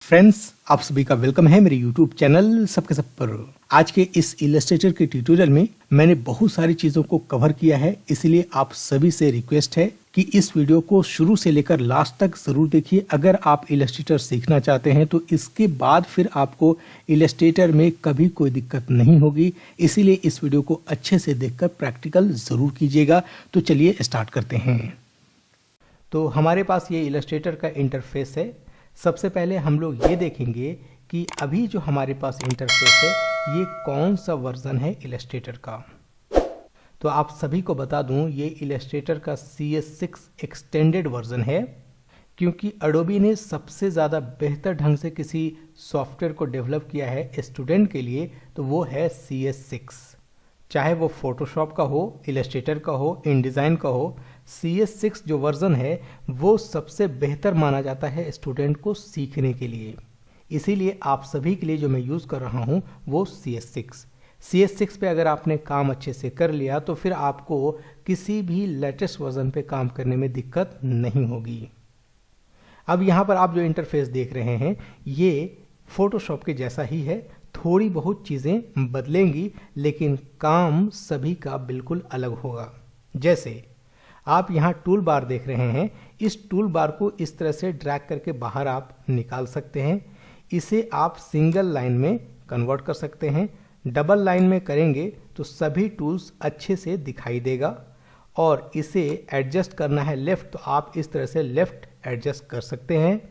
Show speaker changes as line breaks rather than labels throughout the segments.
Friends, आप सभी का वेलकम है मेरे YouTube चैनल सबके सब पर। आज के इस इलस्ट्रेटर के ट्यूटोरियल में मैंने बहुत सारी चीजों को कवर किया है, इसलिए आप सभी से रिक्वेस्ट है कि इस वीडियो को शुरू से लेकर लास्ट तक जरूर देखिए। अगर आप इलस्ट्रेटर सीखना चाहते हैं तो इसके बाद फिर आपको इलस्ट्रेटर में कभी कोई दिक्कत नहीं होगी, इसीलिए इस वीडियो को अच्छे से देखकर प्रैक्टिकल जरूर कीजिएगा। तो चलिए स्टार्ट करते हैं। तो हमारे पास ये इलस्ट्रेटर का इंटरफेस है। सबसे पहले हम लोग ये देखेंगे कि अभी जो हमारे पास इंटरफेस है ये कौन सा वर्जन है इलस्ट्रेटर का। तो आप सभी को बता दूं, ये इलस्ट्रेटर का CS6 एक्सटेंडेड वर्जन है, क्योंकि एडोबी ने सबसे ज़्यादा बेहतर ढंग से किसी सॉफ्टवेयर को डेवलप किया है स्टूडेंट के लिए, तो वो है CS6। चाहे वो फोटोशॉप का हो, इलस्ट्रेटर का हो, इनडिज़ाइन का हो, CS6 जो वर्जन है वो सबसे बेहतर माना जाता है स्टूडेंट को सीखने के लिए। इसीलिए आप सभी के लिए जो मैं यूज़ कर रहा हूँ वो CS6 पे अगर आपने काम अच्छे से कर लिया तो फिर आपको किसी भी लेटेस्ट वर्जन पे काम करने में दिक्कत नहीं होगी। अब यहाँ पर आप जो इंटरफेस देख रहे हैं ये फोटोशॉप के जैसा ही है, थोड़ी बहुत चीज़ें बदलेंगी लेकिन काम सभी का बिल्कुल अलग होगा। जैसे आप यहाँ टूल बार देख रहे हैं, इस टूल बार को इस तरह से ड्रैग करके बाहर आप निकाल सकते हैं। इसे आप सिंगल लाइन में कन्वर्ट कर सकते हैं। डबल लाइन में करेंगे तो सभी टूल्स अच्छे से दिखाई देगा। और इसे एडजस्ट करना है लेफ्ट, तो आप इस तरह से लेफ्ट एडजस्ट कर सकते हैं।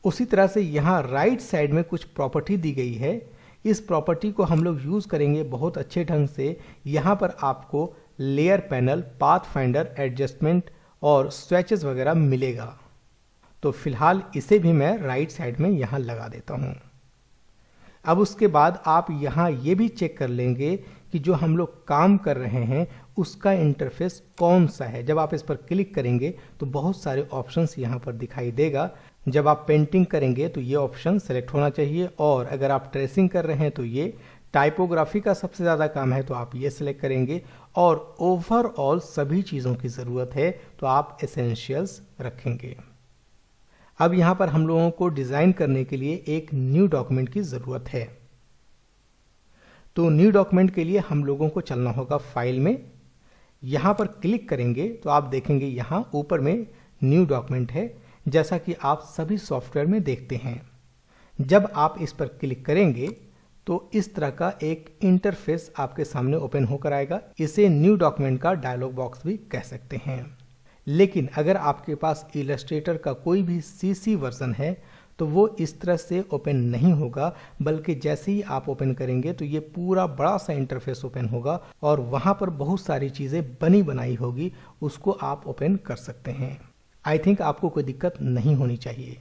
उसी तरह से यहाँ राइट साइड में कुछ प्रॉपर्टी दी गई है। इस प्रॉपर्टी को हम लोग यूज़ करेंगे बहुत अच्छे ढंग से। यहाँ पर आपको layer panel, path finder, adjustment और स्विचेस वगैरह मिलेगा। तो फिलहाल इसे भी मैं राइट साइड में यहाँ लगा देता हूँ। अब उसके बाद आप यहाँ ये भी चेक कर लेंगे कि जो हम लोग काम कर रहे हैं उसका इंटरफेस कौन सा है। जब आप इस पर क्लिक करेंगे तो बहुत सारे ऑप्शंस यहाँ पर दिखाई देगा। जब आप पेंटिंग करेंगे तो ये ऑप्शन सेलेक्ट होना चाहिए, और अगर आप ट्रेसिंग कर रहे हैं तो ये, टाइपोग्राफी का सबसे ज़्यादा काम है तो आप ये सिलेक्ट करेंगे, और ओवरऑल सभी चीज़ों की ज़रूरत है तो आप एसेंशियल्स रखेंगे। अब यहाँ पर हम लोगों को डिज़ाइन करने के लिए एक न्यू डॉक्यूमेंट की ज़रूरत है। तो न्यू डॉक्यूमेंट के लिए हम लोगों को चलना होगा फाइल में। यहाँ पर क्लिक करेंगे तो आप देखेंगे यहाँ ऊपर में न्यू डॉक्यूमेंट है, जैसा कि आप सभी सॉफ्टवेयर में देखते हैं। जब आप इस पर क्लिक करेंगे तो इस तरह का एक इंटरफेस आपके सामने ओपन होकर आएगा। इसे न्यू डॉक्यूमेंट का डायलॉग बॉक्स भी कह सकते हैं। लेकिन अगर आपके पास इलस्ट्रेटर का कोई भी CC वर्जन है तो वो इस तरह से ओपन नहीं होगा, बल्कि जैसे ही आप ओपन करेंगे तो ये पूरा बड़ा सा इंटरफेस ओपन होगा और वहाँ पर बहुत सारी चीज़ें बनी बनाई होगी, उसको आप ओपन कर सकते हैं। आई थिंक आपको कोई दिक्कत नहीं होनी चाहिए।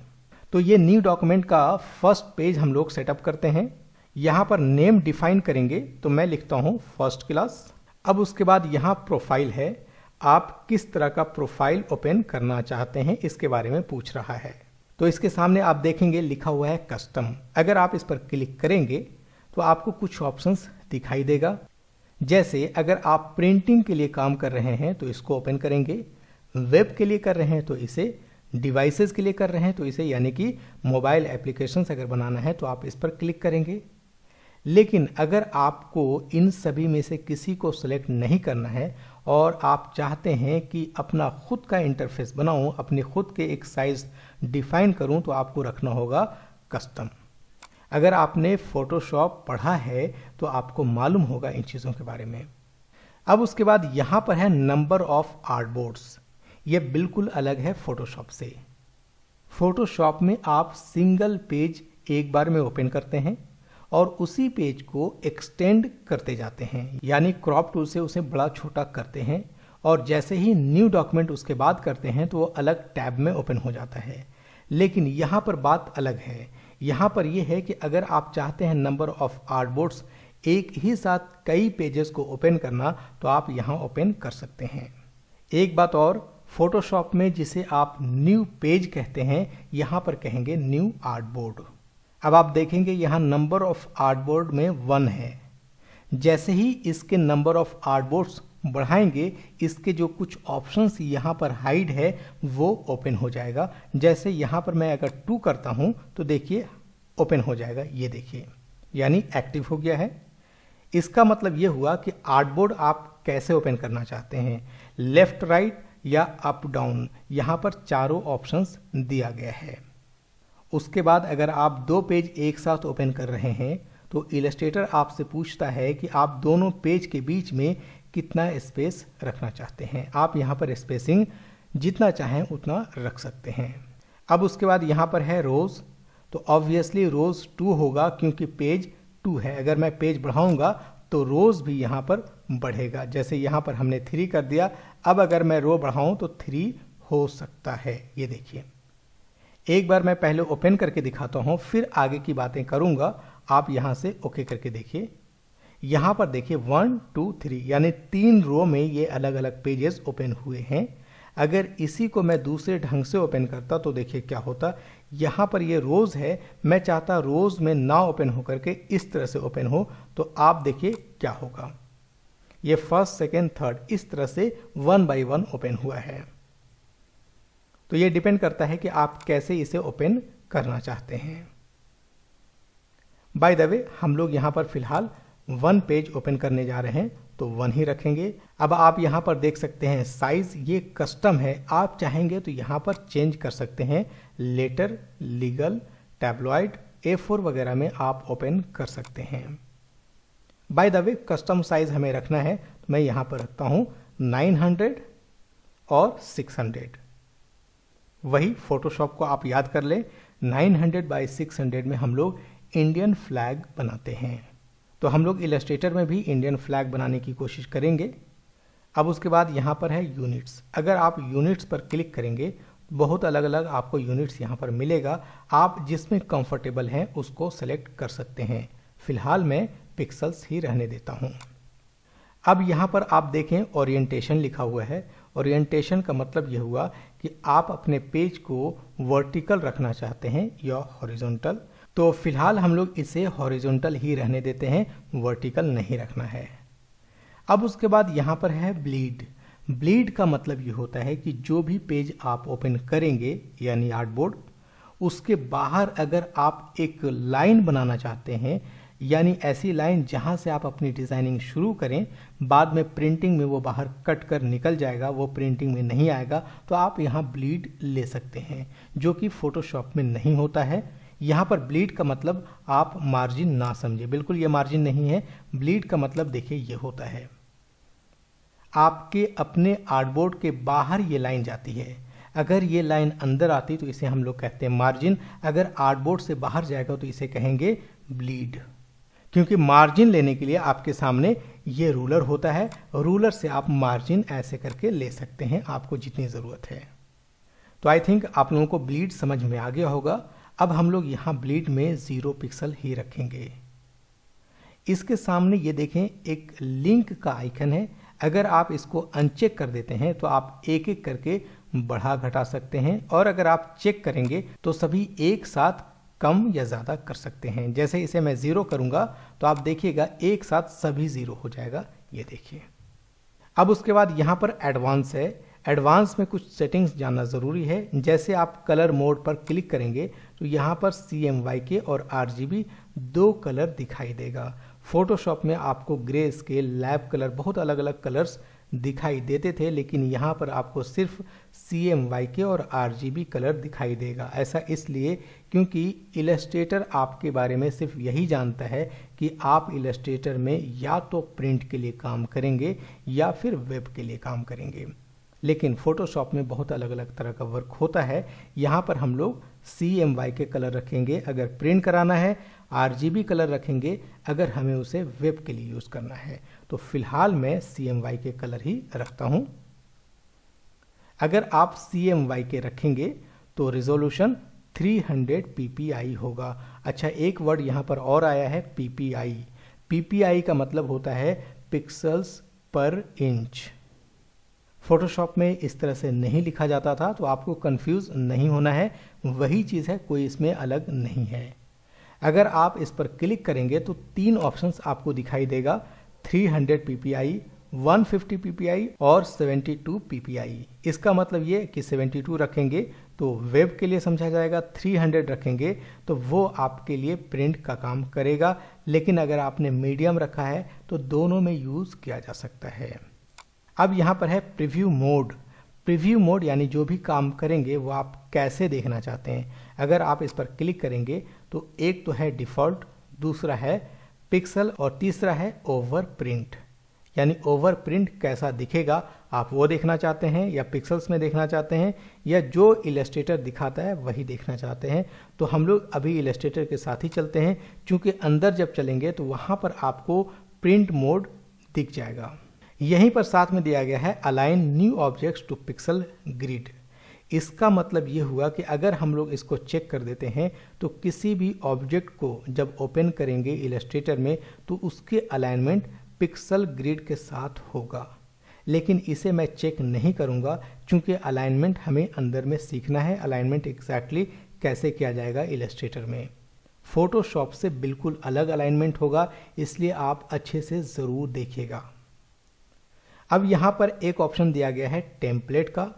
तो ये न्यू डॉक्यूमेंट का फर्स्ट पेज हम लोग सेटअप करते हैं। यहाँ पर नेम डिफाइन करेंगे तो मैं लिखता हूँ फर्स्ट क्लास। अब उसके बाद यहाँ प्रोफाइल है, आप किस तरह का प्रोफाइल ओपन करना चाहते हैं इसके बारे में पूछ रहा है। तो इसके सामने आप देखेंगे लिखा हुआ है कस्टम। अगर आप इस पर क्लिक करेंगे तो आपको कुछ ऑप्शंस दिखाई देगा। जैसे अगर आप प्रिंटिंग के लिए काम कर रहे हैं तो इसको ओपन करेंगे, वेब के लिए कर रहे हैं तो इसे, डिवाइसेस के लिए कर रहे हैं तो इसे, यानी कि मोबाइल एप्लीकेशंस अगर बनाना है तो आप इस पर क्लिक करेंगे। लेकिन अगर आपको इन सभी में से किसी को सिलेक्ट नहीं करना है और आप चाहते हैं कि अपना खुद का इंटरफेस बनाऊं, अपने खुद के एक साइज डिफाइन करूं, तो आपको रखना होगा कस्टम। अगर आपने फोटोशॉप पढ़ा है तो आपको मालूम होगा इन चीज़ों के बारे में। अब उसके बाद यहाँ पर है नंबर ऑफ आर्टबोर्ड्स। ये बिल्कुल अलग है फोटोशॉप से। फोटोशॉप में आप सिंगल पेज एक बार में ओपन करते हैं और उसी पेज को एक्सटेंड करते जाते हैं, यानी क्रॉप टूल से उसे बड़ा छोटा करते हैं, और जैसे ही न्यू डॉक्यूमेंट उसके बाद करते हैं तो वो अलग टैब में ओपन हो जाता है। लेकिन यहाँ पर बात अलग है। यहाँ पर यह है कि अगर आप चाहते हैं नंबर ऑफ आर्टबोर्ड्स एक ही साथ कई पेजेस को ओपन करना तो आप यहाँ ओपन कर सकते हैं। एक बात और, फोटोशॉप में जिसे आप न्यू पेज कहते हैं यहाँ पर कहेंगे न्यू आर्टबोर्ड। अब आप देखेंगे यहाँ नंबर ऑफ आर्टबोर्ड में 1 है। जैसे ही इसके नंबर ऑफ आर्टबोर्ड्स बढ़ाएंगे इसके जो कुछ ऑप्शंस यहाँ पर हाइड है वो ओपन हो जाएगा। जैसे यहाँ पर मैं अगर 2 करता हूँ तो देखिए ओपन हो जाएगा। ये देखिए, यानी एक्टिव हो गया है। इसका मतलब ये हुआ कि आर्टबोर्ड आप कैसे ओपन करना चाहते हैं, लेफ्ट राइट या अप डाउन, यहाँ पर चारों ऑप्शंस दिया गया है। उसके बाद अगर आप 2 पेज एक साथ ओपन कर रहे हैं तो इलस्ट्रेटर आपसे पूछता है कि आप दोनों पेज के बीच में कितना स्पेस रखना चाहते हैं। आप यहाँ पर स्पेसिंग जितना चाहें उतना रख सकते हैं। अब उसके बाद यहाँ पर है रोज, तो ऑब्वियसली रोज 2 होगा क्योंकि पेज 2 है। अगर मैं पेज बढ़ाऊंगा तो रोज भी यहाँ पर बढ़ेगा। जैसे यहाँ पर हमने 3 कर दिया, अब अगर मैं रो बढ़ाऊं तो 3 हो सकता है। ये देखिए, एक बार मैं पहले ओपन करके दिखाता हूँ, फिर आगे की बातें करूंगा। आप यहाँ से ओके करके देखिए। यहाँ पर देखिए 1 2 3 यानी 3 रो में ये अलग अलग पेजेस ओपन हुए हैं। अगर इसी को मैं दूसरे ढंग से ओपन करता तो देखिए क्या होता। यहाँ पर ये रोज है, मैं चाहता रोज में ना ओपन होकर के इस तरह से ओपन हो, तो आप देखिए क्या होगा। ये फर्स्ट सेकेंड थर्ड इस तरह से 1 बाय 1 ओपन हुआ है। तो ये डिपेंड करता है कि आप कैसे इसे ओपन करना चाहते हैं। बाय द वे, हम लोग यहाँ पर फिलहाल 1 पेज ओपन करने जा रहे हैं तो 1 ही रखेंगे। अब आप यहाँ पर देख सकते हैं साइज ये कस्टम है, आप चाहेंगे तो यहाँ पर चेंज कर सकते हैं। लेटर, लीगल, टैब्लॉइड, A4 वगैरह में आप ओपन कर सकते हैं। By the way, custom size हमें रखना है तो मैं यहाँ पर रखता हूँ 900 और 600। वही फोटोशॉप को आप याद कर लें, 900 बाय 600 में हम लोग इंडियन फ्लैग बनाते हैं। तो हम लोग इलस्ट्रेटर में भी इंडियन फ्लैग बनाने की कोशिश करेंगे। अब उसके बाद यहाँ पर है यूनिट्स। अगर आप यूनिट्स पर क्लिक करेंगे, बहुत अलग अलग आपको यूनिट्स यहाँ पर मिलेगा। आप जिसमें कंफर्टेबल हैं उसको सेलेक्ट कर सकते हैं। फिलहाल मैं पिक्सल्स ही रहने देता हूँ। अब यहाँ पर आप देखें ओरिएंटेशन लिखा हुआ है। ओरिएंटेशन का मतलब यह हुआ कि आप अपने पेज को वर्टिकल रखना चाहते हैं या हॉरिजॉन्टल। तो फिलहाल हम लोग इसे हॉरिजॉन्टल ही रहने देते हैं, वर्टिकल नहीं रखना है। अब उसके बाद यहाँ पर है ब्लीड। ब्लीड का मतलब ये होता है कि जो भी पेज आप ओपन करेंगे यानी आर्टबोर्ड, उसके बाहर अगर आप एक लाइन बनाना चाहते हैं, यानी ऐसी लाइन जहां से आप अपनी डिजाइनिंग शुरू करें, बाद में प्रिंटिंग में वो बाहर कट कर निकल जाएगा, वो प्रिंटिंग में नहीं आएगा, तो आप यहाँ ब्लीड ले सकते हैं, जो कि फोटोशॉप में नहीं होता है। यहाँ पर ब्लीड का मतलब आप मार्जिन ना समझे, बिल्कुल ये मार्जिन नहीं है। ब्लीड का मतलब देखिए ये होता है, आपके अपने आर्टबोर्ड के बाहर ये लाइन जाती है। अगर ये लाइन अंदर आती तो इसे हम लोग कहते हैं मार्जिन। अगर आर्टबोर्ड से बाहर जाएगा तो इसे कहेंगे ब्लीड। क्योंकि मार्जिन लेने के लिए आपके सामने ये रूलर होता है, रूलर से आप मार्जिन ऐसे करके ले सकते हैं आपको जितनी ज़रूरत है। तो आई थिंक आप लोगों को ब्लीड समझ में आ गया होगा। अब हम लोग यहाँ ब्लीड में 0 पिक्सल ही रखेंगे। इसके सामने ये देखें एक लिंक का आइकन है। अगर आप इसको अनचेक कर देते हैं तो आप एक एक करके बढ़ा घटा सकते हैं, और अगर आप चेक करेंगे तो सभी एक साथ कम या ज़्यादा कर सकते हैं। जैसे इसे मैं 0 करूंगा तो आप देखिएगा एक साथ सभी 0 हो जाएगा, ये देखिए। अब उसके बाद यहाँ पर एडवांस है। एडवांस में कुछ सेटिंग्स जानना ज़रूरी है। जैसे आप कलर मोड पर क्लिक करेंगे तो यहाँ पर CMYK और RGB 2 कलर दिखाई देगा। फोटोशॉप में आपको ग्रे स्केल, लैब कलर, बहुत अलग अलग कलर्स दिखाई देते थे, लेकिन यहाँ पर आपको सिर्फ CMYK और RGB कलर दिखाई देगा। ऐसा इसलिए क्योंकि इलस्ट्रेटर आपके बारे में सिर्फ यही जानता है कि आप इलस्ट्रेटर में या तो प्रिंट के लिए काम करेंगे या फिर वेब के लिए काम करेंगे। लेकिन फोटोशॉप में बहुत अलग अलग तरह का वर्क होता है। यहाँ पर हम लोग CMYK कलर रखेंगे अगर प्रिंट कराना है, RGB कलर रखेंगे अगर हमें उसे वेब के लिए यूज़ करना है। तो फिलहाल मैं CMYK कलर ही रखता हूँ। अगर आप CMYK रखेंगे तो रिजोल्यूशन 300 ppi होगा। अच्छा, एक वर्ड यहाँ पर और आया है, ppi। ppi का मतलब होता है पिक्सल्स पर इंच। फोटोशॉप में इस तरह से नहीं लिखा जाता था, तो आपको कंफ्यूज नहीं होना है, वही चीज़ है, कोई इसमें अलग नहीं है। अगर आप इस पर क्लिक करेंगे तो 3 ऑप्शंस आपको दिखाई देगा, 300 ppi, 150 ppi और 72 ppi। इसका मतलब ये कि 72 रखेंगे तो वेब के लिए समझा जाएगा 300 रखेंगे तो वो आपके लिए प्रिंट का काम करेगा, लेकिन अगर आपने मीडियम रखा है तो दोनों में यूज़ किया जा सकता है। अब यहाँ पर है प्रीव्यू मोड। प्रीव्यू मोड यानी जो भी काम करेंगे वो आप कैसे देखना चाहते हैं। अगर आप इस पर क्लिक करेंगे तो एक तो है डिफ़ॉल्ट, दूसरा है पिक्सल और तीसरा है ओवर प्रिंट। यानी ओवर प्रिंट कैसा दिखेगा आप वो देखना चाहते हैं, या पिक्सल्स में देखना चाहते हैं, या जो इलस्ट्रेटर दिखाता है वही देखना चाहते हैं। तो हम लोग अभी इलस्ट्रेटर के साथ ही चलते हैं, क्योंकि अंदर जब चलेंगे तो वहाँ पर आपको प्रिंट मोड दिख जाएगा। यहीं पर साथ में दिया गया है align new objects to pixel grid. इसका मतलब ये हुआ कि अगर हम लोग इसको चेक कर देते हैं तो किसी भी ऑब्जेक्ट को जब ओपन करेंगे इलस्ट्रेटर में तो उसके अलाइनमेंट पिक्सल ग्रिड के साथ होगा। लेकिन इसे मैं चेक नहीं करूंगा, क्योंकि अलाइनमेंट हमें अंदर में सीखना है, अलाइनमेंट एग्जैक्टली कैसे किया जाएगा इलस्ट्रेटर में। फोटोशॉप से बिल्कुल अलग अलाइनमेंट होगा, इसलिए आप अच्छे से ज़रूर देखिएगा। अब यहाँ पर एक ऑप्शन दिया गया है टेम्पलेट का।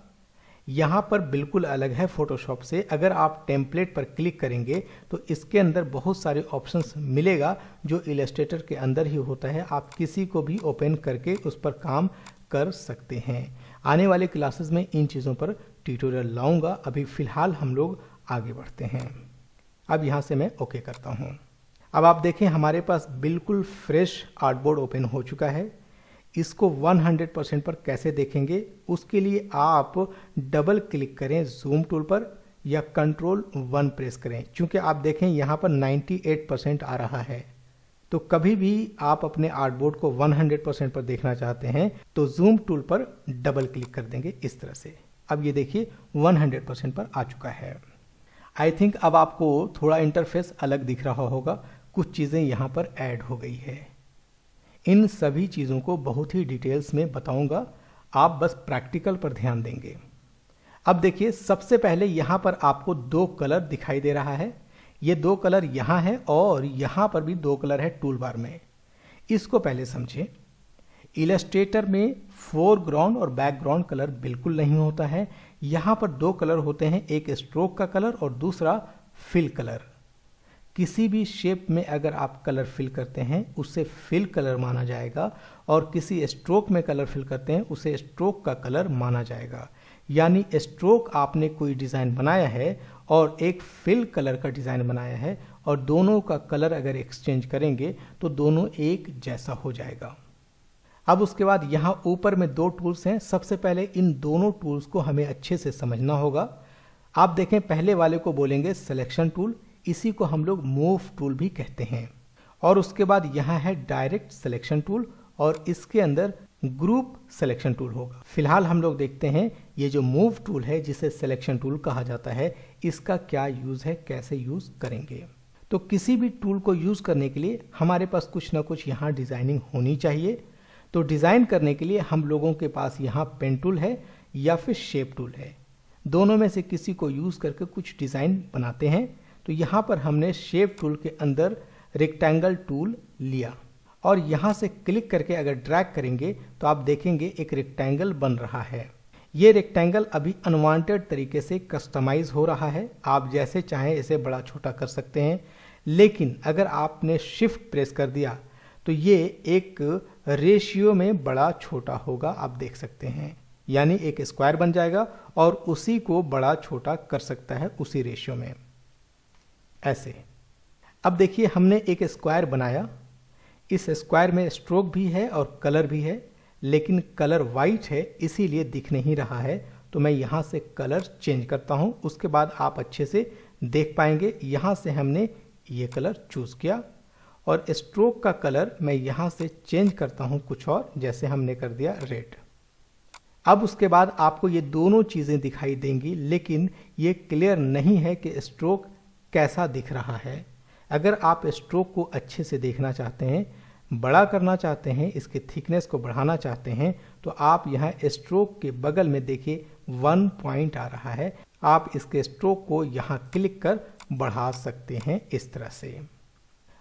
यहाँ पर बिल्कुल अलग है फोटोशॉप से। अगर आप टेम्पलेट पर क्लिक करेंगे तो इसके अंदर बहुत सारे ऑप्शंस मिलेगा जो इलस्ट्रेटर के अंदर ही होता है। आप किसी को भी ओपन करके उस पर काम कर सकते हैं। आने वाले क्लासेस में इन चीज़ों पर ट्यूटोरियल लाऊंगा। अभी फ़िलहाल हम लोग आगे बढ़ते हैं। अब यहाँ से मैं ओके करता हूँ। अब आप देखें हमारे पास बिल्कुल फ्रेश आर्टबोर्ड ओपन हो चुका है। इसको 100% पर कैसे देखेंगे, उसके लिए आप डबल क्लिक करें जूम टूल पर या कंट्रोल 1 प्रेस करें। क्योंकि आप देखें यहाँ पर 98% आ रहा है। तो कभी भी आप अपने आर्टबोर्ड को 100% पर देखना चाहते हैं तो जूम टूल पर डबल क्लिक कर देंगे इस तरह से। अब ये देखिए 100% पर आ चुका है। आई थिंक अब आपको थोड़ा इंटरफेस अलग दिख रहा होगा, कुछ चीज़ें यहाँ पर ऐड हो गई है। इन सभी चीज़ों को बहुत ही डिटेल्स में बताऊंगा, आप बस प्रैक्टिकल पर ध्यान देंगे। अब देखिए सबसे पहले यहाँ पर आपको 2 कलर दिखाई दे रहा है। ये 2 कलर यहाँ है और यहाँ पर भी 2 कलर है टूल बार में। इसको पहले समझें। इलस्ट्रेटर में फोरग्राउंड और बैकग्राउंड कलर बिल्कुल नहीं होता है। यहाँ पर 2 कलर होते हैं, एक स्ट्रोक का कलर और दूसरा फिल कलर। किसी भी शेप में अगर आप कलर फिल करते हैं उसे फिल कलर माना जाएगा, और किसी स्ट्रोक में कलर फिल करते हैं उसे स्ट्रोक का कलर माना जाएगा। यानी स्ट्रोक आपने कोई डिज़ाइन बनाया है और एक फिल कलर का डिज़ाइन बनाया है, और दोनों का कलर अगर एक्सचेंज करेंगे तो दोनों एक जैसा हो जाएगा। अब उसके बाद यहाँ ऊपर में 2 टूल्स हैं। सबसे पहले इन दोनों टूल्स को हमें अच्छे से समझना होगा। आप देखें पहले वाले को बोलेंगे सिलेक्शन टूल, इसी को हम लोग मूव टूल भी कहते हैं। और उसके बाद यहाँ है डायरेक्ट सिलेक्शन टूल और इसके अंदर ग्रुप सिलेक्शन टूल होगा। फिलहाल हम लोग देखते हैं ये जो मूव टूल है जिसे सिलेक्शन टूल कहा जाता है, इसका क्या यूज़ है, कैसे यूज़ करेंगे। तो किसी भी टूल को यूज़ करने के लिए हमारे पास कुछ ना कुछ यहाँ डिज़ाइनिंग होनी चाहिए। तो डिज़ाइन करने के लिए हम लोगों के पास यहाँ पेन टूल है या फिर शेप टूल है। दोनों में से किसी को यूज़ करके कुछ डिज़ाइन बनाते हैं। तो यहाँ पर हमने शेप टूल के अंदर रेक्टेंगल टूल लिया और यहाँ से क्लिक करके अगर ड्रैग करेंगे तो आप देखेंगे एक रेक्टेंगल बन रहा है। ये रेक्टेंगल अभी अनवांटेड तरीके से कस्टमाइज हो रहा है। आप जैसे चाहें इसे बड़ा छोटा कर सकते हैं, लेकिन अगर आपने शिफ्ट प्रेस कर दिया तो ये एक रेशियो में बड़ा छोटा होगा। आप देख सकते हैं, यानी एक स्क्वायर बन जाएगा और उसी को बड़ा छोटा कर सकता है उसी रेशियो में, ऐसे। अब देखिए हमने एक स्क्वायर बनाया। इस स्क्वायर में स्ट्रोक भी है और कलर भी है, लेकिन कलर वाइट है इसीलिए दिख नहीं रहा है। तो मैं यहाँ से कलर चेंज करता हूँ, उसके बाद आप अच्छे से देख पाएंगे। यहाँ से हमने ये कलर चूज़ किया और स्ट्रोक का कलर मैं यहाँ से चेंज करता हूँ कुछ और, जैसे हमने कर दिया रेड। अब उसके बाद आपको ये दोनों चीज़ें दिखाई देंगी, लेकिन ये क्लियर नहीं है कि स्ट्रोक कैसा दिख रहा है। अगर आप स्ट्रोक को अच्छे से देखना चाहते हैं, बड़ा करना चाहते हैं, इसके थिकनेस को बढ़ाना चाहते हैं, तो आप यहाँ स्ट्रोक के बगल में देखिए 1 पॉइंट आ रहा है। आप इसके स्ट्रोक को यहाँ क्लिक कर बढ़ा सकते हैं इस तरह से।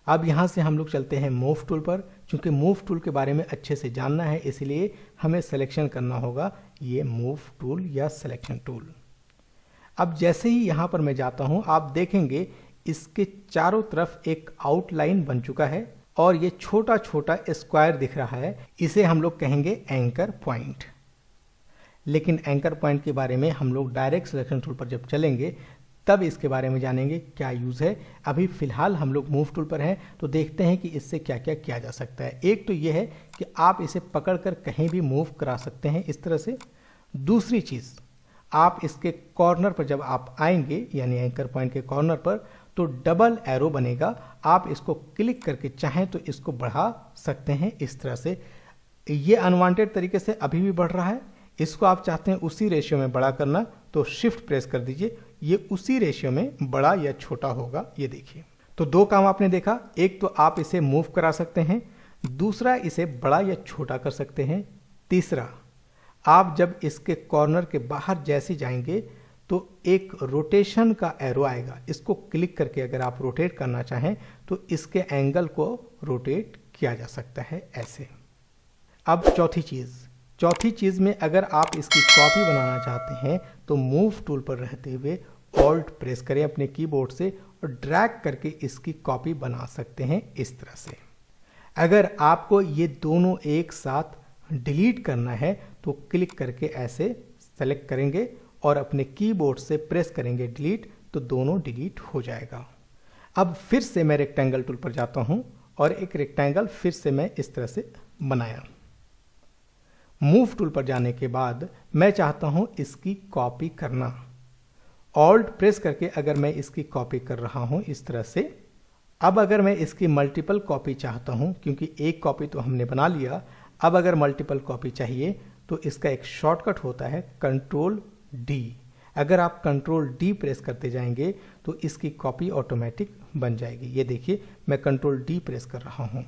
अब यहाँ से हम लोग चलते हैं मूव टूल पर। क्योंकि मूव टूल के बारे में अच्छे से जानना है, इसलिए हमें सिलेक्शन करना होगा ये मूव टूल या सिलेक्शन टूल। अब जैसे ही यहाँ पर मैं जाता हूँ, आप देखेंगे इसके चारों तरफ एक आउटलाइन बन चुका है और ये छोटा छोटा स्क्वायर दिख रहा है। इसे हम लोग कहेंगे एंकर पॉइंट। लेकिन एंकर पॉइंट के बारे में हम लोग डायरेक्ट सिलेक्शन टूल पर जब चलेंगे तब इसके बारे में जानेंगे क्या यूज़ है। अभी फिलहाल हम लोग मूव टूल पर हैं, तो देखते हैं कि इससे क्या क्या किया जा सकता है। एक तो ये है कि आप इसे पकड़कर कहीं भी मूव करा सकते हैं इस तरह से। दूसरी चीज़, आप इसके कॉर्नर पर जब आप आएंगे, यानी एंकर पॉइंट के कॉर्नर पर, तो डबल एरो बनेगा। आप इसको क्लिक करके चाहें तो इसको बढ़ा सकते हैं इस तरह से। ये अनवांटेड तरीके से अभी भी बढ़ रहा है। इसको आप चाहते हैं उसी रेशियो में बड़ा करना, तो शिफ्ट प्रेस कर दीजिए, ये उसी रेशियो में बड़ा या छोटा होगा। ये देखिए, तो दो काम आपने देखा। एक तो आप इसे मूव करा सकते हैं, दूसरा इसे बड़ा या छोटा कर सकते हैं। तीसरा, आप जब इसके कॉर्नर के बाहर जैसे जाएंगे तो एक रोटेशन का एरो आएगा। इसको क्लिक करके अगर आप रोटेट करना चाहें तो इसके एंगल को रोटेट किया जा सकता है ऐसे। अब चौथी चीज़ में अगर आप इसकी कॉपी बनाना चाहते हैं तो मूव टूल पर रहते हुए ऑल्ट प्रेस करें अपने कीबोर्ड से और ड्रैग करके इसकी कॉपी बना सकते हैं इस तरह से। अगर आपको ये दोनों एक साथ डिलीट करना है तो क्लिक करके ऐसे सेलेक्ट करेंगे और अपने कीबोर्ड से प्रेस करेंगे डिलीट, तो दोनों डिलीट हो जाएगा। अब फिर से मैं रेक्टेंगल टूल पर जाता हूं और एक रेक्टेंगल फिर से मैं इस तरह से बनाया। मूव टूल पर जाने के बाद मैं चाहता हूं इसकी कॉपी करना। ऑल्ट प्रेस करके अगर मैं इसकी कॉपी कर रहा हूं इस तरह से। अब अगर मैं इसकी मल्टीपल कॉपी चाहता हूं, क्योंकि एक कॉपी तो हमने बना लिया, अब अगर मल्टीपल कॉपी चाहिए तो इसका एक शॉर्टकट होता है कंट्रोल डी। अगर आप कंट्रोल डी प्रेस करते जाएंगे तो इसकी कॉपी ऑटोमेटिक बन जाएगी। ये देखिए, मैं कंट्रोल डी प्रेस कर रहा हूं,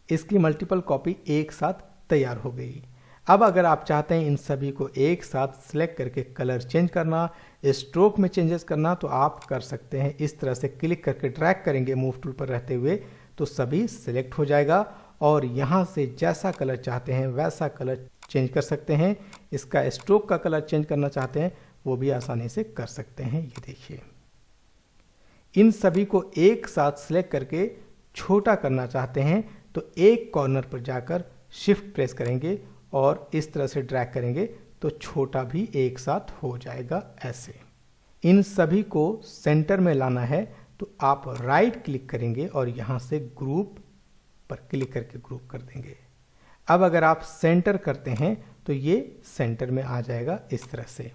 इसकी मल्टीपल कॉपी एक साथ तैयार हो गई। अब अगर आप चाहते हैं इन सभी को एक साथ सिलेक्ट करके कलर चेंज करना, स्ट्रोक में चेंजेस करना, तो आप कर सकते हैं। इस तरह से क्लिक करके ड्रैग करेंगे मूव टूल पर रहते हुए तो सभी सिलेक्ट हो जाएगा और यहाँ से जैसा कलर चाहते हैं वैसा कलर चेंज कर सकते हैं। इसका स्ट्रोक का कलर चेंज करना चाहते हैं वो भी आसानी से कर सकते हैं। ये देखिए, इन सभी को एक साथ सिलेक्ट करके छोटा करना चाहते हैं तो एक कॉर्नर पर जाकर शिफ्ट प्रेस करेंगे और इस तरह से ड्रैग करेंगे तो छोटा भी एक साथ हो जाएगा ऐसे। इन सभी को सेंटर में लाना है तो आप राइट क्लिक करेंगे और यहाँ से ग्रुप पर क्लिक करके ग्रुप कर देंगे। अब अगर आप सेंटर करते हैं तो ये सेंटर में आ जाएगा इस तरह से।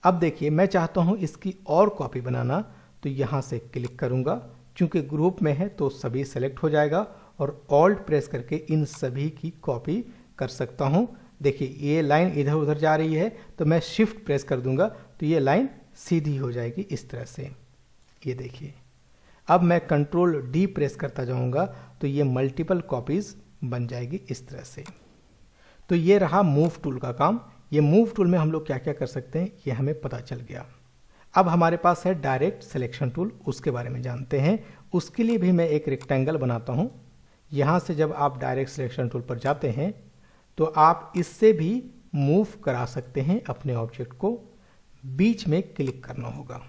अब देखिए, मैं चाहता हूँ इसकी और कॉपी बनाना, तो यहाँ से क्लिक करूँगा। चूंकि ग्रुप में है तो सभी सेलेक्ट हो जाएगा और ऑल्ट प्रेस करके इन सभी की कॉपी कर सकता हूं। देखिए, ये लाइन इधर उधर जा रही है तो मैं शिफ्ट प्रेस कर दूंगा तो ये लाइन सीधी हो जाएगी इस तरह से। ये देखिए, अब मैं कंट्रोल डी प्रेस करता जाऊंगा तो ये मल्टीपल कॉपीज बन जाएगी इस तरह से। तो ये रहा मूव टूल का काम। ये मूव टूल में हम लोग क्या क्या कर सकते हैं ये हमें पता चल गया। अब हमारे पास है डायरेक्ट सिलेक्शन टूल, उसके बारे में जानते हैं। उसके लिए भी मैं एक रेक्टेंगल बनाता हूं। यहां से जब आप डायरेक्ट सिलेक्शन टूल पर जाते हैं तो आप इससे भी मूव करा सकते हैं अपने ऑब्जेक्ट को। बीच में क्लिक करना होगा,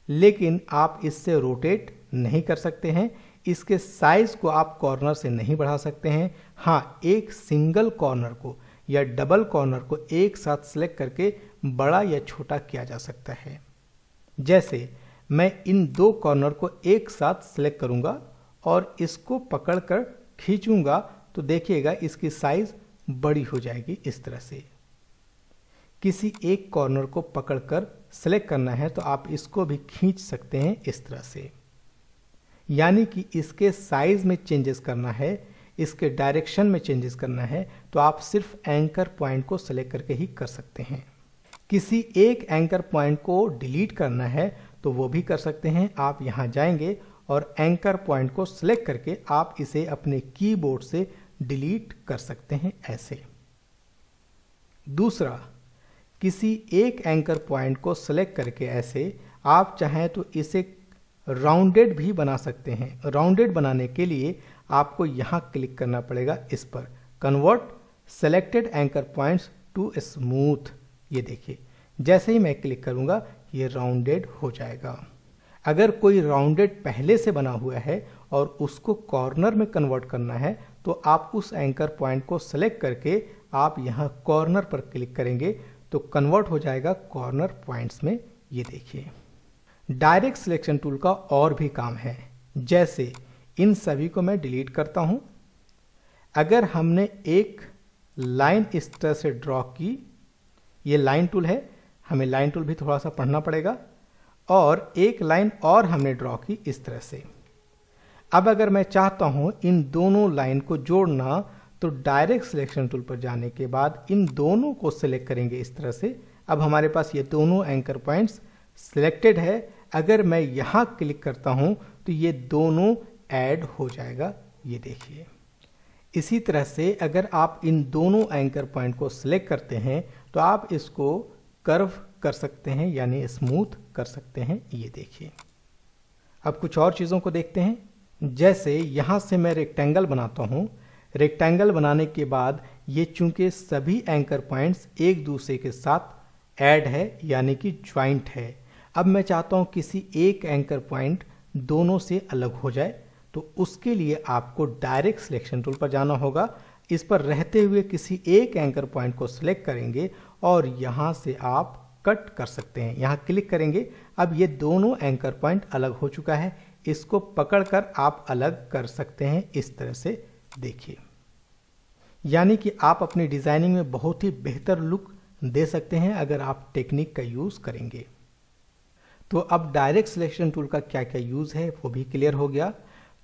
लेकिन आप इससे रोटेट नहीं कर सकते हैं। इसके साइज को आप कॉर्नर से नहीं बढ़ा सकते हैं। हाँ, एक सिंगल कॉर्नर को या डबल कॉर्नर को एक साथ सिलेक्ट करके बड़ा या छोटा किया जा सकता है। जैसे मैं इन दो कॉर्नर को एक साथ सिलेक्ट करूंगा और इसको पकड़कर खींचूंगा तो देखिएगा इसकी साइज बड़ी हो जाएगी इस तरह से। किसी एक कॉर्नर को पकड़कर सिलेक्ट करना है तो आप इसको भी खींच सकते हैं इस तरह से। यानी कि इसके साइज में चेंजेस करना है, इसके डायरेक्शन में चेंजेस करना है तो आप सिर्फ एंकर पॉइंट को सिलेक्ट करके ही कर सकते हैं। किसी एक एंकर पॉइंट को डिलीट करना है तो वो भी कर सकते हैं। आप यहां जाएंगे और एंकर पॉइंट को सिलेक्ट करके आप इसे अपने कीबोर्ड से डिलीट कर सकते हैं ऐसे। दूसरा, किसी एक एंकर पॉइंट को सिलेक्ट करके ऐसे आप चाहें तो इसे राउंडेड भी बना सकते हैं। राउंडेड बनाने के लिए आपको यहां क्लिक करना पड़ेगा इस पर, convert selected anchor points to smooth. ये देखिए, जैसे ही मैं क्लिक करूंगा ये राउंडेड हो जाएगा। अगर कोई राउंडेड पहले से बना हुआ है और उसको कॉर्नर में कन्वर्ट करना है तो आप उस एंकर पॉइंट को सेलेक्ट करके आप यहाँ कॉर्नर पर क्लिक करेंगे तो कन्वर्ट हो जाएगा कॉर्नर पॉइंट्स में। ये देखिए, डायरेक्ट सिलेक्शन टूल का और भी काम है, जैसे इन सभी को मैं डिलीट करता हूं। अगर हमने एक लाइन इस तरह से ड्रॉ की, ये लाइन टूल है, हमें लाइन टूल भी थोड़ा सा पढ़ना पड़ेगा, और एक लाइन और हमने ड्रॉ की इस तरह से। अब अगर मैं चाहता हूं इन दोनों लाइन को जोड़ना तो डायरेक्ट सिलेक्शन टूल पर जाने के बाद इन दोनों को सिलेक्ट करेंगे इस तरह से। अब हमारे पास ये दोनों एंकर पॉइंट्स सिलेक्टेड है। अगर मैं यहां क्लिक करता हूं तो ये दोनों ऐड हो जाएगा, ये देखिए। इसी तरह से अगर आप इन दोनों एंकर पॉइंट को सिलेक्ट करते हैं तो आप इसको कर्व कर सकते हैं, यानी स्मूथ कर सकते हैं, ये देखिए। अब कुछ और चीज़ों को देखते हैं, जैसे यहाँ से मैं रेक्टेंगल बनाता हूँ। रेक्टेंगल बनाने के बाद ये चूंकि सभी एंकर पॉइंट्स एक दूसरे के साथ ऐड है, यानी कि ज्वाइंट है। अब मैं चाहता हूँ किसी एक एंकर पॉइंट दोनों से अलग हो जाए, तो उसके लिए आपको डायरेक्ट सिलेक्शन टूल पर जाना होगा। इस पर रहते हुए किसी एक एंकर पॉइंट को सिलेक्ट करेंगे और यहाँ से आप कट कर सकते हैं। यहाँ क्लिक करेंगे, अब ये दोनों एंकर पॉइंट अलग हो चुका है। इसको पकड़कर आप अलग कर सकते हैं इस तरह से, देखिए। यानी कि आप अपनी डिजाइनिंग में बहुत ही बेहतर लुक दे सकते हैं अगर आप टेक्निक का यूज करेंगे। तो अब डायरेक्ट सिलेक्शन टूल का क्या क्या यूज है वो भी क्लियर हो गया।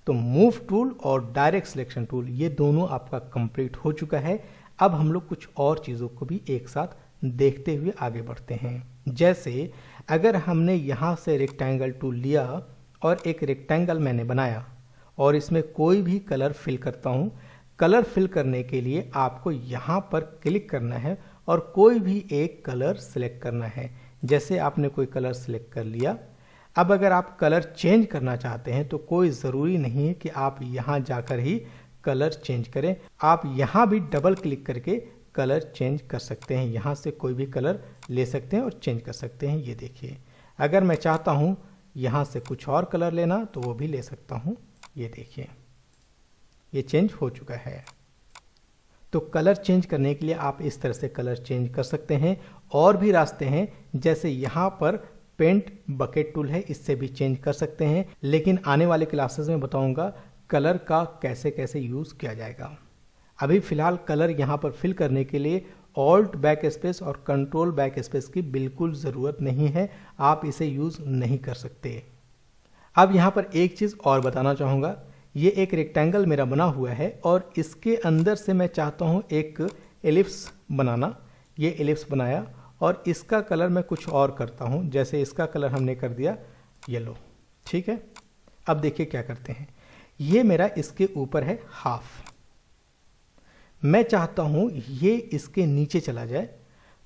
तो मूव टूल और डायरेक्ट सिलेक्शन टूल ये दोनों आपका कंप्लीट हो चुका है। अब हम लोग कुछ और चीज़ों को भी एक साथ देखते हुए आगे बढ़ते हैं। जैसे अगर हमने यहाँ से रेक्टेंगल टूल लिया और एक रेक्टेंगल मैंने बनाया और इसमें कोई भी कलर फिल करता हूँ। कलर फिल करने के लिए आपको यहाँ पर क्लिक करना है और कोई भी एक कलर सिलेक्ट करना है। जैसे आपने कोई कलर सिलेक्ट कर लिया। अब अगर आप कलर चेंज करना चाहते हैं तो कोई ज़रूरी नहीं है कि आप यहाँ जाकर ही कलर चेंज करें। आप यहाँ भी डबल क्लिक करके कलर चेंज कर सकते हैं। यहाँ से कोई भी कलर ले सकते हैं और चेंज कर सकते हैं, ये देखिए। अगर मैं चाहता हूँ यहाँ से कुछ और कलर लेना तो वो भी ले सकता हूँ, ये देखिए। ये चेंज हो चुका है। तो कलर चेंज करने के लिए आप इस तरह से कलर चेंज कर सकते हैं। और भी रास्ते हैं, जैसे यहाँ पर पेंट बकेट टूल है, इससे भी चेंज कर सकते हैं। लेकिन आने वाले क्लासेस में बताऊंगा कलर का कैसे कैसे यूज़ किया जाएगा। अभी फिलहाल कलर यहाँ पर फिल करने के लिए ऑल्ट बैक स्पेस और कंट्रोल बैक स्पेस की बिल्कुल ज़रूरत नहीं है, आप इसे यूज़ नहीं कर सकते। अब यहाँ पर एक चीज़ और बताना चाहूँगा। ये एक रेक्टेंगल मेरा बना हुआ है और इसके अंदर से मैं चाहता हूँ एक एलिप्स बनाना। ये एलिप्स बनाया और इसका कलर मैं कुछ और करता हूँ। जैसे इसका कलर हमने कर दिया येलो, ठीक है। अब देखिए क्या करते हैं। ये मेरा इसके ऊपर है हाफ। मैं चाहता हूँ ये इसके नीचे चला जाए,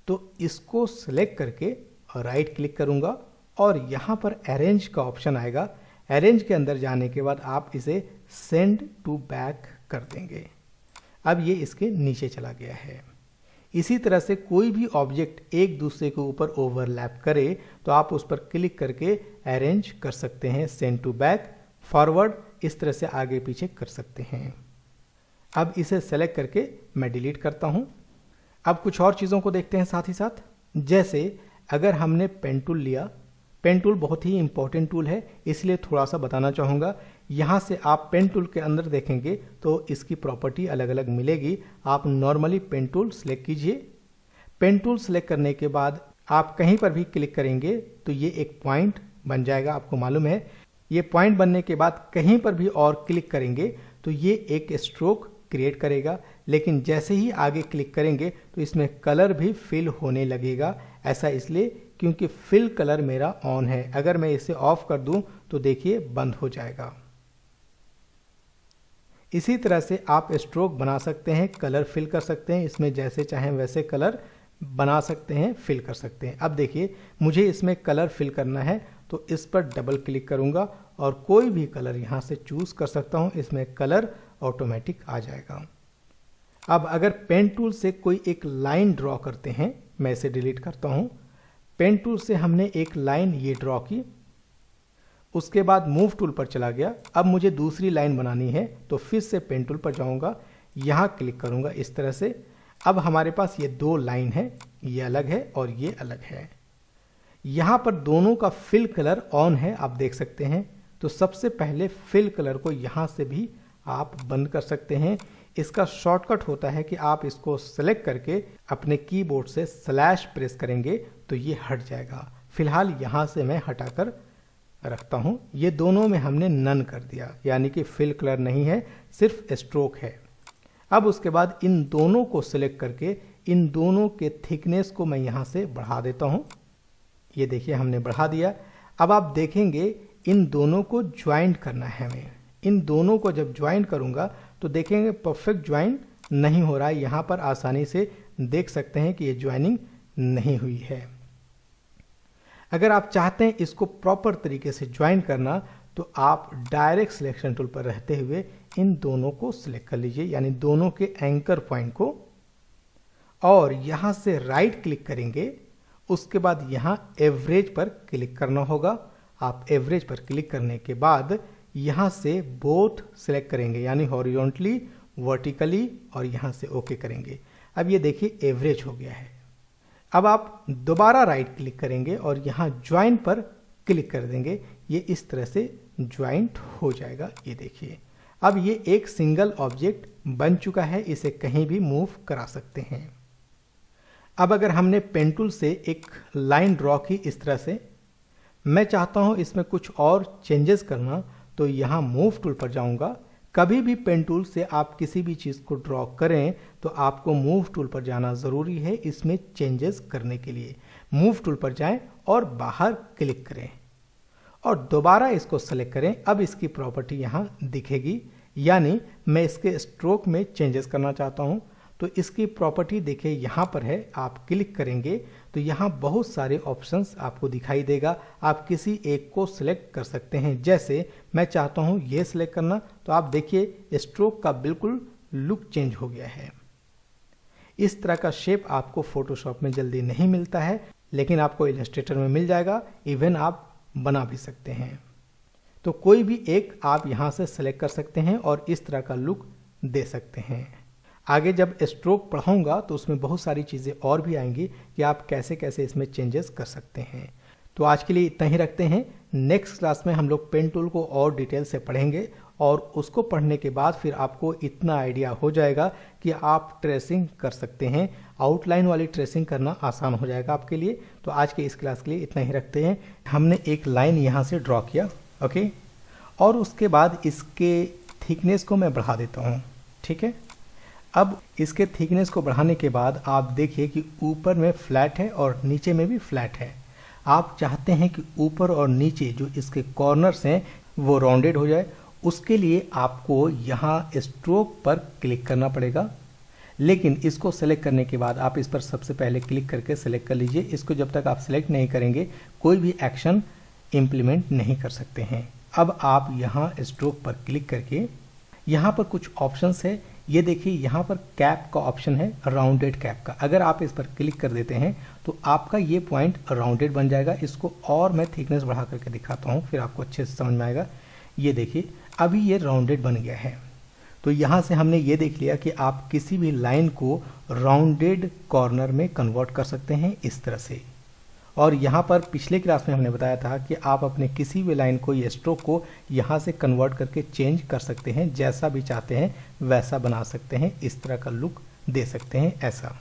तो इसको सिलेक्ट करके राइट क्लिक करूँगा और यहाँ पर अरेंज का ऑप्शन आएगा। अरेंज के अंदर जाने के बाद आप इसे सेंड टू बैक कर देंगे। अब ये इसके नीचे चला गया है। इसी तरह से कोई भी ऑब्जेक्ट एक दूसरे के ऊपर ओवरलैप करे तो आप उस पर क्लिक करके अरेंज कर सकते हैं, सेंड टू बैक, फॉरवर्ड, इस तरह से आगे पीछे कर सकते हैं। अब इसे सेलेक्ट करके मैं डिलीट करता हूं। अब कुछ और चीज़ों को देखते हैं साथ ही साथ। जैसे अगर हमने पेन टूल लिया, पेन टूल बहुत ही इंपॉर्टेंट टूल है, इसलिए थोड़ा सा बताना चाहूँगा। यहाँ से आप पेन टूल के अंदर देखेंगे तो इसकी प्रॉपर्टी अलग अलग मिलेगी। आप नॉर्मली पेन टूल सेलेक्ट कीजिए। पेन टूल सेलेक्ट करने के बाद आप कहीं पर भी क्लिक करेंगे तो ये एक पॉइंट बन जाएगा, आपको मालूम है। ये पॉइंट बनने के बाद कहीं पर भी और क्लिक करेंगे तो ये एक स्ट्रोक क्रिएट करेगा। लेकिन जैसे ही आगे क्लिक करेंगे तो इसमें कलर भी फिल होने लगेगा। ऐसा इसलिए क्योंकि फिल कलर मेरा ऑन है। अगर मैं इसे ऑफ कर दूं तो देखिए बंद हो जाएगा। इसी तरह से आप स्ट्रोक बना सकते हैं, कलर फिल कर सकते हैं। इसमें जैसे चाहें वैसे कलर बना सकते हैं, फिल कर सकते हैं। अब देखिए मुझे इसमें कलर फिल करना है तो इस पर डबल क्लिक करूंगा और कोई भी कलर यहां से चूज कर सकता हूं। इसमें कलर ऑटोमेटिक आ जाएगा। अब अगर पेन टूल से कोई एक लाइन ड्रॉ करते हैं मैं इसे डिलीट करता हूँ। पेन टूल से हमने एक लाइन ये ड्रॉ की, उसके बाद मूव टूल पर चला गया। अब मुझे दूसरी लाइन बनानी है तो फिर से पेन टूल पर जाऊंगा, यहाँ क्लिक करूंगा इस तरह से। अब हमारे पास ये दो लाइन है, ये अलग है और ये अलग है। यहाँ पर दोनों का फिल कलर ऑन है, आप देख सकते हैं। तो सबसे पहले फिल कलर को यहाँ से भी आप बंद कर सकते हैं। इसका शॉर्टकट होता है कि आप इसको सेलेक्ट करके अपने कीबोर्ड से स्लैश प्रेस करेंगे तो ये हट जाएगा। फिलहाल यहाँ से मैं हटाकर रखता हूँ। ये दोनों में हमने नन कर दिया, यानी कि फिल कलर नहीं है, सिर्फ स्ट्रोक है। अब उसके बाद इन दोनों को सिलेक्ट करके इन दोनों के थिकनेस को मैं यहाँ से बढ़ा देता हूँ। ये देखिए हमने बढ़ा दिया। अब आप देखेंगे इन दोनों को ज्वाइंट करना है हमें। इन दोनों को जब ज्वाइंट करूँगा तो देखेंगे परफेक्ट ज्वाइंट नहीं हो रहा है। यहाँ पर आसानी से देख सकते हैं कि ये ज्वाइनिंग नहीं हुई है। अगर आप चाहते हैं इसको प्रॉपर तरीके से ज्वाइन करना तो आप डायरेक्ट सिलेक्शन टूल पर रहते हुए इन दोनों को सिलेक्ट कर लीजिए, यानी दोनों के एंकर पॉइंट को, और यहां से राइट क्लिक करेंगे। उसके बाद यहां एवरेज पर क्लिक करना होगा। आप एवरेज पर क्लिक करने के बाद यहां से बोथ सिलेक्ट करेंगे, यानी हॉरिजॉन्टली, वर्टिकली, और यहां से ओके करेंगे। अब ये देखिए एवरेज हो गया है। अब आप दोबारा राइट क्लिक करेंगे और यहाँ ज्वाइन पर क्लिक कर देंगे। ये इस तरह से ज्वाइंट हो जाएगा। ये देखिए अब ये एक सिंगल ऑब्जेक्ट बन चुका है, इसे कहीं भी मूव करा सकते हैं। अब अगर हमने पेन टूल से एक लाइन ड्रॉ की इस तरह से, मैं चाहता हूँ इसमें कुछ और चेंजेस करना, तो यहाँ मूव टूल पर जाऊँगा। कभी भी पेन टूल से आप किसी भी चीज़ को ड्रॉ करें तो आपको मूव टूल पर जाना ज़रूरी है इसमें चेंजेस करने के लिए। मूव टूल पर जाएं और बाहर क्लिक करें और दोबारा इसको सेलेक्ट करें। अब इसकी प्रॉपर्टी यहाँ दिखेगी, यानी मैं इसके स्ट्रोक में चेंजेस करना चाहता हूँ तो इसकी प्रॉपर्टी देखिए यहाँ पर है। आप क्लिक करेंगे तो यहाँ बहुत सारे ऑप्शंस आपको दिखाई देगा। आप किसी एक को सिलेक्ट कर सकते हैं। जैसे मैं चाहता हूँ ये सिलेक्ट करना, तो आप देखिए स्ट्रोक का बिल्कुल लुक चेंज हो गया है। इस तरह का शेप आपको फोटोशॉप में जल्दी नहीं मिलता है, लेकिन आपको इलस्ट्रेटर में मिल जाएगा। इवन आप बना भी सकते हैं। तो कोई भी एक आप यहाँ से सेलेक्ट कर सकते हैं और इस तरह का लुक दे सकते हैं। आगे जब स्ट्रोक पढ़ाऊंगा तो उसमें बहुत सारी चीज़ें और भी आएंगी कि आप कैसे कैसे इसमें चेंजेस कर सकते हैं। तो आज के लिए इतना ही रखते हैं। नेक्स्ट क्लास में हम लोग पेन टूल को और डिटेल से पढ़ेंगे और उसको पढ़ने के बाद फिर आपको इतना आइडिया हो जाएगा कि आप ट्रेसिंग कर सकते हैं। आउटलाइन वाली ट्रेसिंग करना आसान हो जाएगा आपके लिए। तो आज के इस क्लास के लिए इतना ही रखते हैं। हमने एक लाइन यहाँ से ड्रॉ किया, ओके, और उसके बाद इसके थिकनेस को मैं बढ़ा देता हूँ, ठीक है। अब इसके थिकनेस को बढ़ाने के बाद आप देखिए कि ऊपर में फ्लैट है और नीचे में भी फ्लैट है। आप चाहते हैं कि ऊपर और नीचे जो इसके कॉर्नर्स हैं वो राउंडेड हो जाए। उसके लिए आपको यहाँ स्ट्रोक पर क्लिक करना पड़ेगा, लेकिन इसको सेलेक्ट करने के बाद आप इस पर सबसे पहले क्लिक करके सेलेक्ट कर लीजिए। इसको जब तक आप सेलेक्ट नहीं करेंगे कोई भी एक्शन इम्प्लीमेंट नहीं कर सकते हैं। अब आप यहाँ स्ट्रोक पर क्लिक करके यहाँ पर कुछ ऑप्शंस है। ये देखिए यहाँ पर कैप का ऑप्शन है, राउंडेड कैप का। अगर आप इस पर क्लिक कर देते हैं तो आपका ये पॉइंट राउंडेड बन जाएगा। इसको और मैं थिकनेस बढ़ा करके दिखाता हूँ, फिर आपको अच्छे से समझ में आएगा। ये देखिए अभी ये राउंडेड बन गया है। तो यहाँ से हमने ये देख लिया कि आप किसी भी लाइन को राउंडेड कॉर्नर में कन्वर्ट कर सकते हैं इस तरह से। और यहाँ पर पिछले क्लास में हमने बताया था कि आप अपने किसी भी लाइन को, ये स्ट्रोक को यहाँ से कन्वर्ट करके चेंज कर सकते हैं। जैसा भी चाहते हैं वैसा बना सकते हैं, इस तरह का लुक दे सकते हैं ऐसा।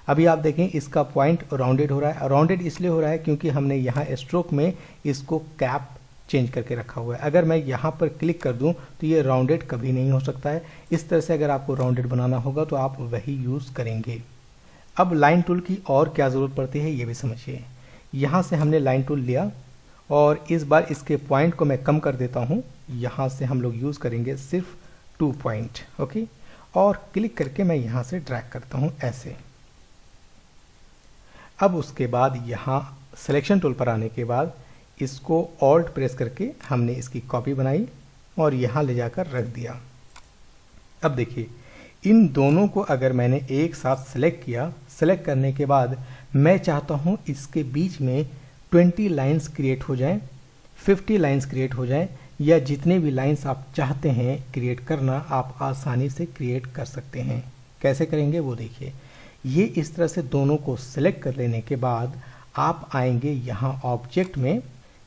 अभी आप देखें इसका पॉइंट राउंडेड हो रहा है। राउंडेड इसलिए हो रहा है क्योंकि हमने यहाँ स्ट्रोक में इसको कैप चेंज करके रखा हुआ है। अगर मैं यहाँ पर क्लिक कर दूँ तो ये राउंडेड कभी नहीं हो सकता है। इस तरह से अगर आपको राउंडेड बनाना होगा तो आप वही यूज़ करेंगे। अब लाइन टूल की और क्या ज़रूरत पड़ती है ये भी समझिए। यहाँ से हमने लाइन टूल लिया और इस बार इसके पॉइंट को मैं कम कर देता हूँ। यहाँ से हम लोग यूज़ करेंगे सिर्फ 2 पॉइंट, ओके, और क्लिक करके मैं यहाँ से ड्रैग करता हूँ ऐसे। अब उसके बाद यहाँ सिलेक्शन टूल पर आने के बाद इसको ऑल्ट प्रेस करके हमने इसकी कॉपी बनाई और यहाँ ले जाकर रख दिया। अब देखिए इन दोनों को अगर मैंने एक साथ सेलेक्ट किया, सेलेक्ट करने के बाद मैं चाहता हूँ इसके बीच में 20 लाइंस क्रिएट हो जाएं, 50 लाइंस क्रिएट हो जाएं, या जितने भी लाइंस आप चाहते हैं क्रिएट करना आप आसानी से क्रिएट कर सकते हैं। कैसे करेंगे वो देखिए। ये इस तरह से दोनों को सिलेक्ट कर लेने के बाद आप आएंगे यहाँ ऑब्जेक्ट में।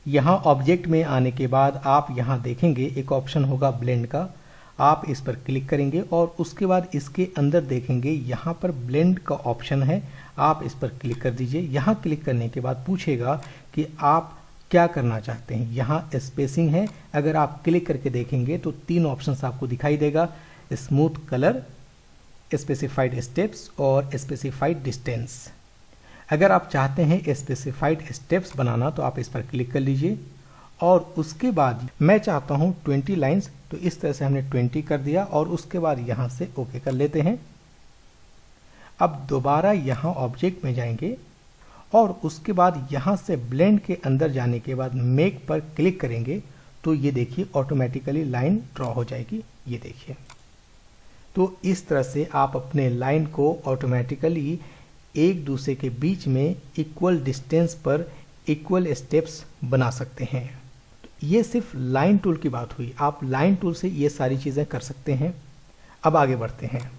यहाँ ऑब्जेक्ट में आने के बाद आप यहाँ देखेंगे एक ऑप्शन होगा ब्लेंड का, आप इस पर क्लिक करेंगे और उसके बाद इसके अंदर देखेंगे यहाँ पर ब्लेंड का ऑप्शन है, आप इस पर क्लिक कर दीजिए। यहाँ क्लिक करने के बाद पूछेगा कि आप क्या करना चाहते हैं। यहाँ स्पेसिंग है, अगर आप क्लिक करके देखेंगे तो 3 ऑप्शंस आपको दिखाई देगा, स्मूथ कलर, स्पेसिफाइड स्टेप्स और स्पेसिफाइड डिस्टेंस। अगर आप चाहते हैं स्पेसिफाइड स्टेप्स बनाना तो आप इस पर क्लिक कर लीजिए और उसके बाद मैं चाहता हूं 20 लाइंस, तो इस तरह से हमने 20 कर दिया और उसके बाद यहां से ओके कर लेते हैं। अब दोबारा यहां ऑब्जेक्ट में जाएंगे और उसके बाद यहां से ब्लेंड के अंदर जाने के बाद मेक पर क्लिक करेंगे तो ये देखिए ऑटोमेटिकली लाइन ड्रॉ हो जाएगी। ये देखिए, तो इस तरह से आप अपने लाइन को ऑटोमेटिकली एक दूसरे के बीच में इक्वल डिस्टेंस पर इक्वल स्टेप्स बना सकते हैं। तो ये सिर्फ लाइन टूल की बात हुई, आप लाइन टूल से ये सारी चीज़ें कर सकते हैं। अब आगे बढ़ते हैं।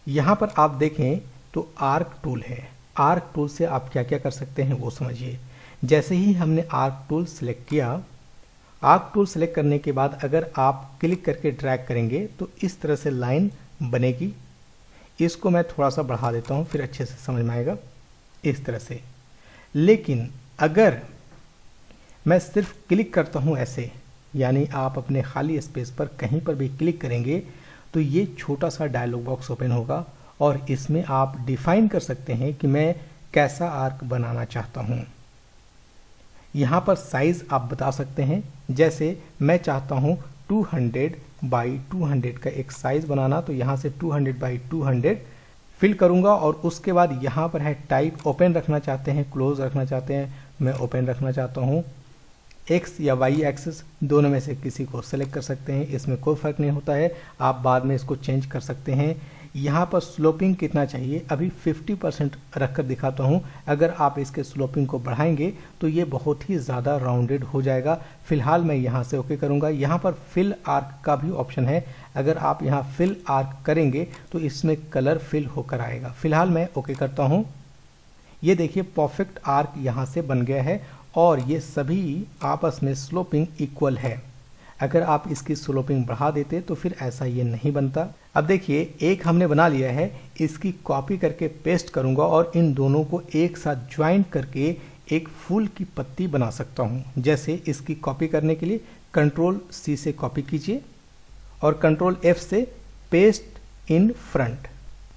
यहाँ पर आप देखें तो आर्क टूल है, आर्क टूल से आप क्या क्या कर सकते हैं वो समझिए। जैसे ही हमने आर्क टूल सेलेक्ट किया, आर्क टूल सेलेक्ट करने के बाद अगर आप क्लिक करके ड्रैग करेंगे तो इस तरह से लाइन बनेगी। इसको मैं थोड़ा सा बढ़ा देता हूँ फिर अच्छे से समझ में आएगा, इस तरह से। लेकिन अगर मैं सिर्फ क्लिक करता हूँ ऐसे, यानी आप अपने खाली स्पेस पर कहीं पर भी क्लिक करेंगे तो ये छोटा सा डायलॉग बॉक्स ओपन होगा और इसमें आप डिफाइन कर सकते हैं कि मैं कैसा आर्क बनाना चाहता हूँ। यहाँ पर साइज आप बता सकते हैं, जैसे मैं चाहता हूँ 200 बाई 200 का एक साइज बनाना, तो यहाँ से 200 बाई 200 फिल करूँगा और उसके बाद यहाँ पर है टाइप, ओपन रखना चाहते हैं क्लोज रखना चाहते हैं, मैं ओपन रखना चाहता हूँ। एक्स या वाई एक्सिस दोनों में से किसी को सेलेक्ट कर सकते हैं, इसमें कोई फ़र्क नहीं होता है, आप बाद में इसको चेंज कर सकते हैं। यहाँ पर स्लोपिंग कितना चाहिए, अभी 50% रखकर दिखाता हूँ। अगर आप इसके स्लोपिंग को बढ़ाएंगे तो ये बहुत ही ज़्यादा राउंडेड हो जाएगा। फिलहाल मैं यहाँ से ओके करूँगा। यहाँ पर फिल आर्क का भी ऑप्शन है, अगर आप यहाँ फिल आर्क करेंगे तो इसमें कलर फिल होकर आएगा। फिलहाल मैं ओके करता हूँ। ये देखिए परफेक्ट आर्क यहाँ से बन गया है और ये सभी आपस में स्लोपिंग इक्वल है। अगर आप इसकी स्लोपिंग बढ़ा देते तो फिर ऐसा ये नहीं बनता। अब देखिए एक हमने बना लिया है, इसकी कॉपी करके पेस्ट करूंगा और इन दोनों को एक साथ ज्वाइंट करके एक फूल की पत्ती बना सकता हूं। जैसे इसकी कॉपी करने के लिए कंट्रोल C से कॉपी कीजिए और कंट्रोल F से पेस्ट इन फ्रंट।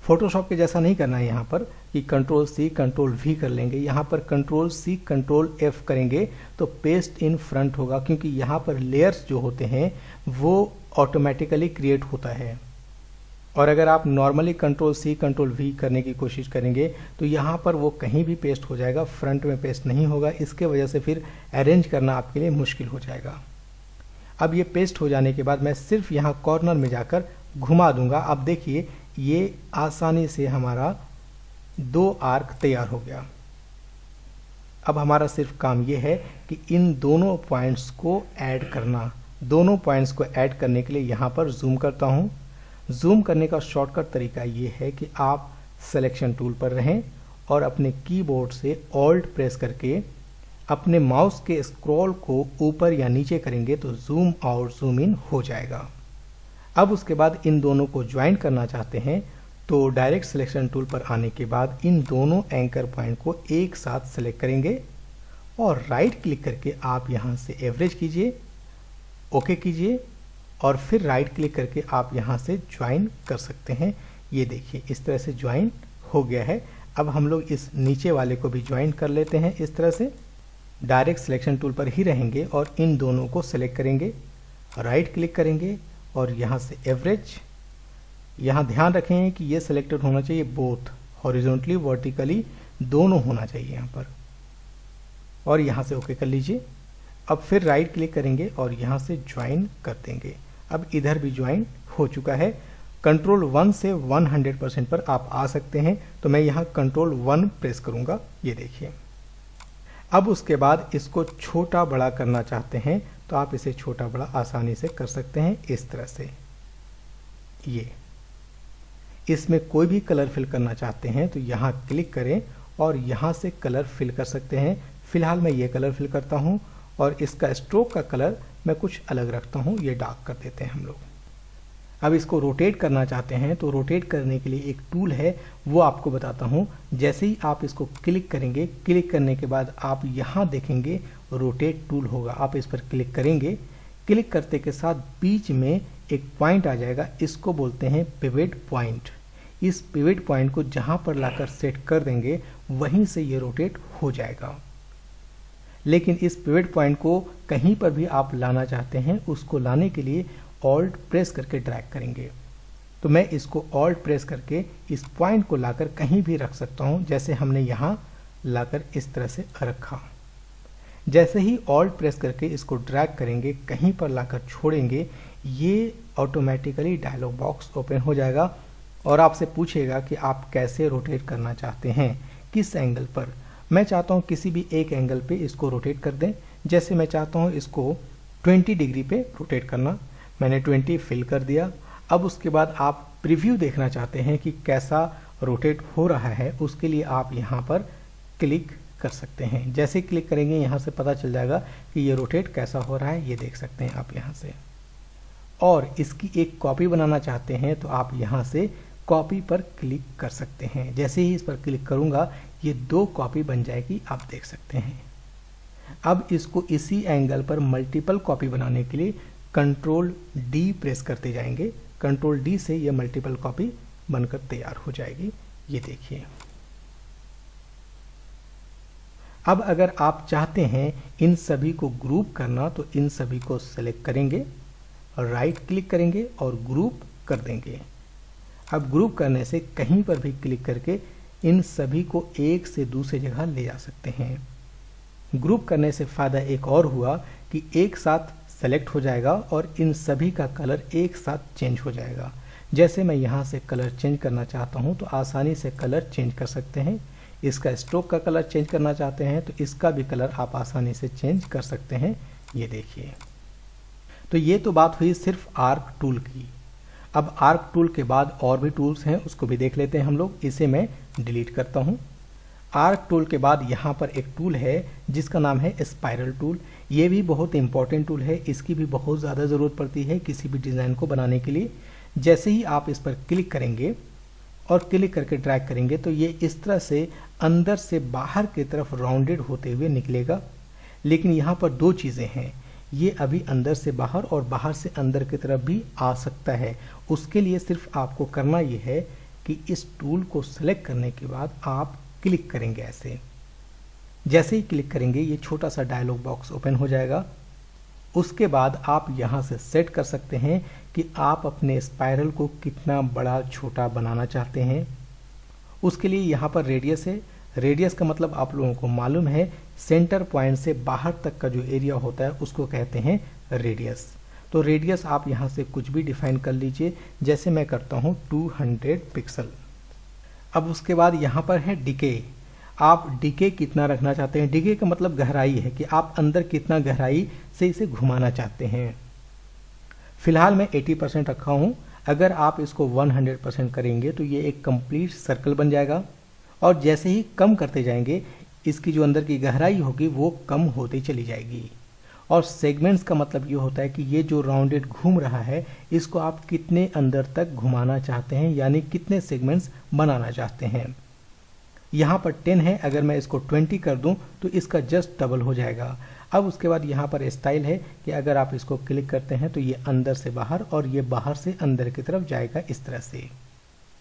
फोटोशॉप के जैसा नहीं करना है यहाँ पर कि कंट्रोल C कंट्रोल V कर लेंगे, यहाँ पर कंट्रोल C कंट्रोल F करेंगे तो पेस्ट इन फ्रंट होगा, क्योंकि यहाँ पर लेयर्स जो होते हैं वो ऑटोमेटिकली क्रिएट होता है। और अगर आप normally control C control V करने की कोशिश करेंगे तो यहाँ पर वो कहीं भी पेस्ट हो जाएगा, फ्रंट में पेस्ट नहीं होगा। इसके वजह से फिर अरेंज करना आपके लिए मुश्किल हो जाएगा। अब ये पेस्ट हो जाने के बाद मैं सिर्फ यहाँ कॉर्नर में जाकर घुमा दूंगा। अब देखिए ये आसानी से हमारा 2 आर्क तैयार हो गया। अब हमारा सिर्फ काम ये है कि इन दोनों पॉइंट्स को ऐड करना। दोनों पॉइंट्स को ऐड करने के लिए यहाँ पर जूम करता हूँ। जूम करने का शॉर्टकट तरीका ये है कि आप सिलेक्शन टूल पर रहें और अपने कीबोर्ड से ऑल्ट प्रेस करके अपने माउस के स्क्रॉल को ऊपर या नीचे करेंगे तो जूम आउट जूम इन हो जाएगा। अब उसके बाद इन दोनों को ज्वाइन करना चाहते हैं तो डायरेक्ट सिलेक्शन टूल पर आने के बाद इन दोनों एंकर पॉइंट को एक साथ सेलेक्ट करेंगे और राइट क्लिक करके आप यहाँ से एवरेज कीजिए, ओके कीजिए और फिर राइट क्लिक करके आप यहाँ से ज्वाइन कर सकते हैं। ये देखिए इस तरह से ज्वाइन हो गया है। अब हम लोग इस नीचे वाले को भी ज्वाइन कर लेते हैं। इस तरह से डायरेक्ट सिलेक्शन टूल पर ही रहेंगे और इन दोनों को सेलेक्ट करेंगे, राइट क्लिक करेंगे और यहाँ से एवरेज। यहाँ ध्यान रखें कि ये सिलेक्टेड होना चाहिए, बोथ हॉरिजॉन्टली वर्टिकली दोनों होना चाहिए यहाँ पर, और यहाँ से ओके कर लीजिए। अब फिर राइट क्लिक करेंगे और यहाँ से ज्वाइन कर देंगे। अब इधर भी ज्वाइन हो चुका है। कंट्रोल 1 से 100% पर आप आ सकते हैं। तो मैं यहाँ कंट्रोल 1 प्रेस करूँगा, ये देखिए। अब उसके बाद इसको छोटा बड़ा करना चाहते हैं तो आप इसे छोटा बड़ा आसानी से कर सकते हैं इस तरह से। ये इसमें कोई भी कलर फिल करना चाहते हैं तो यहाँ क्लिक करें और यहाँ से कलर फिल कर सकते हैं। फिलहाल मैं ये कलर फिल करता हूँ और इसका स्ट्रोक का कलर मैं कुछ अलग रखता हूँ, ये डार्क कर देते हैं हम लोग। अब इसको रोटेट करना चाहते हैं तो रोटेट करने के लिए एक टूल है, वो आपको बताता हूँ। जैसे ही आप इसको क्लिक करेंगे, क्लिक करने के बाद आप यहाँ देखेंगे रोटेट टूल होगा, आप इस पर क्लिक करेंगे। क्लिक करते के साथ बीच में एक पॉइंट आ जाएगा, इसको बोलते हैं पिवट पॉइंट। इस पिवट पॉइंट को जहाँ पर लाकर सेट कर देंगे वहीं से ये रोटेट हो जाएगा। लेकिन इस पिवट पॉइंट को कहीं पर भी आप लाना चाहते हैं, उसको लाने के लिए ऑल्ट प्रेस करके ड्रैग करेंगे। तो मैं इसको ऑल्ट प्रेस करके इस पॉइंट को लाकर कहीं भी रख सकता हूं, जैसे हमने यहाँ लाकर इस तरह से रखा। जैसे ही ऑल्ट प्रेस करके इसको ड्रैग करेंगे, कहीं पर लाकर छोड़ेंगे, ये ऑटोमेटिकली डायलॉग बॉक्स ओपन हो जाएगा और आपसे पूछेगा कि आप कैसे रोटेट करना चाहते हैं, किस एंगल पर। मैं चाहता हूँ किसी भी एक एंगल पे इसको रोटेट कर दें। जैसे मैं चाहता हूँ इसको 20 डिग्री पे रोटेट करना, मैंने 20 फिल कर दिया। अब उसके बाद आप प्रीव्यू देखना चाहते हैं कि कैसा रोटेट हो रहा है, उसके लिए आप यहाँ पर क्लिक कर सकते हैं। जैसे क्लिक करेंगे यहाँ से पता चल जाएगा कि ये रोटेट कैसा हो रहा है, ये देख सकते हैं आप यहाँ से। और इसकी एक कॉपी बनाना चाहते हैं तो आप यहाँ से कॉपी पर क्लिक कर सकते हैं। जैसे ही इस पर क्लिक करूँगा ये 2 कॉपी बन जाएगी, आप देख सकते हैं। अब इसको इसी एंगल पर मल्टीपल कॉपी बनाने के लिए कंट्रोल डी प्रेस करते जाएंगे। कंट्रोल डी से ये मल्टीपल कॉपी बनकर तैयार हो जाएगी, ये देखिए। अब अगर आप चाहते हैं इन सभी को ग्रुप करना तो इन सभी को सेलेक्ट करेंगे, राइट क्लिक करेंगे और ग्रुप कर देंगे। अब ग्रुप करने से कहीं पर भी क्लिक करके इन सभी को एक से दूसरी जगह ले जा सकते हैं। ग्रुप करने से फ़ायदा एक और हुआ कि एक साथ सेलेक्ट हो जाएगा और इन सभी का कलर एक साथ चेंज हो जाएगा। जैसे मैं यहाँ से कलर चेंज करना चाहता हूँ तो आसानी से कलर चेंज कर सकते हैं। इसका स्ट्रोक का कलर चेंज करना चाहते हैं तो इसका भी कलर आप आसानी से चेंज कर सकते हैं, ये देखिए। तो ये तो बात हुई सिर्फ आर्क टूल की। अब आर्क टूल के बाद और भी टूल्स हैं, उसको भी देख लेते हैं हम लोग। इसे मैं डिलीट करता हूँ। आर्क टूल के बाद यहाँ पर एक टूल है जिसका नाम है स्पाइरल टूल। ये भी बहुत इंपॉर्टेंट टूल है, इसकी भी बहुत ज़्यादा ज़रूरत पड़ती है किसी भी डिज़ाइन को बनाने के लिए। जैसे ही आप इस पर क्लिक करेंगे और क्लिक करके ड्रैग करेंगे तो ये इस तरह से अंदर से बाहर की तरफ राउंडेड होते हुए निकलेगा। लेकिन यहाँ पर 2 चीज़ें हैं, ये अभी अंदर से बाहर और बाहर से अंदर की तरफ भी आ सकता है। उसके लिए सिर्फ आपको करना ये है कि इस टूल को सेलेक्ट करने के बाद आप क्लिक करेंगे ऐसे। जैसे ही क्लिक करेंगे ये छोटा सा डायलॉग बॉक्स ओपन हो जाएगा। उसके बाद आप यहाँ से सेट कर सकते हैं कि आप अपने स्पाइरल को कितना बड़ा छोटा बनाना चाहते हैं। उसके लिए यहाँ पर रेडियस है। रेडियस का मतलब आप लोगों को मालूम है, सेंटर पॉइंट से बाहर तक का जो एरिया होता है उसको कहते हैं रेडियस। तो रेडियस आप यहाँ से कुछ भी डिफाइन कर लीजिए, जैसे मैं करता हूँ 200 पिक्सल। अब उसके बाद यहाँ पर है डिके। आप डिके कितना रखना चाहते हैं। डिके का मतलब गहराई है कि आप अंदर कितना गहराई से इसे घुमाना चाहते हैं। फिलहाल मैं 80% रखा हूँ। अगर आप इसको 100% करेंगे तो ये एक कंप्लीट सर्कल बन जाएगा और जैसे ही कम करते जाएंगे इसकी जो अंदर की गहराई होगी वो कम होती चली जाएगी। और सेगमेंट्स का मतलब ये होता है कि ये जो राउंडेड घूम रहा है इसको आप कितने अंदर तक घुमाना चाहते हैं, यानी कितने सेगमेंट्स बनाना चाहते हैं। यहाँ पर 10 है, अगर मैं इसको 20 कर दूं तो इसका जस्ट डबल हो जाएगा। अब उसके बाद यहाँ पर स्टाइल है कि अगर आप इसको क्लिक करते हैं तो ये अंदर से बाहर और ये बाहर से अंदर की तरफ जाएगा इस तरह से।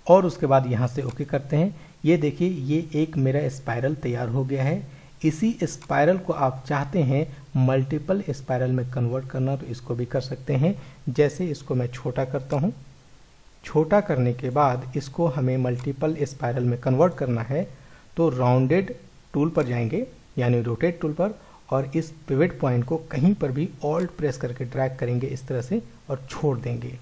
और उसके बाद यहाँ से ओके करते हैं। ये देखिए ये एक मेरा स्पाइरल तैयार हो गया है। इसी स्पाइरल को आप चाहते हैं मल्टीपल स्पाइरल में कन्वर्ट करना तो इसको भी कर सकते हैं। जैसे इसको मैं छोटा करता हूँ, छोटा करने के बाद इसको हमें मल्टीपल स्पाइरल में कन्वर्ट करना है तो राउंडेड टूल पर जाएंगे यानी रोटेट टूल पर और इस पिवट पॉइंट को कहीं पर भी ऑल्ट प्रेस करके ड्रैग करेंगे इस तरह से और छोड़ देंगे।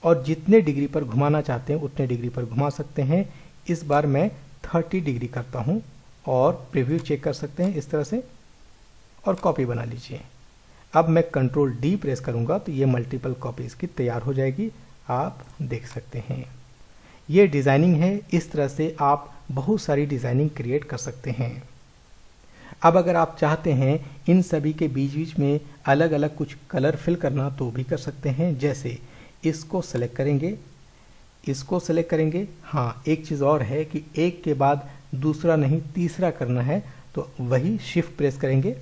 और जितने डिग्री पर घुमाना चाहते हैं उतने डिग्री पर घुमा सकते हैं। इस बार मैं 30 डिग्री करता हूं और प्रीव्यू चेक कर सकते हैं इस तरह से, और कॉपी बना लीजिए। अब मैं कंट्रोल डी प्रेस करूंगा तो ये मल्टीपल कॉपी इसकी तैयार हो जाएगी, आप देख सकते हैं। ये डिज़ाइनिंग है, इस तरह से आप बहुत सारी डिज़ाइनिंग क्रिएट कर सकते हैं। अब अगर आप चाहते हैं इन सभी के बीच बीच में अलग अलग कुछ कलर फिल करना तो भी कर सकते हैं। जैसे इसको सेलेक्ट करेंगे, इसको सेलेक्ट करेंगे। हाँ, एक चीज़ और है कि एक के बाद दूसरा नहीं तीसरा करना है, तो वही शिफ्ट प्रेस करेंगे,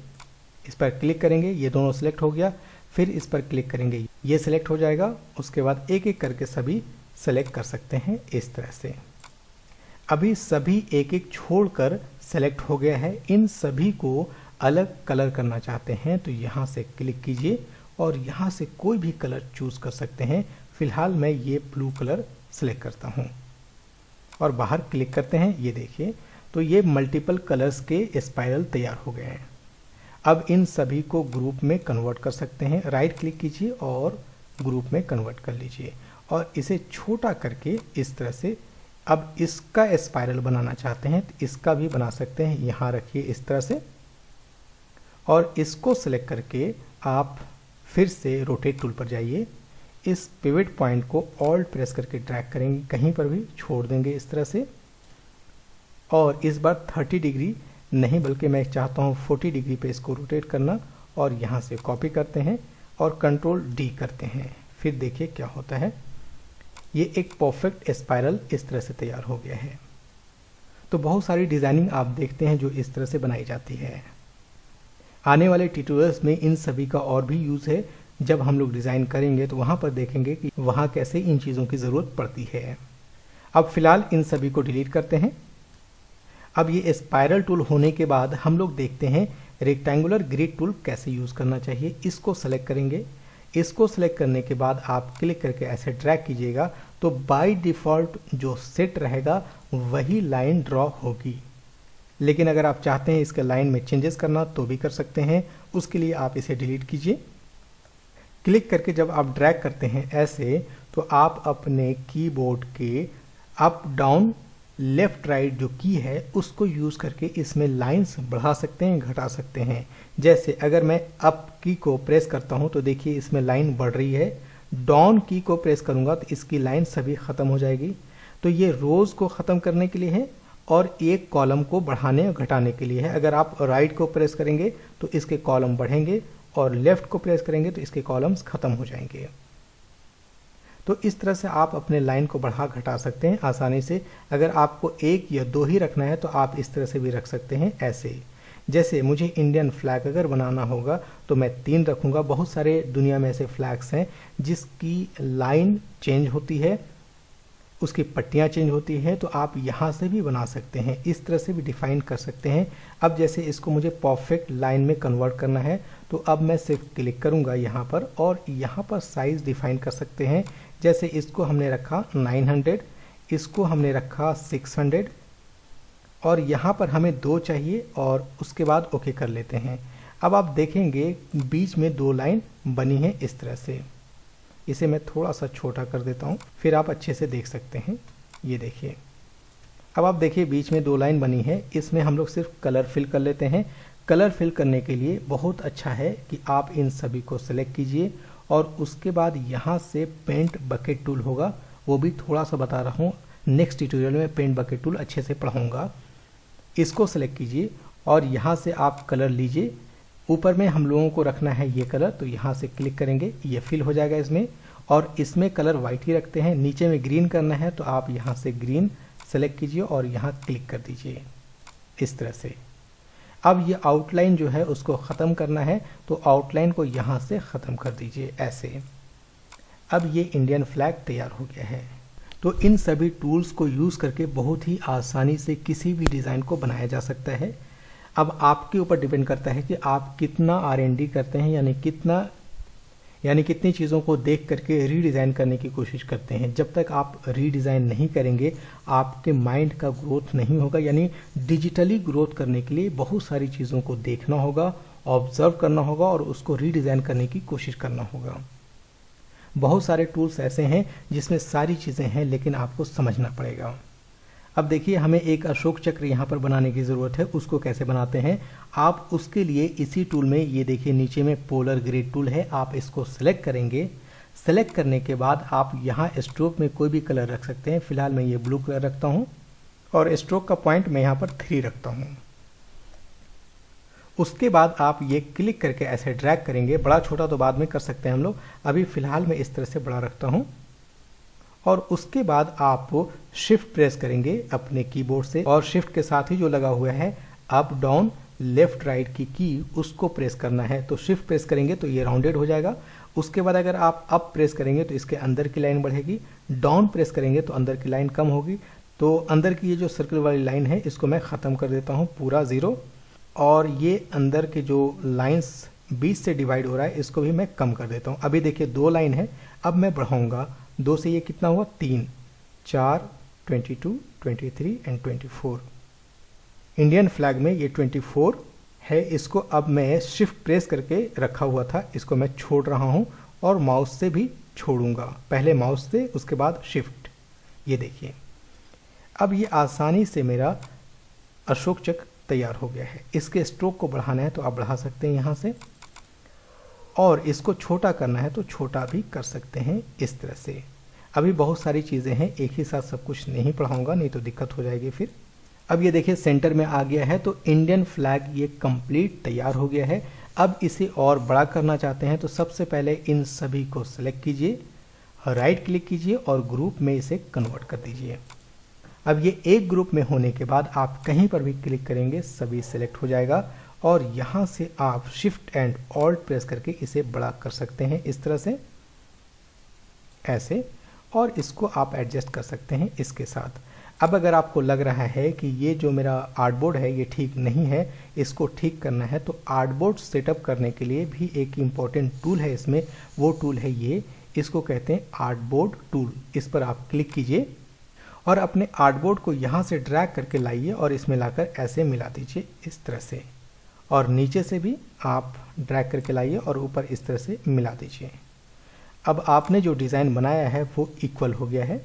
इस पर क्लिक करेंगे, ये दोनों सेलेक्ट हो गया, फिर इस पर क्लिक करेंगे, ये सेलेक्ट हो जाएगा। उसके बाद एक एक करके सभी सेलेक्ट कर सकते हैं इस तरह से। अभी सभी एक एक छोड़कर सेलेक्ट हो गया है। इन सभी को अलग कलर करना चाहते हैं तो यहाँ से क्लिक कीजिए और यहाँ से कोई भी कलर चूज कर सकते हैं। फिलहाल मैं ये ब्लू कलर सेलेक्ट करता हूँ और बाहर क्लिक करते हैं। ये देखिए, तो ये मल्टीपल कलर्स के स्पाइरल तैयार हो गए हैं। अब इन सभी को ग्रुप में कन्वर्ट कर सकते हैं। राइट क्लिक कीजिए और ग्रुप में कन्वर्ट कर लीजिए और इसे छोटा करके इस तरह से, अब इसका स्पाइरल बनाना चाहते हैं तो इसका भी बना सकते हैं। यहाँ रखिए इस तरह से, और इसको सेलेक्ट करके आप फिर से रोटेट टूल पर जाइए। इस पिवट पॉइंट को ऑल्ट प्रेस करके ड्रैग करेंगे, कहीं पर भी छोड़ देंगे इस तरह से, और इस बार 30 डिग्री नहीं बल्कि मैं चाहता हूँ 40 डिग्री पे इसको रोटेट करना, और यहाँ से कॉपी करते हैं और कंट्रोल डी करते हैं। फिर देखिए क्या होता है, ये एक परफेक्ट स्पाइरल इस तरह से तैयार हो गया है। तो बहुत सारी डिज़ाइनिंग आप देखते हैं जो इस तरह से बनाई जाती है। आने वाले ट्यूटोरियल्स में इन सभी का और भी यूज़ है। जब हम लोग डिज़ाइन करेंगे तो वहाँ पर देखेंगे कि वहाँ कैसे इन चीज़ों की ज़रूरत पड़ती है। अब फिलहाल इन सभी को डिलीट करते हैं। अब ये स्पाइरल टूल होने के बाद हम लोग देखते हैं रेक्टेंगुलर ग्रिड टूल कैसे यूज़ करना चाहिए। इसको सेलेक्ट करेंगे, इसको सेलेक्ट करने के बाद आप क्लिक करके ऐसे ड्रैग कीजिएगा तो बाय डिफ़ॉल्ट जो सेट रहेगा वही लाइन ड्रॉ होगी। लेकिन अगर आप चाहते हैं इसके लाइन में चेंजेस करना तो भी कर सकते हैं। उसके लिए आप इसे डिलीट कीजिए। क्लिक करके जब आप ड्रैग करते हैं ऐसे, तो आप अपने कीबोर्ड के अप डाउन लेफ्ट राइट जो की है उसको यूज़ करके इसमें लाइंस बढ़ा सकते हैं, घटा सकते हैं। जैसे अगर मैं अप की को प्रेस करता हूं तो देखिए इसमें लाइन बढ़ रही है। डाउन की को प्रेस करूंगा तो इसकी लाइन सभी ख़त्म हो जाएगी। तो ये रोज़ को ख़त्म करने के लिए है और एक कॉलम को बढ़ाने और घटाने के लिए है। अगर आप राइट को प्रेस करेंगे तो इसके कॉलम बढ़ेंगे और लेफ़्ट को प्रेस करेंगे तो इसके कॉलम्स ख़त्म हो जाएंगे। तो इस तरह से आप अपने लाइन को बढ़ा घटा सकते हैं आसानी से। अगर आपको एक या दो ही रखना है तो आप इस तरह से भी रख सकते हैं ऐसे। जैसे मुझे इंडियन फ्लैग अगर बनाना होगा तो मैं 3 रखूँगा। बहुत सारे दुनिया में ऐसे फ्लैग्स हैं जिसकी लाइन चेंज होती है, उसकी पट्टियाँ चेंज होती है, तो आप यहाँ से भी बना सकते हैं, इस तरह से भी डिफ़ाइन कर सकते हैं। अब जैसे इसको मुझे परफेक्ट लाइन में कन्वर्ट करना है तो अब मैं सिर्फ क्लिक करूँगा यहाँ पर और यहाँ पर साइज़ डिफ़ाइन कर सकते हैं। जैसे इसको हमने रखा 900, इसको हमने रखा 600 और यहाँ पर हमें 2 चाहिए और उसके बाद ओके कर लेते हैं। अब आप देखेंगे बीच में 2 लाइन बनी है इस तरह से। इसे मैं थोड़ा सा छोटा कर देता हूँ, फिर आप अच्छे से देख सकते हैं। ये देखिए, अब आप देखिए बीच में 2 लाइन बनी है। इसमें हम लोग सिर्फ कलर फिल कर लेते हैं। कलर फिल करने के लिए बहुत अच्छा है कि आप इन सभी को सेलेक्ट कीजिए और उसके बाद यहाँ से पेंट बकेट टूल होगा, वो भी थोड़ा सा बता रहा हूँ, नेक्स्ट ट्यूटोरियल में पेंट बकेट टूल अच्छे से पढ़ाऊँगा। इसको सेलेक्ट कीजिए और यहाँ से आप कलर लीजिए। ऊपर में हम लोगों को रखना है ये कलर, तो यहाँ से क्लिक करेंगे, ये फिल हो जाएगा इसमें, और इसमें कलर वाइट ही रखते हैं। नीचे में ग्रीन करना है तो आप यहाँ से ग्रीन सेलेक्ट कीजिए और यहाँ क्लिक कर दीजिए इस तरह से। अब ये आउटलाइन जो है उसको ख़त्म करना है तो आउटलाइन को यहाँ से ख़त्म कर दीजिए ऐसे। अब ये इंडियन फ्लैग तैयार हो गया है। तो इन सभी टूल्स को यूज़ करके बहुत ही आसानी से किसी भी डिज़ाइन को बनाया जा सकता है। अब आपके ऊपर डिपेंड करता है कि आप कितना R&D करते हैं, यानी कितनी चीज़ों को देख करके रीडिज़ाइन करने की कोशिश करते हैं। जब तक आप रीडिज़ाइन नहीं करेंगे आपके माइंड का ग्रोथ नहीं होगा। यानी डिजिटली ग्रोथ करने के लिए बहुत सारी चीज़ों को देखना होगा, ऑब्जर्व करना होगा और उसको रीडिज़ाइन करने की कोशिश करना होगा। बहुत सारे टूल्स ऐसे हैं जिसमें सारी चीज़ें हैं, लेकिन आपको समझना पड़ेगा। अब देखिए, हमें एक अशोक चक्र यहाँ पर बनाने की ज़रूरत है। उसको कैसे बनाते हैं आप, उसके लिए इसी टूल में, ये देखिए नीचे में पोलर ग्रिड टूल है, आप इसको सेलेक्ट करेंगे। सेलेक्ट करने के बाद आप यहाँ स्ट्रोक में कोई भी कलर रख सकते हैं। फिलहाल मैं ये ब्लू कलर रखता हूँ और स्ट्रोक का पॉइंट मैं यहाँ पर 3 रखता हूँ। उसके बाद आप ये क्लिक करके ऐसे ड्रैग करेंगे। बड़ा छोटा तो बाद में कर सकते हैं हम लोग, अभी फिलहाल मैं इस तरह से बड़ा रखता हूँ। और उसके बाद आप शिफ्ट प्रेस करेंगे अपने कीबोर्ड से, और शिफ्ट के साथ ही जो लगा हुआ है अप डाउन लेफ्ट राइट की उसको प्रेस करना है। तो शिफ्ट प्रेस करेंगे तो ये राउंडेड हो जाएगा। उसके बाद अगर आप अप प्रेस करेंगे तो इसके अंदर की लाइन बढ़ेगी, डाउन प्रेस करेंगे तो अंदर की लाइन कम होगी। तो अंदर की ये जो सर्कल वाली लाइन है इसको मैं ख़त्म कर देता हूँ पूरा 0, और ये अंदर के जो लाइंस बीच से डिवाइड हो रहा है इसको भी मैं कम कर देता हूँ। अभी देखिए 2 लाइन है, अब मैं बढ़ाऊँगा 2 से, ये कितना हुआ 3, 4, 22, 23 एंड 24। इंडियन फ्लैग में ये 24 है। इसको अब मैं शिफ्ट प्रेस करके रखा हुआ था, इसको मैं छोड़ रहा हूँ और माउस से भी छोड़ूंगा। पहले माउस से, उसके बाद शिफ्ट। ये देखिए अब ये आसानी से मेरा अशोक चक्र तैयार हो गया है। इसके स्ट्रोक को बढ़ाना है तो आप बढ़ा सकते हैं यहाँ से, और इसको छोटा करना है तो छोटा भी कर सकते हैं इस तरह से। अभी बहुत सारी चीज़ें हैं, एक ही साथ सब कुछ नहीं पढ़ाऊंगा, नहीं तो दिक्कत हो जाएगी फिर। अब ये देखिए सेंटर में आ गया है, तो इंडियन फ्लैग ये कंप्लीट तैयार हो गया है। अब इसे और बड़ा करना चाहते हैं तो सबसे पहले इन सभी को सेलेक्ट कीजिए, राइट क्लिक कीजिए और ग्रुप में इसे कन्वर्ट कर दीजिए। अब ये एक ग्रुप में होने के बाद आप कहीं पर भी क्लिक करेंगे सभी सेलेक्ट हो जाएगा, और यहाँ से आप शिफ्ट एंड ऑल्ट प्रेस करके इसे बड़ा कर सकते हैं इस तरह से, ऐसे, और इसको आप एडजस्ट कर सकते हैं इसके साथ। अब अगर आपको लग रहा है कि ये जो मेरा आर्टबोर्ड है ये ठीक नहीं है, इसको ठीक करना है, तो आर्टबोर्ड सेटअप करने के लिए भी एक इम्पॉर्टेंट टूल है इसमें, वो टूल है ये, इसको कहते हैं आर्टबोर्ड टूल। इस पर आप क्लिक कीजिए और अपने आर्टबोर्ड को यहाँ से ड्रैग करके लाइए और इसमें लाकर ऐसे मिला दीजिए इस तरह से, और नीचे से भी आप ड्रैग करके लाइए और ऊपर इस तरह से मिला दीजिए। अब आपने जो डिज़ाइन बनाया है वो इक्वल हो गया है।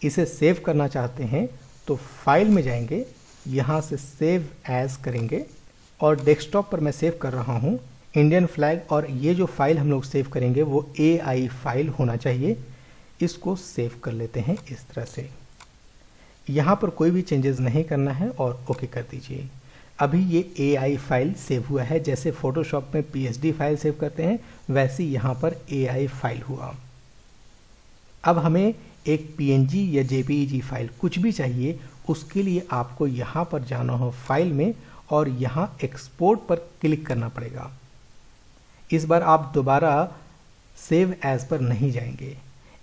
इसे सेव करना चाहते हैं तो फाइल में जाएंगे, यहाँ से सेव एज करेंगे, और डेस्कटॉप पर मैं सेव कर रहा हूँ इंडियन फ्लैग, और ये जो फाइल हम लोग सेव करेंगे वो AI फाइल होना चाहिए। इसको सेव कर लेते हैं इस तरह से। यहाँ पर कोई भी चेंजेस नहीं करना है और ओके कर दीजिए। अभी ये AI फाइल सेव हुआ है, जैसे फोटोशॉप में PSD फाइल सेव करते हैं वैसे यहाँ पर AI फाइल हुआ। अब हमें एक PNG या JPEG फाइल कुछ भी चाहिए, उसके लिए आपको यहाँ पर जाना हो फाइल में और यहाँ एक्सपोर्ट पर क्लिक करना पड़ेगा। इस बार आप दोबारा सेव एज पर नहीं जाएंगे।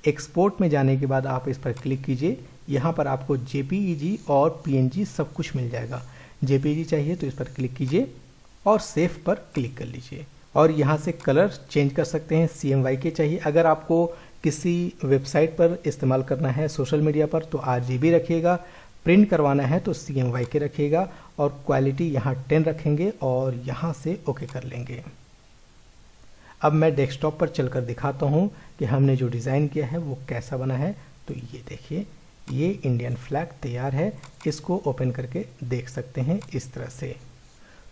एक्सपोर्ट में जाने के बाद आप इस पर क्लिक कीजिए, यहाँ पर आपको JPEG और PNG सब कुछ मिल जाएगा। JPEG चाहिए तो इस पर क्लिक कीजिए और सेव पर क्लिक कर लीजिए, और यहाँ से कलर चेंज कर सकते हैं। CMYK चाहिए, अगर आपको किसी वेबसाइट पर इस्तेमाल करना है सोशल मीडिया पर तो RGB रखिएगा, प्रिंट करवाना है तो CMYK रखिएगा, और क्वालिटी यहाँ 10 रखेंगे और यहाँ से ओके कर लेंगे। अब मैं डेस्कटॉप पर चलकर दिखाता हूँ कि हमने जो डिज़ाइन किया है वो कैसा बना है। तो ये देखिए, ये इंडियन फ्लैग तैयार है, इसको ओपन करके देख सकते हैं इस तरह से।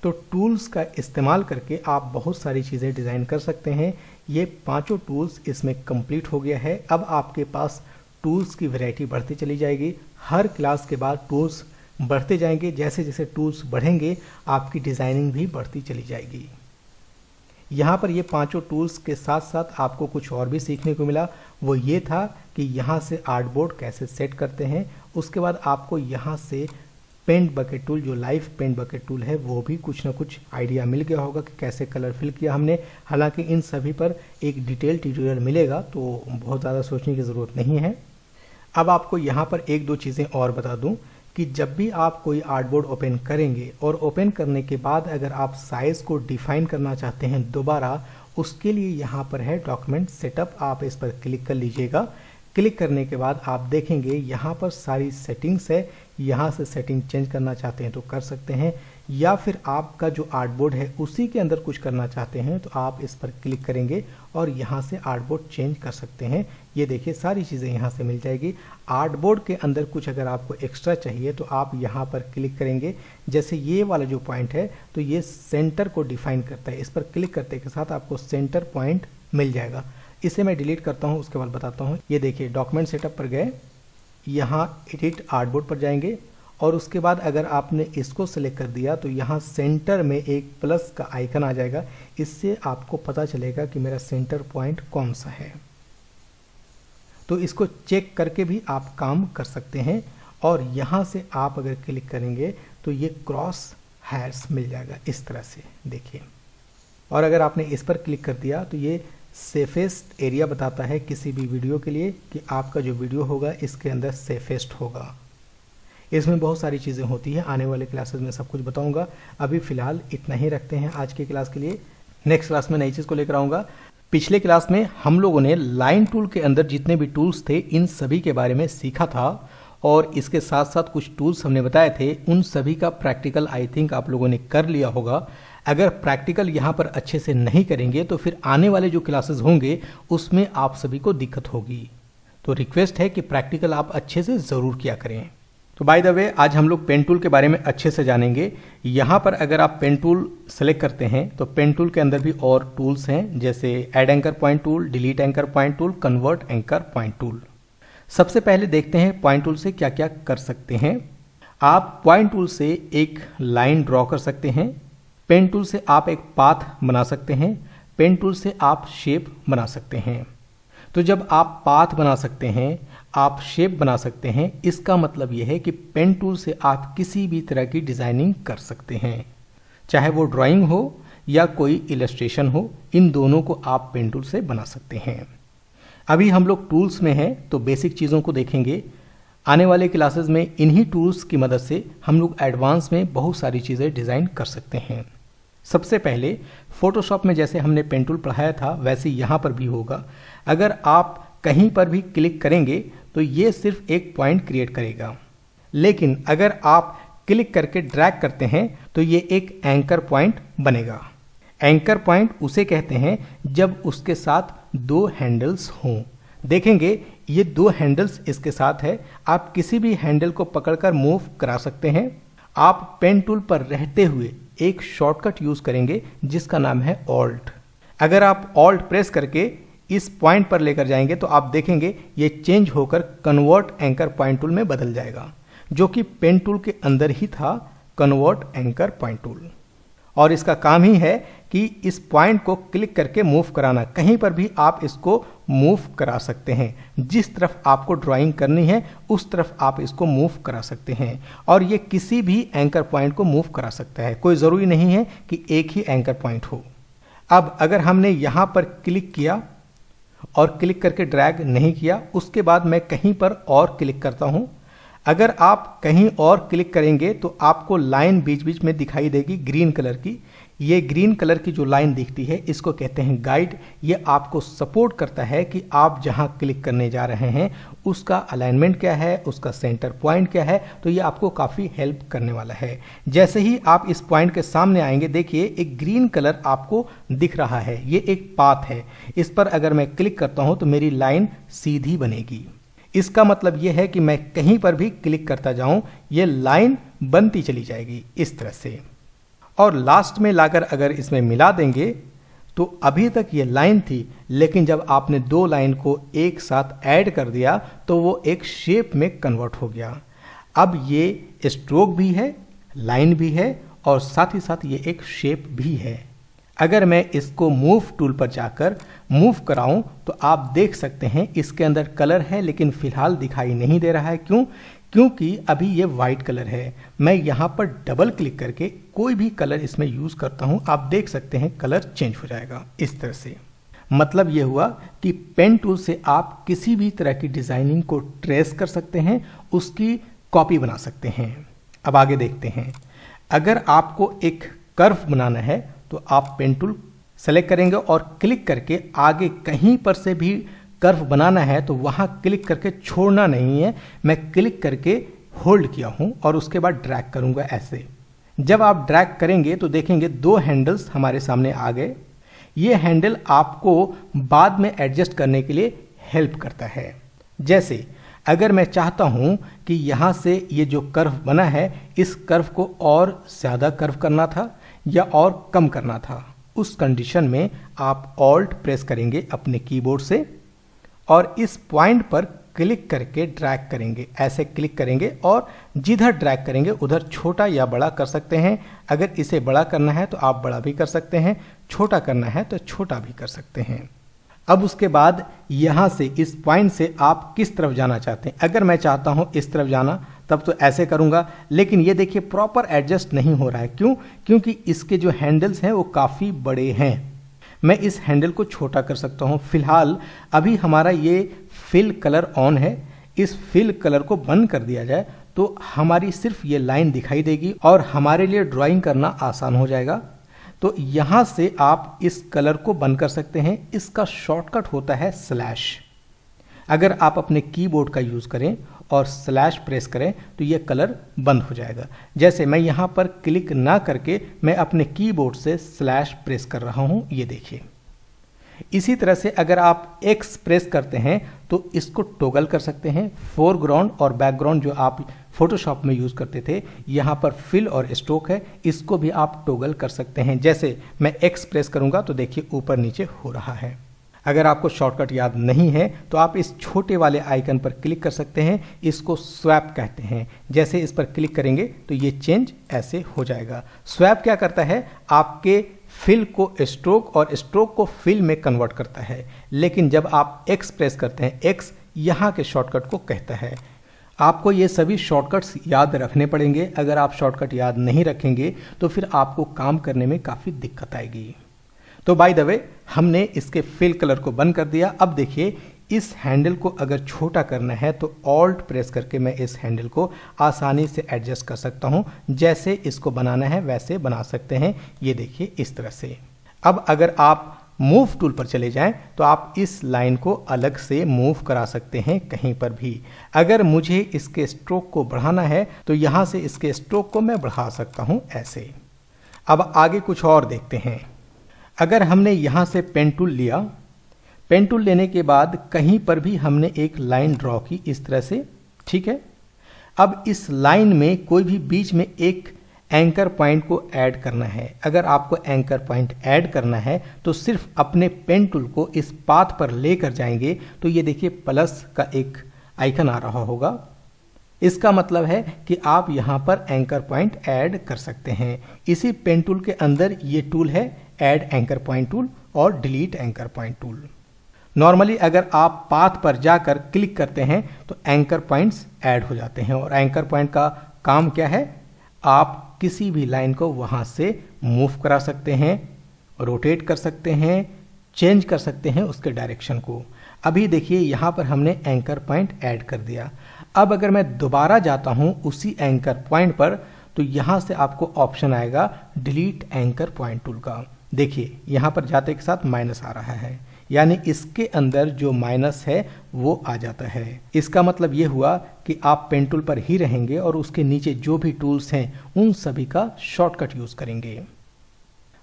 तो टूल्स का इस्तेमाल करके आप बहुत सारी चीज़ें डिज़ाइन कर सकते हैं। ये 5 टूल्स इसमें कंप्लीट हो गया है। अब आपके पास टूल्स की वैरायटी बढ़ती चली जाएगी, हर क्लास के बाद टूल्स बढ़ते जाएंगे। जैसे जैसे टूल्स बढ़ेंगे आपकी डिज़ाइनिंग भी बढ़ती चली जाएगी। यहाँ पर ये 5 टूल्स के साथ साथ आपको कुछ और भी सीखने को मिला, वो ये था कि यहाँ से आर्टबोर्ड कैसे सेट करते हैं। उसके बाद आपको यहाँ से पेंट बकेट टूल, जो लाइव पेंट बकेट टूल है, वो भी कुछ ना कुछ आइडिया मिल गया होगा कि कैसे कलर फिल किया हमने। हालांकि इन सभी पर एक डिटेल ट्यूटोरियल मिलेगा तो बहुत ज़्यादा सोचने की ज़रूरत नहीं है। अब आपको यहाँ पर 1-2 चीज़ें और बता दूँ कि जब भी आप कोई आर्टबोर्ड ओपन करेंगे और ओपन करने के बाद अगर आप साइज़ को डिफाइन करना चाहते हैं दोबारा, उसके लिए यहाँ पर है डॉक्यूमेंट सेटअप, आप इस पर क्लिक कर लीजिएगा। क्लिक करने के बाद आप देखेंगे यहाँ पर सारी सेटिंग्स है, यहाँ से सेटिंग चेंज करना चाहते हैं तो कर सकते हैं। या फिर आपका जो आर्टबोर्ड है उसी के अंदर कुछ करना चाहते हैं तो आप इस पर क्लिक करेंगे और यहाँ से आर्टबोर्ड चेंज कर सकते हैं। ये देखिए सारी चीज़ें यहाँ से मिल जाएगी। आर्टबोर्ड के अंदर कुछ अगर आपको एक्स्ट्रा चाहिए तो आप यहाँ पर क्लिक करेंगे। जैसे ये वाला जो पॉइंट है तो ये सेंटर को डिफाइन करता है। इस पर क्लिक करते के साथ आपको सेंटर पॉइंट मिल जाएगा। इसे मैं डिलीट करता हूँ, उसके बाद बताता हूँ। ये देखिए डॉक्यूमेंट सेटअप पर गए, यहाँ एडिट आर्टबोर्ड पर जाएंगे और उसके बाद अगर आपने इसको सेलेक्ट कर दिया तो यहाँ सेंटर में एक प्लस का आइकन आ जाएगा। इससे आपको पता चलेगा कि मेरा सेंटर पॉइंट कौन सा है। तो इसको चेक करके भी आप काम कर सकते हैं। और यहाँ से आप अगर क्लिक करेंगे तो ये क्रॉस हेयर्स मिल जाएगा इस तरह से, देखिए। और अगर आपने इस पर क्लिक कर दिया तो ये सेफेस्ट एरिया बताता है किसी भी वीडियो के लिए कि आपका जो वीडियो होगा इसके अंदर सेफेस्ट होगा। इसमें बहुत सारी चीज़ें होती हैं, आने वाले क्लासेस में सब कुछ बताऊंगा। अभी फ़िलहाल इतना ही रखते हैं आज की क्लास के लिए। नेक्स्ट क्लास में नई चीज़ को लेकर आऊँगा। पिछले क्लास में हम लोगों ने लाइन टूल के अंदर जितने भी टूल्स थे इन सभी के बारे में सीखा था और इसके साथ साथ कुछ टूल्स हमने बताए थे। उन सभी का प्रैक्टिकल आई थिंक आप लोगों ने कर लिया होगा। अगर प्रैक्टिकल यहाँ पर अच्छे से नहीं करेंगे तो फिर आने वाले जो क्लासेस होंगे उसमें आप सभी को दिक्कत होगी। तो रिक्वेस्ट है कि प्रैक्टिकल आप अच्छे से ज़रूर किया करें। तो बाय द वे आज हम लोग पेन टूल के बारे में अच्छे से जानेंगे। यहाँ पर अगर आप पेन टूल सेलेक्ट करते हैं तो पेन टूल के अंदर भी और टूल्स हैं, जैसे add anchor point tool, delete anchor point tool, convert anchor point tool. सबसे पहले देखते हैं पॉइंट टूल से क्या क्या कर सकते हैं। आप पॉइंट टूल से एक लाइन ड्रॉ कर सकते हैं। पेन टूल से आप एक पाथ बना सकते हैं। पेन टूल से आप शेप बना सकते हैं। तो जब आप पाथ बना सकते हैं, आप शेप बना सकते हैं, इसका मतलब यह है कि पेन टूल से आप किसी भी तरह की डिज़ाइनिंग कर सकते हैं, चाहे वो ड्राइंग हो या कोई इलस्ट्रेशन हो। इन दोनों को आप पेन टूल से बना सकते हैं। अभी हम लोग टूल्स में हैं तो बेसिक चीज़ों को देखेंगे। आने वाले क्लासेस में इन्हीं टूल्स की मदद से हम लोग एडवांस में बहुत सारी चीज़ें डिज़ाइन कर सकते हैं। सबसे पहले फोटोशॉप में जैसे हमने पेन टूल पढ़ाया था वैसे यहाँ पर भी होगा। अगर आप कहीं पर भी क्लिक करेंगे तो ये सिर्फ एक पॉइंट क्रिएट करेगा, लेकिन अगर आप क्लिक करके ड्रैग करते हैं तो ये एक एंकर पॉइंट बनेगा। एंकर पॉइंट उसे कहते हैं जब उसके साथ दो हैंडल्स हों। देखेंगे ये दो हैंडल्स इसके साथ है। आप किसी भी हैंडल को पकड़कर मूव करा सकते हैं। आप पेन टूल पर रहते हुए एक शॉर्टकट यूज करेंगे जिसका नाम है ऑल्ट। अगर आप ऑल्ट प्रेस करके इस पॉइंट पर लेकर जाएंगे तो आप देखेंगे ये चेंज होकर कन्वर्ट एंकर पॉइंट टूल में बदल जाएगा, जो कि पेन टूल के अंदर ही था, कन्वर्ट एंकर पॉइंट टूल। और इसका काम ही है कि इस पॉइंट को क्लिक करके मूव कराना। कहीं पर भी आप इसको मूव करा सकते हैं। जिस तरफ आपको ड्राइंग करनी है उस तरफ आप इसको मूव करा सकते हैं। और ये किसी भी एंकर पॉइंट को मूव करा सकता है, कोई ज़रूरी नहीं है कि एक ही एंकर पॉइंट हो। अब अगर हमने यहाँ पर क्लिक किया और क्लिक करके ड्रैग नहीं किया, उसके बाद मैं कहीं पर और क्लिक करता हूँ। अगर आप कहीं और क्लिक करेंगे तो आपको लाइन बीच बीच में दिखाई देगी ग्रीन कलर की। ये ग्रीन कलर की जो लाइन दिखती है इसको कहते हैं गाइड। ये आपको सपोर्ट करता है कि आप जहां क्लिक करने जा रहे हैं उसका अलाइनमेंट क्या है, उसका सेंटर पॉइंट क्या है। तो ये आपको काफ़ी हेल्प करने वाला है। जैसे ही आप इस पॉइंट के सामने आएंगे, देखिए एक ग्रीन कलर आपको दिख रहा है, ये एक पाथ है। इस पर अगर मैं क्लिक करता हूं तो मेरी लाइन सीधी बनेगी। इसका मतलब यह है कि मैं कहीं पर भी क्लिक करता जाऊं ये लाइन बनती चली जाएगी इस तरह से। और लास्ट में लाकर अगर इसमें मिला देंगे तो अभी तक ये लाइन थी, लेकिन जब आपने दो लाइन को एक साथ ऐड कर दिया तो वो एक शेप में कन्वर्ट हो गया। अब ये स्ट्रोक भी है, लाइन भी है और साथ ही साथ ये एक शेप भी है। अगर मैं इसको मूव टूल पर जाकर मूव कराऊं तो आप देख सकते हैं इसके अंदर कलर है, लेकिन फिलहाल दिखाई नहीं दे रहा है। क्यों? क्योंकि अभी ये वाइट कलर है। मैं यहाँ पर डबल क्लिक करके कोई भी कलर इसमें यूज करता हूँ, आप देख सकते हैं कलर चेंज हो जाएगा इस तरह से। मतलब ये हुआ कि पेन टूल से आप किसी भी तरह की डिजाइनिंग को ट्रेस कर सकते हैं, उसकी कॉपी बना सकते हैं। अब आगे देखते हैं। अगर आपको एक कर्व बनाना है तो आप पेन टूल सेलेक्ट करेंगे और क्लिक करके आगे कहीं पर से भी कर्व बनाना है तो वहां क्लिक करके छोड़ना नहीं है। मैं क्लिक करके होल्ड किया हूं और उसके बाद ड्रैग करूंगा ऐसे। जब आप ड्रैग करेंगे तो देखेंगे दो हैंडल्स हमारे सामने आ गए। ये हैंडल आपको बाद में एडजस्ट करने के लिए हेल्प करता है। जैसे अगर मैं चाहता हूं कि यहां से ये जो कर्व बना है, इस कर्व को और ज़्यादा कर्व करना था या और कम करना था, उस कंडीशन में आप ऑल्ट प्रेस करेंगे अपने कीबोर्ड से और इस पॉइंट पर क्लिक करके ड्रैग करेंगे। ऐसे क्लिक करेंगे और जिधर ड्रैग करेंगे उधर छोटा या बड़ा कर सकते हैं। अगर इसे बड़ा करना है तो आप बड़ा भी कर सकते हैं, छोटा करना है तो छोटा भी कर सकते हैं। अब उसके बाद यहाँ से इस पॉइंट से आप किस तरफ जाना चाहते हैं। अगर मैं चाहता हूँ इस तरफ जाना तब तो ऐसे करूँगा, लेकिन ये देखिए प्रॉपर एडजस्ट नहीं हो रहा है। क्यों? क्योंकि इसके जो हैंडल्स हैं वो काफ़ी बड़े हैं। मैं इस हैंडल को छोटा कर सकता हूँ। फिलहाल अभी हमारा ये फिल कलर ऑन है, इस फिल कलर को बंद कर दिया जाए तो हमारी सिर्फ ये लाइन दिखाई देगी और हमारे लिए ड्राइंग करना आसान हो जाएगा। तो यहाँ से आप इस कलर को बंद कर सकते हैं। इसका शॉर्टकट होता है स्लैश। अगर आप अपने कीबोर्ड का यूज़ करें और स्लैश प्रेस करें तो ये कलर बंद हो जाएगा। जैसे मैं यहाँ पर क्लिक ना करके मैं अपने कीबोर्ड से स्लैश प्रेस कर रहा हूँ, ये देखिए। इसी तरह से अगर आप एक्स प्रेस करते हैं तो इसको टॉगल कर सकते हैं। फोरग्राउंड और बैकग्राउंड जो आप फोटोशॉप में यूज़ करते थे, यहाँ पर फिल और स्ट्रोक है, इसको भी आप टॉगल कर सकते हैं। जैसे मैं एक्स प्रेस करूँगा तो देखिए ऊपर नीचे हो रहा है। अगर आपको शॉर्टकट याद नहीं है तो आप इस छोटे वाले आइकन पर क्लिक कर सकते हैं, इसको स्वैप कहते हैं। जैसे इस पर क्लिक करेंगे तो ये चेंज ऐसे हो जाएगा। स्वैप क्या करता है? आपके फिल को स्ट्रोक और स्ट्रोक को फिल में कन्वर्ट करता है। लेकिन जब आप एक्स प्रेस करते हैं, एक्स यहाँ के शॉर्टकट को कहता है। आपको ये सभी शॉर्टकट्स याद रखने पड़ेंगे। अगर आप शॉर्टकट याद नहीं रखेंगे तो फिर आपको काम करने में काफ़ी दिक्कत आएगी। तो बाय द वे हमने इसके फिल कलर को बंद कर दिया। अब देखिए इस हैंडल को अगर छोटा करना है तो ऑल्ट प्रेस करके मैं इस हैंडल को आसानी से एडजस्ट कर सकता हूं। जैसे इसको बनाना है वैसे बना सकते हैं, ये देखिए इस तरह से। अब अगर आप मूव टूल पर चले जाएं तो आप इस लाइन को अलग से मूव करा सकते हैं कहीं पर भी। अगर मुझे इसके स्ट्रोक को बढ़ाना है तो यहाँ से इसके स्ट्रोक को मैं बढ़ा सकता हूँ ऐसे। अब आगे कुछ और देखते हैं। अगर हमने यहाँ से पेन टूल लिया, पेन टूल लेने के बाद कहीं पर भी हमने एक लाइन ड्रॉ की इस तरह से, ठीक है। अब इस लाइन में कोई भी बीच में एक एंकर पॉइंट को ऐड करना है। अगर आपको एंकर पॉइंट ऐड करना है तो सिर्फ अपने पेन टूल को इस पाथ पर लेकर जाएंगे तो ये देखिए प्लस का एक आइकन आ रहा होगा। इसका मतलब है कि आप यहाँ पर एंकर पॉइंट ऐड कर सकते हैं। इसी पेन टूल के अंदर ये टूल है ऐड एंकर पॉइंट टूल और delete anchor point tool. Normally अगर आप पाथ पर जाकर क्लिक करते हैं तो एंकर पॉइंट्स ऐड हो जाते हैं। और एंकर पॉइंट का काम क्या है? आप किसी भी लाइन को वहाँ से मूव करा सकते हैं, रोटेट कर सकते हैं, चेंज कर सकते हैं उसके डायरेक्शन को। अभी देखिए यहाँ पर हमने एंकर पॉइंट ऐड कर दिया। अब अगर मैं दोबारा जाता हूँ उसी एंकर पॉइंट पर तो यहाँ से आपको ऑप्शन आएगा डिलीट एंकर पॉइंट टूल का। देखिए यहाँ पर जाते के साथ माइनस आ रहा है, यानी इसके अंदर जो माइनस है वो आ जाता है। इसका मतलब ये हुआ कि आप पेन टूल पर ही रहेंगे और उसके नीचे जो भी टूल्स हैं उन सभी का शॉर्टकट यूज करेंगे।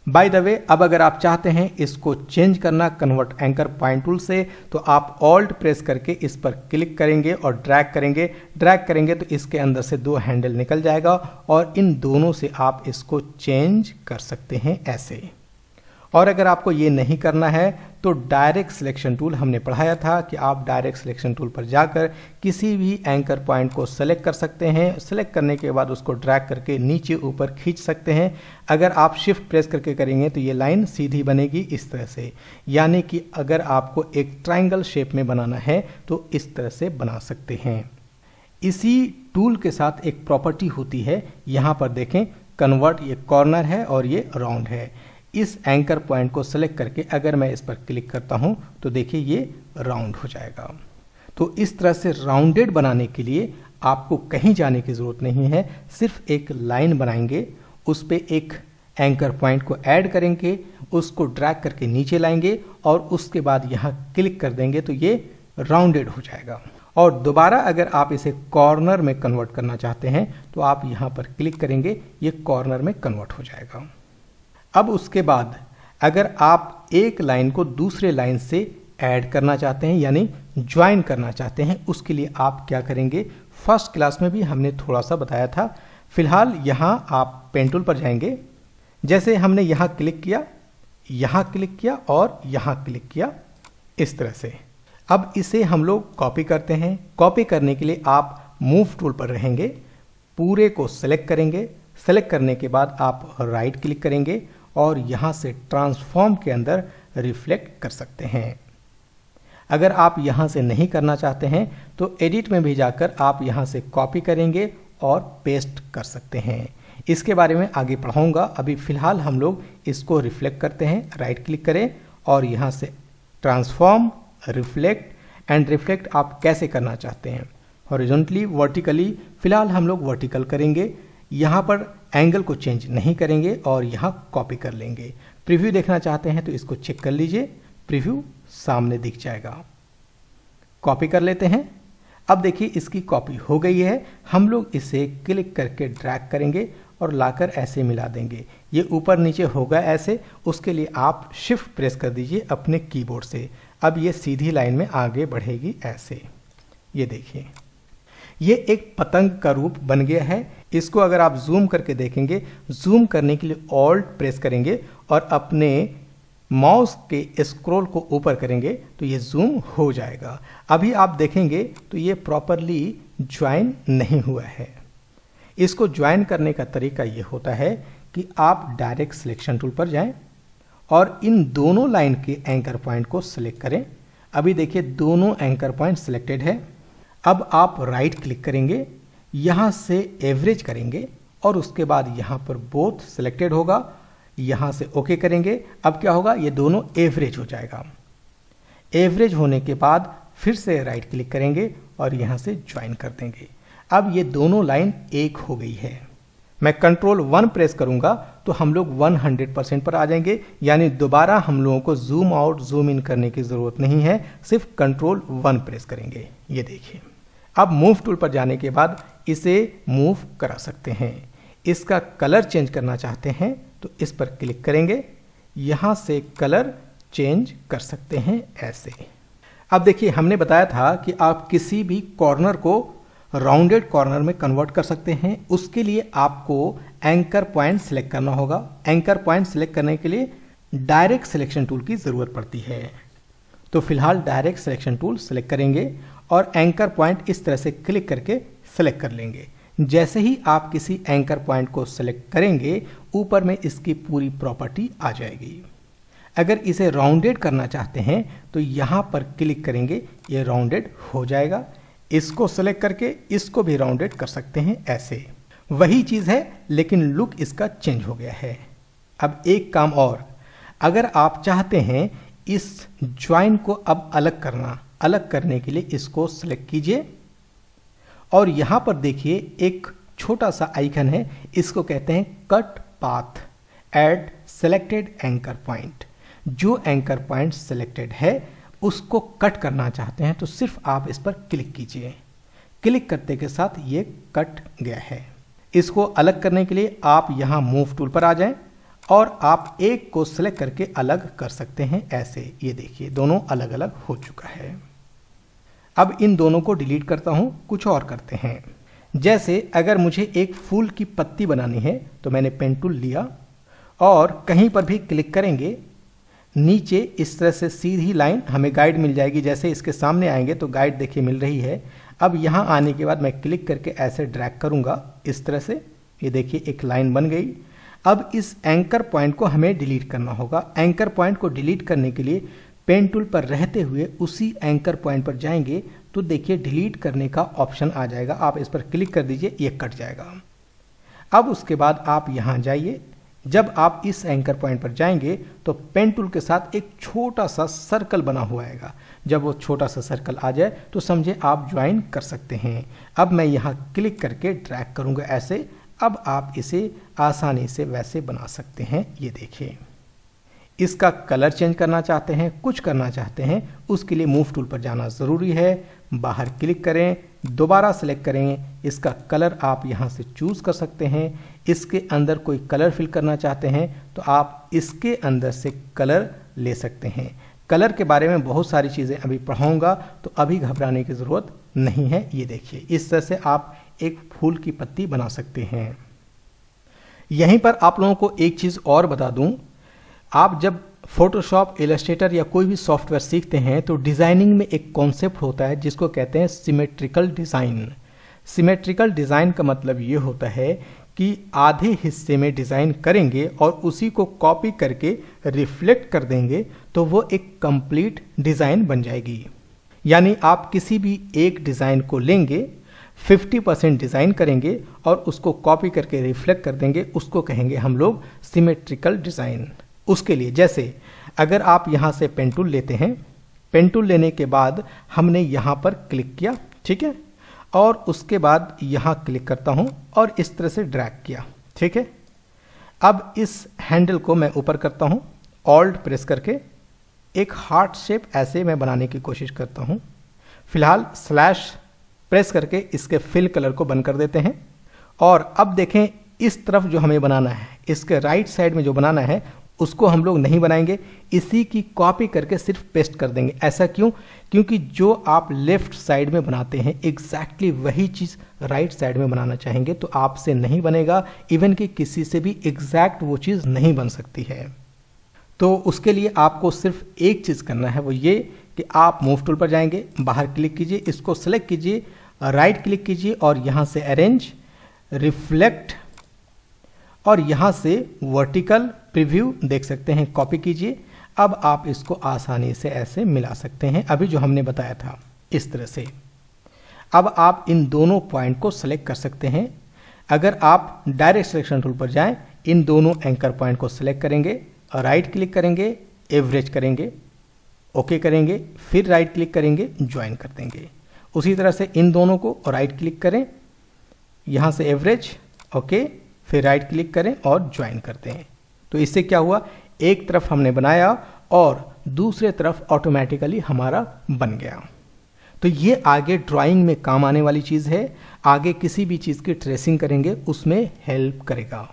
बाय द वे अब अगर आप चाहते हैं इसको चेंज करना कन्वर्ट एंकर पॉइंट टूल से तो आप ऑल्ट प्रेस करके इस पर क्लिक करेंगे और ड्रैग करेंगे। ड्रैग करेंगे तो इसके अंदर से दो हैंडल निकल जाएगा और इन दोनों से आप इसको चेंज कर सकते हैं ऐसे। और अगर आपको ये नहीं करना है तो डायरेक्ट सिलेक्शन टूल हमने पढ़ाया था कि आप डायरेक्ट सिलेक्शन टूल पर जाकर किसी भी एंकर पॉइंट को सेलेक्ट कर सकते हैं। सेलेक्ट करने के बाद उसको ड्रैग करके नीचे ऊपर खींच सकते हैं। अगर आप शिफ्ट प्रेस करके करेंगे तो ये लाइन सीधी बनेगी इस तरह से, यानी कि अगर आपको एक ट्रायंगल शेप में बनाना है तो इस तरह से बना सकते हैं। इसी टूल के साथ एक प्रॉपर्टी होती है, यहाँ पर देखें कन्वर्ट, ये कॉर्नर है और ये राउंड है। इस एंकर पॉइंट को सेलेक्ट करके अगर मैं इस पर क्लिक करता हूं तो देखिए ये राउंड हो जाएगा। तो इस तरह से राउंडेड बनाने के लिए आपको कहीं जाने की ज़रूरत नहीं है, सिर्फ एक लाइन बनाएंगे, उस पर एक एंकर पॉइंट को ऐड करेंगे, उसको ड्रैग करके नीचे लाएंगे और उसके बाद यहाँ क्लिक कर देंगे तो ये राउंडेड हो जाएगा। और दोबारा अगर आप इसे कॉर्नर में कन्वर्ट करना चाहते हैं तो आप यहाँ पर क्लिक करेंगे, ये कॉर्नर में कन्वर्ट हो जाएगा। अब उसके बाद अगर आप एक लाइन को दूसरे लाइन से ऐड करना चाहते हैं यानी ज्वाइन करना चाहते हैं, उसके लिए आप क्या करेंगे, फर्स्ट क्लास में भी हमने थोड़ा सा बताया था। फिलहाल यहाँ आप पेन टूल पर जाएंगे, जैसे हमने यहाँ क्लिक किया, यहाँ क्लिक किया और यहाँ क्लिक किया, इस तरह से। अब इसे हम लोग कॉपी करते हैं। कॉपी करने के लिए आप मूव टूल पर रहेंगे, पूरे को सेलेक्ट करेंगे। सेलेक्ट करने के बाद आप राइट क्लिक करेंगे और यहाँ से ट्रांसफॉर्म के अंदर रिफ्लेक्ट कर सकते हैं। अगर आप यहाँ से नहीं करना चाहते हैं तो एडिट में भी जाकर आप यहाँ से कॉपी करेंगे और पेस्ट कर सकते हैं। इसके बारे में आगे पढ़ाऊंगा। अभी फिलहाल हम लोग इसको रिफ्लेक्ट करते हैं। राइट क्लिक करें और यहाँ से ट्रांसफॉर्म, रिफ्लेक्ट एंड रिफ्लेक्ट आप कैसे करना चाहते हैं, हॉरिजॉन्टली, वर्टिकली। फिलहाल हम लोग वर्टिकल करेंगे। यहाँ पर एंगल को चेंज नहीं करेंगे और यहाँ कॉपी कर लेंगे। प्रीव्यू देखना चाहते हैं तो इसको चेक कर लीजिए, प्रीव्यू सामने दिख जाएगा। कॉपी कर लेते हैं। अब देखिए इसकी कॉपी हो गई है। हम लोग इसे क्लिक करके ड्रैग करेंगे और लाकर ऐसे मिला देंगे। ये ऊपर नीचे होगा ऐसे, उसके लिए आप शिफ्ट प्रेस कर दीजिए अपने कीबोर्ड से। अब ये सीधी लाइन में आगे बढ़ेगी ऐसे। ये देखिए, ये एक पतंग का रूप बन गया है। इसको अगर आप जूम करके देखेंगे, जूम करने के लिए ऑल्ट प्रेस करेंगे और अपने माउस के स्क्रॉल को ऊपर करेंगे तो ये जूम हो जाएगा। अभी आप देखेंगे तो ये प्रॉपरली ज्वाइन नहीं हुआ है। इसको ज्वाइन करने का तरीका ये होता है कि आप डायरेक्ट सिलेक्शन टूल पर जाएं और इन दोनों लाइन के एंकर पॉइंट को सिलेक्ट करें। अभी देखिए दोनों एंकर पॉइंट सिलेक्टेड है। अब आप राइट क्लिक करेंगे, यहाँ से एवरेज करेंगे और उसके बाद यहाँ पर बोथ सिलेक्टेड होगा, यहाँ से ओके करेंगे। अब क्या होगा, ये दोनों एवरेज हो जाएगा। एवरेज होने के बाद फिर से राइट क्लिक करेंगे और यहाँ से ज्वाइन कर देंगे। अब ये दोनों लाइन एक हो गई है। मैं कंट्रोल 1 प्रेस करूंगा तो हम लोग 100% पर आ जाएंगे, यानी दोबारा हम लोगों को जूम आउट जूम इन करने की जरूरत नहीं है, सिर्फ कंट्रोल 1 प्रेस करेंगे। ये देखिए, अब मूव टूल पर जाने के बाद इसे मूव करा सकते हैं। इसका कलर चेंज करना चाहते हैं तो इस पर क्लिक करेंगे, यहाँ से कलर चेंज कर सकते हैं ऐसे। अब देखिए हमने बताया था कि आप किसी भी कॉर्नर को राउंडेड कॉर्नर में कन्वर्ट कर सकते हैं। उसके लिए आपको एंकर पॉइंट सिलेक्ट करना होगा। एंकर पॉइंट सिलेक्ट करने के लिए डायरेक्ट सिलेक्शन टूल की ज़रूरत पड़ती है। तो फिलहाल डायरेक्ट सिलेक्शन टूल सिलेक्ट करेंगे और एंकर पॉइंट इस तरह से क्लिक करके सिलेक्ट कर लेंगे। जैसे ही आप किसी एंकर पॉइंट को सिलेक्ट करेंगे, ऊपर में इसकी पूरी प्रॉपर्टी आ जाएगी। अगर इसे राउंडेड करना चाहते हैं तो यहाँ पर क्लिक करेंगे, ये राउंडेड हो जाएगा। इसको सेलेक्ट करके इसको भी राउंडेड कर सकते हैं ऐसे। वही चीज़ है लेकिन लुक इसका चेंज हो गया है। अब एक काम और, अगर आप चाहते हैं इस ज्वाइन को अब अलग करने के लिए इसको सेलेक्ट कीजिए और यहाँ पर देखिए एक छोटा सा आइकन है, इसको कहते हैं cut path add selected anchor point. जो एंकर पॉइंट सेलेक्टेड है उसको कट करना चाहते हैं तो सिर्फ आप इस पर क्लिक कीजिए। क्लिक करते के साथ ये कट गया है। इसको अलग करने के लिए आप यहाँ मूव टूल पर आ जाएं और आप एक को सिलेक्ट करके अलग कर सकते हैं ऐसे। ये देखिए दोनों अलग अलग हो चुका है। अब इन दोनों को डिलीट करता हूँ, कुछ और करते हैं। जैसे अगर मुझे एक फूल की पत्ती बनानी है तो मैंने पेन टूल लिया और कहीं पर भी क्लिक करेंगे, नीचे इस तरह से सीधी लाइन हमें गाइड मिल जाएगी। जैसे इसके सामने आएंगे तो गाइड देखिए मिल रही है। अब यहाँ आने के बाद मैं क्लिक करके ऐसे ड्रैग करूँगा इस तरह से, ये देखिए एक लाइन बन गई। अब इस एंकर पॉइंट को हमें डिलीट करना होगा। एंकर पॉइंट को डिलीट करने के लिए पेन टूल पर रहते हुए उसी एंकर पॉइंट पर जाएंगे तो देखिए डिलीट करने का ऑप्शन आ जाएगा। आप इस पर क्लिक कर दीजिए, ये कट जाएगा। अब उसके बाद आप यहाँ जाइए। जब आप इस एंकर पॉइंट पर जाएंगे तो पेन टूल के साथ एक छोटा सा सर्कल बना हुआ आएगा। जब वो छोटा सा सर्कल आ जाए तो समझे आप ज्वाइन कर सकते हैं। अब मैं यहाँ क्लिक करके ड्रैग करूँगा ऐसे। अब आप इसे आसानी से वैसे बना सकते हैं। ये देखिए इसका कलर चेंज करना चाहते हैं, कुछ करना चाहते हैं, उसके लिए मूव टूल पर जाना ज़रूरी है। बाहर क्लिक करें, दोबारा सेलेक्ट करें, इसका कलर आप यहाँ से चूज़ कर सकते हैं। इसके अंदर कोई कलर फिल करना चाहते हैं तो आप इसके अंदर से कलर ले सकते हैं। कलर के बारे में बहुत सारी चीज़ें अभी पढ़ाऊँगा, तो अभी घबराने की ज़रूरत नहीं है। ये देखिए, इस तरह से आप एक फूल की पत्ती बना सकते हैं। यहीं पर आप लोगों को एक चीज़ और बता दूं, आप जब फोटोशॉप, इलस्ट्रेटर या कोई भी सॉफ्टवेयर सीखते हैं तो डिज़ाइनिंग में एक कॉन्सेप्ट होता है जिसको कहते हैं सिमेट्रिकल डिज़ाइन। सिमेट्रिकल डिज़ाइन का मतलब ये होता है कि आधे हिस्से में डिज़ाइन करेंगे और उसी को कॉपी करके रिफ्लेक्ट कर देंगे तो वो एक कंप्लीट डिज़ाइन बन जाएगी। यानी आप किसी भी एक डिज़ाइन को लेंगे, 50% डिज़ाइन करेंगे और उसको कॉपी करके रिफ्लेक्ट कर देंगे, उसको कहेंगे हम लोग सिमेट्रिकल डिज़ाइन। उसके लिए जैसे अगर आप यहाँ से पेन टूल लेते हैं, पेन टूल लेने के बाद हमने यहाँ पर क्लिक किया, ठीक है, और उसके बाद यहाँ क्लिक करता हूँ और इस तरह से ड्रैग किया, ठीक है। अब इस हैंडल को मैं ऊपर करता हूँ, ऑल्ट प्रेस करके एक हार्ट शेप ऐसे मैं बनाने की कोशिश करता हूँ। फिलहाल स्लैश प्रेस करके इसके फिल कलर को बंद कर देते हैं। और अब देखें, इस तरफ जो हमें बनाना है, इसके राइट साइड में जो बनाना है उसको हम लोग नहीं बनाएंगे, इसी की कॉपी करके सिर्फ पेस्ट कर देंगे। ऐसा क्यों? क्योंकि जो आप लेफ्ट साइड में बनाते हैं एग्जैक्टली वही चीज़ राइट साइड में बनाना चाहेंगे तो आपसे नहीं बनेगा, इवन कि किसी से भी एग्जैक्ट वो चीज़ नहीं बन सकती है। तो उसके लिए आपको सिर्फ एक चीज़ करना है, वो ये कि आप मूव टूल पर जाएंगे, बाहर क्लिक कीजिए, इसको सेलेक्ट कीजिए, राइट क्लिक कीजिए और यहाँ से अरेंज, रिफ्लेक्ट और यहाँ से वर्टिकल प्रीव्यू देख सकते हैं, कॉपी कीजिए। अब आप इसको आसानी से ऐसे मिला सकते हैं, अभी जो हमने बताया था इस तरह से। अब आप इन दोनों पॉइंट को सेलेक्ट कर सकते हैं। अगर आप डायरेक्ट सिलेक्शन टूल पर जाएं, इन दोनों एंकर पॉइंट को सेलेक्ट करेंगे, राइट क्लिक करेंगे, एवरेज करेंगे, ओके करेंगे, फिर राइट क्लिक करेंगे, ज्वाइन कर देंगे। उसी तरह से इन दोनों को राइट क्लिक करें, यहाँ से एवरेज, ओके, फिर राइट क्लिक करें और ज्वाइन कर दें। तो इससे क्या हुआ, एक तरफ हमने बनाया और दूसरे तरफ ऑटोमेटिकली हमारा बन गया। तो ये आगे ड्राइंग में काम आने वाली चीज़ है, आगे किसी भी चीज़ की ट्रेसिंग करेंगे उसमें हेल्प करेगा।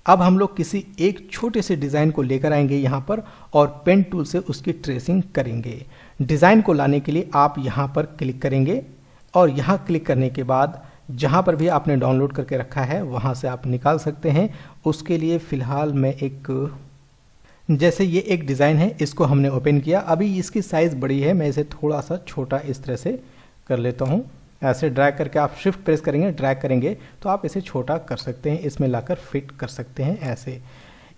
अब हम लोग किसी एक छोटे से डिज़ाइन को लेकर आएंगे यहाँ पर और पेन टूल से उसकी ट्रेसिंग करेंगे। डिज़ाइन को लाने के लिए आप यहाँ पर क्लिक करेंगे और यहाँ क्लिक करने के बाद जहाँ पर भी आपने डाउनलोड करके रखा है वहाँ से आप निकाल सकते हैं। उसके लिए फ़िलहाल मैं जैसे ये एक डिज़ाइन है, इसको हमने ओपन किया, अभी इसकी साइज़ बड़ी है, मैं इसे थोड़ा सा छोटा इस तरह से कर लेता हूँ। ऐसे ड्रैग करके आप शिफ्ट प्रेस करेंगे, ड्रैग करेंगे तो आप इसे छोटा कर सकते हैं, इसमें लाकर फिट कर सकते हैं ऐसे।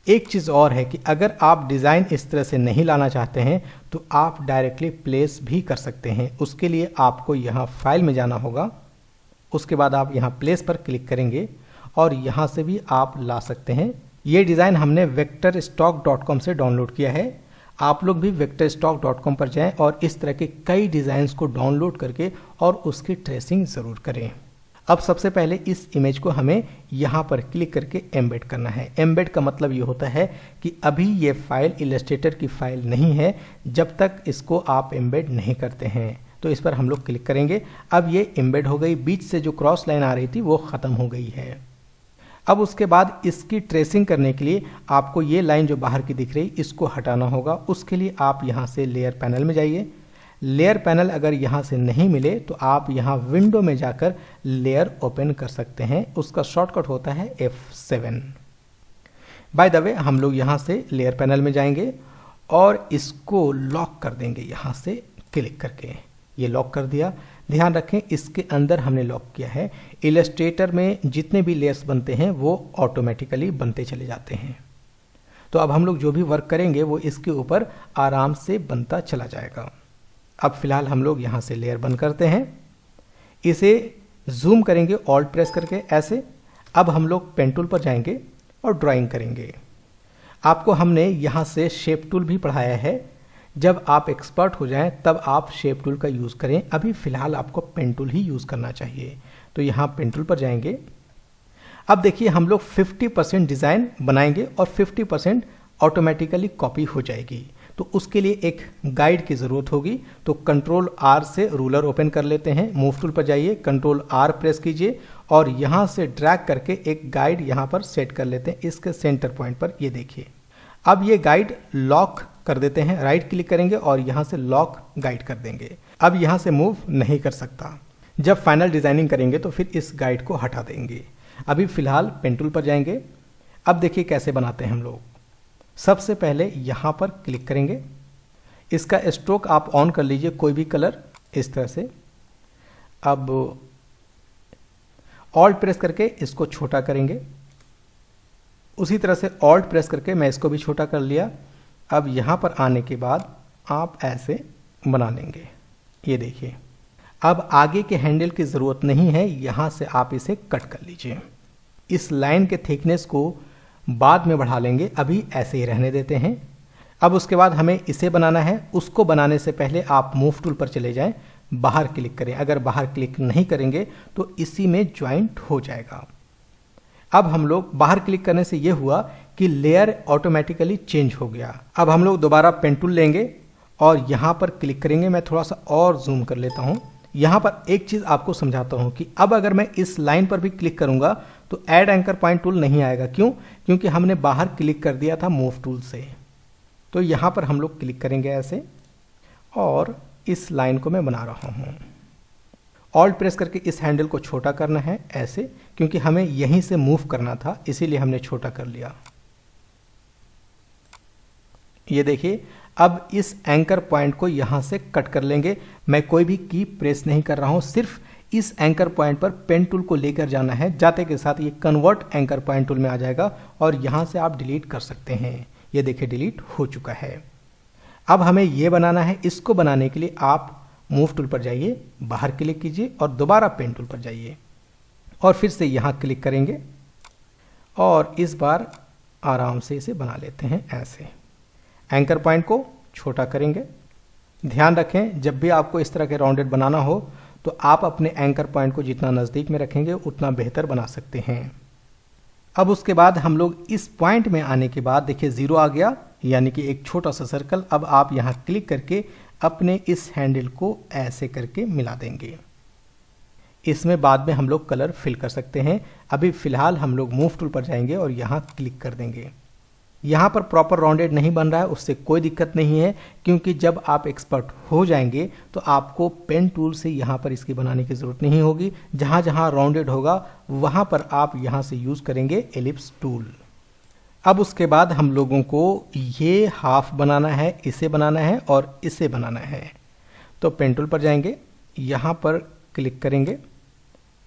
एक चीज़ और है कि अगर आप डिज़ाइन इस तरह से नहीं लाना चाहते हैं तो आप डायरेक्टली प्लेस भी कर सकते हैं। उसके लिए आपको यहाँ फाइल में जाना होगा, उसके बाद आप यहाँ प्लेस पर क्लिक करेंगे और यहाँ से भी आप ला सकते हैं। ये डिज़ाइन हमने vectorstock.com से डाउनलोड किया है। आप लोग भी vectorstock.com पर जाएं और इस तरह के कई डिज़ाइंस को डाउनलोड करके और उसकी ट्रेसिंग ज़रूर करें। अब सबसे पहले इस इमेज को हमें यहाँ पर क्लिक करके एम्बेड करना है। एम्बेड का मतलब ये होता है कि अभी ये फाइल इलस्ट्रेटर की फाइल नहीं है जब तक इसको आप एम्बेड नहीं करते हैं। तो इस पर हम लोग क्लिक करेंगे। अब ये एम्बेड हो गई, बीच से जो क्रॉस लाइन आ रही थी वो ख़त्म हो गई है। अब उसके बाद इसकी ट्रेसिंग करने के लिए आपको ये लाइन जो बाहर की दिख रही इसको हटाना होगा। उसके लिए आप यहाँ से लेयर पैनल में जाइए। लेयर पैनल अगर यहाँ से नहीं मिले तो आप यहाँ विंडो में जाकर लेयर ओपन कर सकते हैं, उसका शॉर्टकट होता है F7। बाय द वे हम लोग यहाँ से लेयर पैनल में जाएंगे और इसको लॉक कर देंगे यहाँ से क्लिक करके। ये लॉक कर दिया। ध्यान रखें इसके अंदर हमने लॉक किया है। इलस्ट्रेटर में जितने भी लेयर्स बनते हैं वो ऑटोमेटिकली बनते चले जाते हैं। तो अब हम लोग जो भी वर्क करेंगे वो इसके ऊपर आराम से बनता चला जाएगा। अब फिलहाल हम लोग यहाँ से लेयर बंद करते हैं, इसे जूम करेंगे ऑल्ट प्रेस करके ऐसे। अब हम लोग पेन टूल पर जाएंगे और ड्राइंग करेंगे। आपको हमने यहाँ से शेप टूल भी पढ़ाया है, जब आप एक्सपर्ट हो जाएं तब आप शेप टूल का यूज़ करें। अभी फ़िलहाल आपको पेन टूल ही यूज़ करना चाहिए। तो यहाँ पेन टूल पर जाएंगे। अब देखिए हम लोग 50% डिज़ाइन बनाएंगे और 50% ऑटोमेटिकली कॉपी हो जाएगी। तो उसके लिए एक गाइड की ज़रूरत होगी। तो कंट्रोल आर से रूलर ओपन कर लेते हैं, मूव टूल पर जाइए, कंट्रोल आर प्रेस कीजिए और यहाँ से ड्रैग करके एक गाइड यहाँ पर सेट कर लेते हैं इसके सेंटर पॉइंट पर। ये देखिए, अब ये गाइड लॉक कर देते हैं, राइट क्लिक करेंगे और यहाँ से लॉक गाइड कर देंगे। अब यहाँ से मूव नहीं कर सकता। जब फाइनल डिजाइनिंग करेंगे तो फिर इस गाइड को हटा देंगे। अभी फिलहाल पेन टूल पर जाएंगे। अब देखिए कैसे बनाते हैं हम लोग। सबसे पहले यहाँ पर क्लिक करेंगे, इसका स्ट्रोक आप ऑन कर लीजिए, कोई भी कलर इस तरह से। अब ऑल्ट प्रेस करके इसको छोटा करेंगे, उसी तरह से ऑल्ट प्रेस करके मैं इसको भी छोटा कर लिया। अब यहाँ पर आने के बाद आप ऐसे बना लेंगे। ये देखिए, अब आगे के हैंडल की ज़रूरत नहीं है, यहाँ से आप इसे कट कर लीजिए। इस लाइन के थिकनेस को बाद में बढ़ा लेंगे, अभी ऐसे ही रहने देते हैं। अब उसके बाद हमें इसे बनाना है। उसको बनाने से पहले आप मूव टूल पर चले जाएं, बाहर क्लिक करें। अगर बाहर क्लिक नहीं करेंगे तो इसी में ज्वाइंट हो जाएगा। अब हम लोग बाहर क्लिक करने से यह हुआ कि लेयर ऑटोमेटिकली चेंज हो गया। अब हम लोग दोबारा पेन टूल लेंगे और यहाँ पर क्लिक करेंगे। मैं थोड़ा सा और जूम कर लेता हूँ। यहाँ पर एक चीज़ आपको समझाता हूँ कि अब अगर मैं इस लाइन पर भी क्लिक करूँगा तो ऐड एंकर पॉइंट टूल नहीं आएगा। क्यों? क्योंकि हमने बाहर क्लिक कर दिया था मूव टूल से। तो यहाँ पर हम लोग क्लिक करेंगे ऐसे और इस लाइन को मैं बना रहा हूँ। ऑल्ट प्रेस करके इस हैंडल को छोटा करना है ऐसे, क्योंकि हमें यहीं से मूव करना था, इसीलिए हमने छोटा कर लिया। ये देखिए, अब इस एंकर पॉइंट को यहां से कट कर लेंगे। मैं कोई भी की प्रेस नहीं कर रहा हूं, सिर्फ इस एंकर पॉइंट पर पेन टूल को लेकर जाना है। जाते के साथ ये कन्वर्ट एंकर पॉइंट टूल में आ जाएगा और यहां से आप डिलीट कर सकते हैं। ये देखिए डिलीट हो चुका है। अब हमें ये बनाना है। इसको बनाने के लिए आप मूव टूल पर जाइए, बाहर क्लिक कीजिए और दोबारा पेन टूल पर जाइए और फिर से यहाँ क्लिक करेंगे और इस बार आराम से इसे बना लेते हैं ऐसे। एंकर पॉइंट को छोटा करेंगे। ध्यान रखें, जब भी आपको इस तरह के राउंडेड बनाना हो तो आप अपने एंकर पॉइंट को जितना नज़दीक में रखेंगे उतना बेहतर बना सकते हैं। अब उसके बाद हम लोग इस पॉइंट में आने के बाद देखिए 0 आ गया, यानी कि एक छोटा सा सर्कल। अब आप यहाँ क्लिक करके अपने इस हैंडल को ऐसे करके मिला देंगे। इसमें बाद में हम लोग कलर फिल कर सकते हैं। अभी फिलहाल हम लोग मूव टूल पर जाएंगे और यहाँ क्लिक कर देंगे। यहाँ पर प्रॉपर राउंडेड नहीं बन रहा है, उससे कोई दिक्कत नहीं है, क्योंकि जब आप एक्सपर्ट हो जाएंगे तो आपको पेन टूल से यहाँ पर इसकी बनाने की ज़रूरत नहीं होगी। जहाँ जहाँ राउंडेड होगा वहाँ पर आप यहाँ से यूज़ करेंगे एलिप्स टूल। अब उसके बाद हम लोगों को ये हाफ बनाना है, इसे बनाना है और इसे बनाना है। तो पेन टूल पर जाएंगे, यहाँ पर क्लिक करेंगे,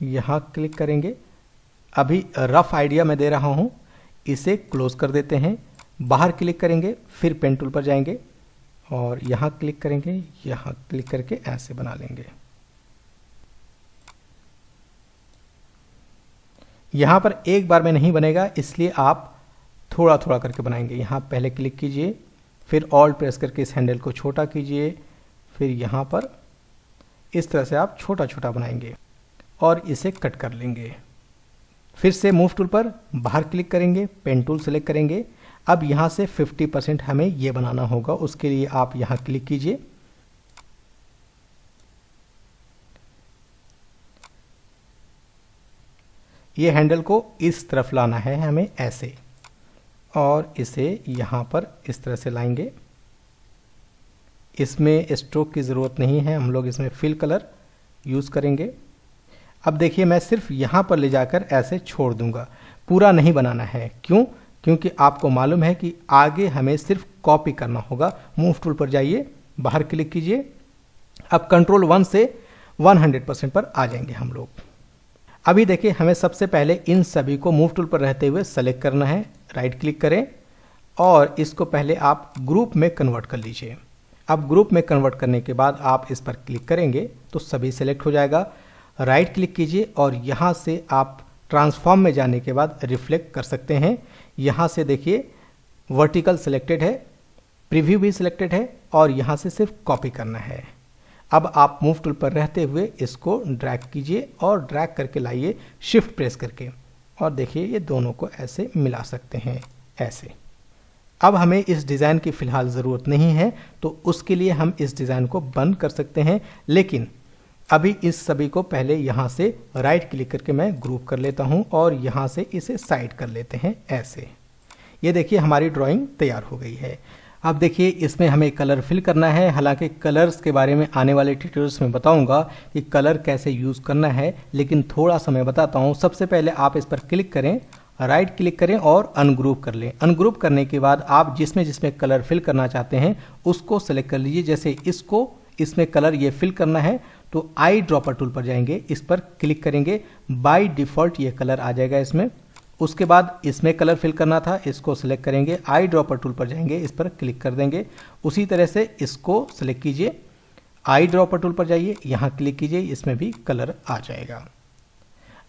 यहाँ क्लिक करेंगे। अभी रफ आइडिया मैं दे रहा हूँ, इसे क्लोज कर देते हैं। बाहर क्लिक करेंगे, फिर पेन टूल पर जाएंगे और यहाँ क्लिक करेंगे, यहाँ क्लिक करके ऐसे बना लेंगे। यहाँ पर एक बार में नहीं बनेगा, इसलिए आप थोड़ा थोड़ा करके बनाएंगे। यहाँ पहले क्लिक कीजिए, फिर ऑल्ट प्रेस करके इस हैंडल को छोटा कीजिए, फिर यहाँ पर इस तरह से आप छोटा छोटा बनाएंगे और इसे कट कर लेंगे। फिर से मूव टूल पर बाहर क्लिक करेंगे, पेन टूल सेलेक्ट करेंगे। अब यहाँ से 50% हमें ये बनाना होगा, उसके लिए आप यहाँ क्लिक कीजिए। ये हैंडल को इस तरफ लाना है हमें ऐसे, और इसे यहाँ पर इस तरह से लाएंगे। इसमें स्ट्रोक की ज़रूरत नहीं है, हम लोग इसमें फिल कलर यूज़ करेंगे। अब देखिए मैं सिर्फ यहाँ पर ले जाकर ऐसे छोड़ दूंगा, पूरा नहीं बनाना है। क्यों? क्योंकि आपको मालूम है कि आगे हमें सिर्फ कॉपी करना होगा। मूव टूल पर जाइए, बाहर क्लिक कीजिए। अब कंट्रोल 1 से 100% पर आ जाएंगे हम लोग। अभी देखिए हमें सबसे पहले इन सभी को मूव टूल पर रहते हुए सेलेक्ट करना है। राइट क्लिक करें और इसको पहले आप ग्रुप में कन्वर्ट कर लीजिए। अब ग्रुप में कन्वर्ट करने के बाद आप इस पर क्लिक करेंगे तो सभी सेलेक्ट हो जाएगा। राइट क्लिक कीजिए और यहाँ से आप ट्रांसफॉर्म में जाने के बाद रिफ्लेक्ट कर सकते हैं। यहाँ से देखिए वर्टिकल सिलेक्टेड है, प्रीव्यू भी सिलेक्टेड है और यहाँ से सिर्फ कॉपी करना है। अब आप मूव टूल पर रहते हुए इसको ड्रैग कीजिए और ड्रैग करके लाइए शिफ्ट प्रेस करके, और देखिए ये दोनों को ऐसे मिला सकते हैं ऐसे। अब हमें इस डिज़ाइन की फ़िलहाल ज़रूरत नहीं है, तो उसके लिए हम इस डिज़ाइन को बंद कर सकते हैं। लेकिन अभी इस सभी को पहले यहाँ से राइट क्लिक करके मैं ग्रुप कर लेता हूँ और यहाँ से इसे साइड कर लेते हैं ऐसे। ये देखिए हमारी ड्राइंग तैयार हो गई है। अब देखिए इसमें हमें कलर फिल करना है। हालांकि कलर्स के बारे में आने वाले ट्यूटोरियल्स में बताऊंगा कि कलर कैसे यूज़ करना है, लेकिन थोड़ा सा मैं बताता हूँ। सबसे पहले आप इस पर क्लिक करें, राइट क्लिक करें और अनग्रुप कर लें। अनग्रुप करने के बाद आप जिसमें कलर फिल करना चाहते हैं उसको सेलेक्ट कर लीजिए। जैसे इसमें कलर ये फिल करना है तो आई ड्रॉपर टूल पर जाएंगे, इस पर क्लिक करेंगे, बाय डिफ़ॉल्ट ये कलर आ जाएगा इसमें। उसके बाद इसमें कलर फिल करना था, इसको सिलेक्ट करेंगे, आई ड्रॉपर टूल पर जाएंगे, इस पर क्लिक कर देंगे। उसी तरह से इसको सिलेक्ट कीजिए, आई ड्रॉपर टूल पर जाइए, यहाँ क्लिक कीजिए, इसमें भी कलर आ जाएगा।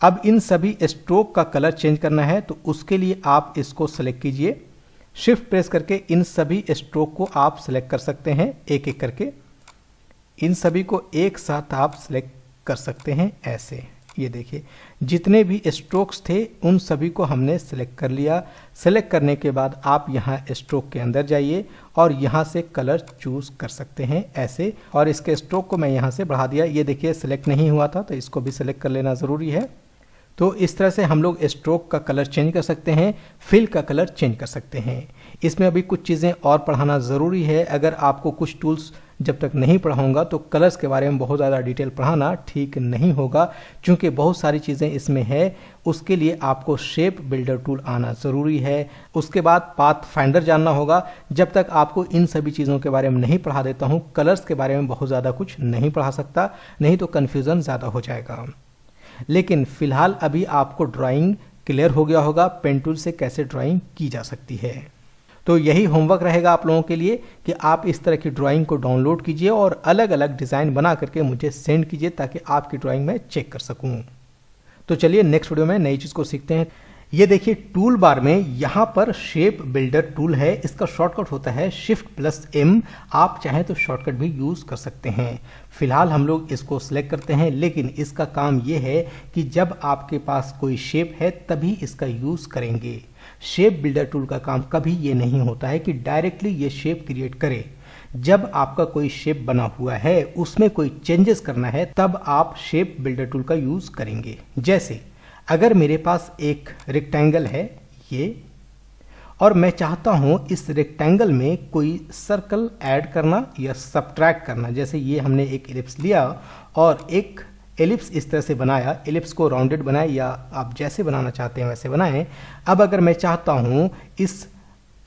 अब इन सभी स्ट्रोक का कलर चेंज करना है तो उसके लिए आप इसको सेलेक्ट कीजिए, शिफ्ट प्रेस करके इन सभी स्ट्रोक को आप सेलेक्ट कर सकते हैं एक एक करके। इन सभी को एक साथ आप सेलेक्ट कर सकते हैं ऐसे। ये देखिए जितने भी स्ट्रोक्स थे उन सभी को हमने सेलेक्ट कर लिया। सेलेक्ट करने के बाद आप यहाँ स्ट्रोक के अंदर जाइए और यहाँ से कलर चूज कर सकते हैं ऐसे। और इसके स्ट्रोक को मैं यहाँ से बढ़ा दिया। ये देखिए सेलेक्ट नहीं हुआ था तो इसको भी सेलेक्ट कर लेना ज़रूरी है। तो इस तरह से हम लोग स्ट्रोक का कलर चेंज कर सकते हैं, फिल का कलर चेंज कर सकते हैं। इसमें अभी कुछ चीज़ें और पढ़ाना ज़रूरी है। अगर आपको कुछ टूल्स जब तक नहीं पढ़ाऊंगा तो कलर्स के बारे में बहुत ज़्यादा डिटेल पढ़ाना ठीक नहीं होगा, क्योंकि बहुत सारी चीज़ें इसमें है। उसके लिए आपको शेप बिल्डर टूल आना ज़रूरी है। उसके बाद पाथ फाइंडर जानना होगा। जब तक आपको इन सभी चीज़ों के बारे में नहीं पढ़ा देता हूँ, कलर्स के बारे में बहुत ज़्यादा कुछ नहीं पढ़ा सकता, नहीं तो कन्फ्यूज़न ज़्यादा हो जाएगा। लेकिन फ़िलहाल अभी आपको ड्राइंग क्लियर हो गया होगा, पेन टूल से कैसे ड्राइंग की जा सकती है। तो यही होमवर्क रहेगा आप लोगों के लिए कि आप इस तरह की ड्राइंग को डाउनलोड कीजिए और अलग अलग डिज़ाइन बना करके मुझे सेंड कीजिए ताकि आपकी ड्राइंग मैं चेक कर सकूं। तो चलिए नेक्स्ट वीडियो में नई चीज़ को सीखते हैं। ये देखिए टूल बार में यहाँ पर शेप बिल्डर टूल है। इसका शॉर्टकट होता है Shift+M। आप चाहें तो शॉर्टकट भी यूज़ कर सकते हैं। फिलहाल हम लोग इसको सिलेक्ट करते हैं, लेकिन इसका काम ये है कि जब आपके पास कोई शेप है तभी इसका यूज़ करेंगे। शेप बिल्डर टूल का काम कभी ये नहीं होता है कि डायरेक्टली ये शेप क्रिएट करे। जब आपका कोई शेप बना हुआ है, उसमें कोई चेंजेस करना है, तब आप शेप बिल्डर टूल का यूज़ करेंगे। जैसे अगर मेरे पास एक रेक्टेंगल है ये, और मैं चाहता हूं इस रेक्टेंगल में कोई सर्कल ऐड करना या सब्ट्रैक्ट करना। जैसे ये हमने एक एलिप्स लिया और एक एलिप्स इस तरह से बनाया, एलिप्स को राउंडेड बनाए या आप जैसे बनाना चाहते हैं वैसे बनाएं। अब अगर मैं चाहता हूं इस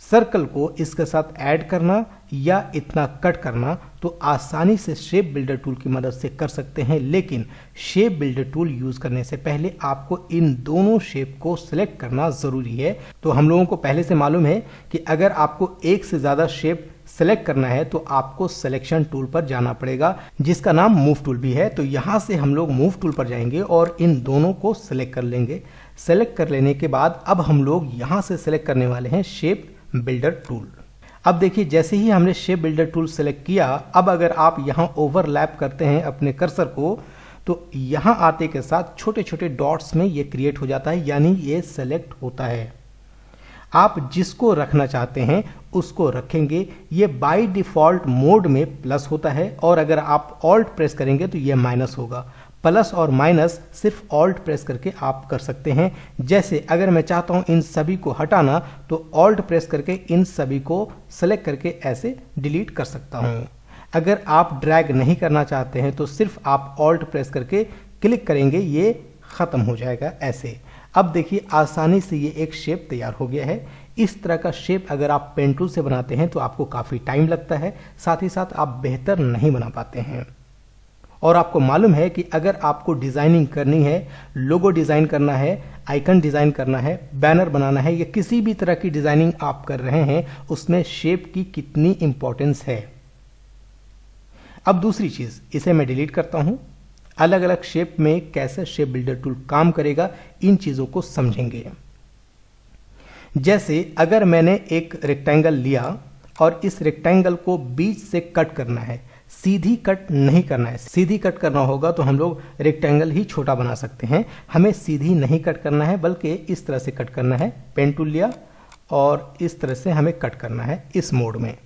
सर्कल को इसके साथ ऐड करना या इतना कट करना, तो आसानी से शेप बिल्डर टूल की मदद से कर सकते हैं। लेकिन शेप बिल्डर टूल यूज़ करने से पहले आपको इन दोनों शेप को सिलेक्ट करना ज़रूरी है। तो हम लोगों को पहले से मालूम है कि अगर आपको एक से ज़्यादा शेप सेलेक्ट करना है तो आपको सिलेक्शन टूल पर जाना पड़ेगा, जिसका नाम मूव टूल भी है। तो यहाँ से हम लोग मूव टूल पर जाएंगे और इन दोनों को सिलेक्ट कर लेंगे। सेलेक्ट कर लेने के बाद अब हम लोग यहाँ से सिलेक्ट करने वाले हैं शेप बिल्डर टूल। अब देखिए जैसे ही हमने शेप बिल्डर टूल सेलेक्ट किया, अब अगर आप यहाँ ओवरलैप करते हैं अपने कर्सर को, तो यहाँ आते के साथ छोटे छोटे डॉट्स में ये क्रिएट हो जाता है, यानी ये सेलेक्ट होता है। आप जिसको रखना चाहते हैं उसको रखेंगे। ये बाय डिफ़ॉल्ट मोड में प्लस होता है और अगर आप ऑल्ट प्रेस करेंगे तो ये माइनस होगा। प्लस और माइनस सिर्फ ऑल्ट प्रेस करके आप कर सकते हैं। जैसे अगर मैं चाहता हूं इन सभी को हटाना तो ऑल्ट प्रेस करके इन सभी को सेलेक्ट करके ऐसे डिलीट कर सकता हूं। अगर आप ड्रैग नहीं करना चाहते हैं तो सिर्फ आप ऑल्ट प्रेस करके क्लिक करेंगे, ये ख़त्म हो जाएगा ऐसे। अब देखिए आसानी से ये एक शेप तैयार हो गया है। इस तरह का शेप अगर आप पेन टूल से बनाते हैं तो आपको काफ़ी टाइम लगता है, साथ ही साथ आप बेहतर नहीं बना पाते हैं। और आपको मालूम है कि अगर आपको डिज़ाइनिंग करनी है, लोगो डिज़ाइन करना है, आइकन डिज़ाइन करना है, बैनर बनाना है या किसी भी तरह की डिज़ाइनिंग आप कर रहे हैं, उसमें शेप की कितनी इंपॉर्टेंस है। अब दूसरी चीज़, इसे मैं डिलीट करता हूं। अलग अलग शेप में कैसे शेप बिल्डर टूल काम करेगा, इन चीज़ों को समझेंगे। जैसे अगर मैंने एक रेक्टेंगल लिया और इस रेक्टेंगल को बीच से कट करना है, सीधी कट नहीं करना है। सीधी कट करना होगा तो हम लोग रेक्टेंगल ही छोटा बना सकते हैं। हमें सीधी नहीं कट करना है बल्कि इस तरह से कट करना है। पेन टूल लिया और इस तरह से हमें कट करना है इस मोड में।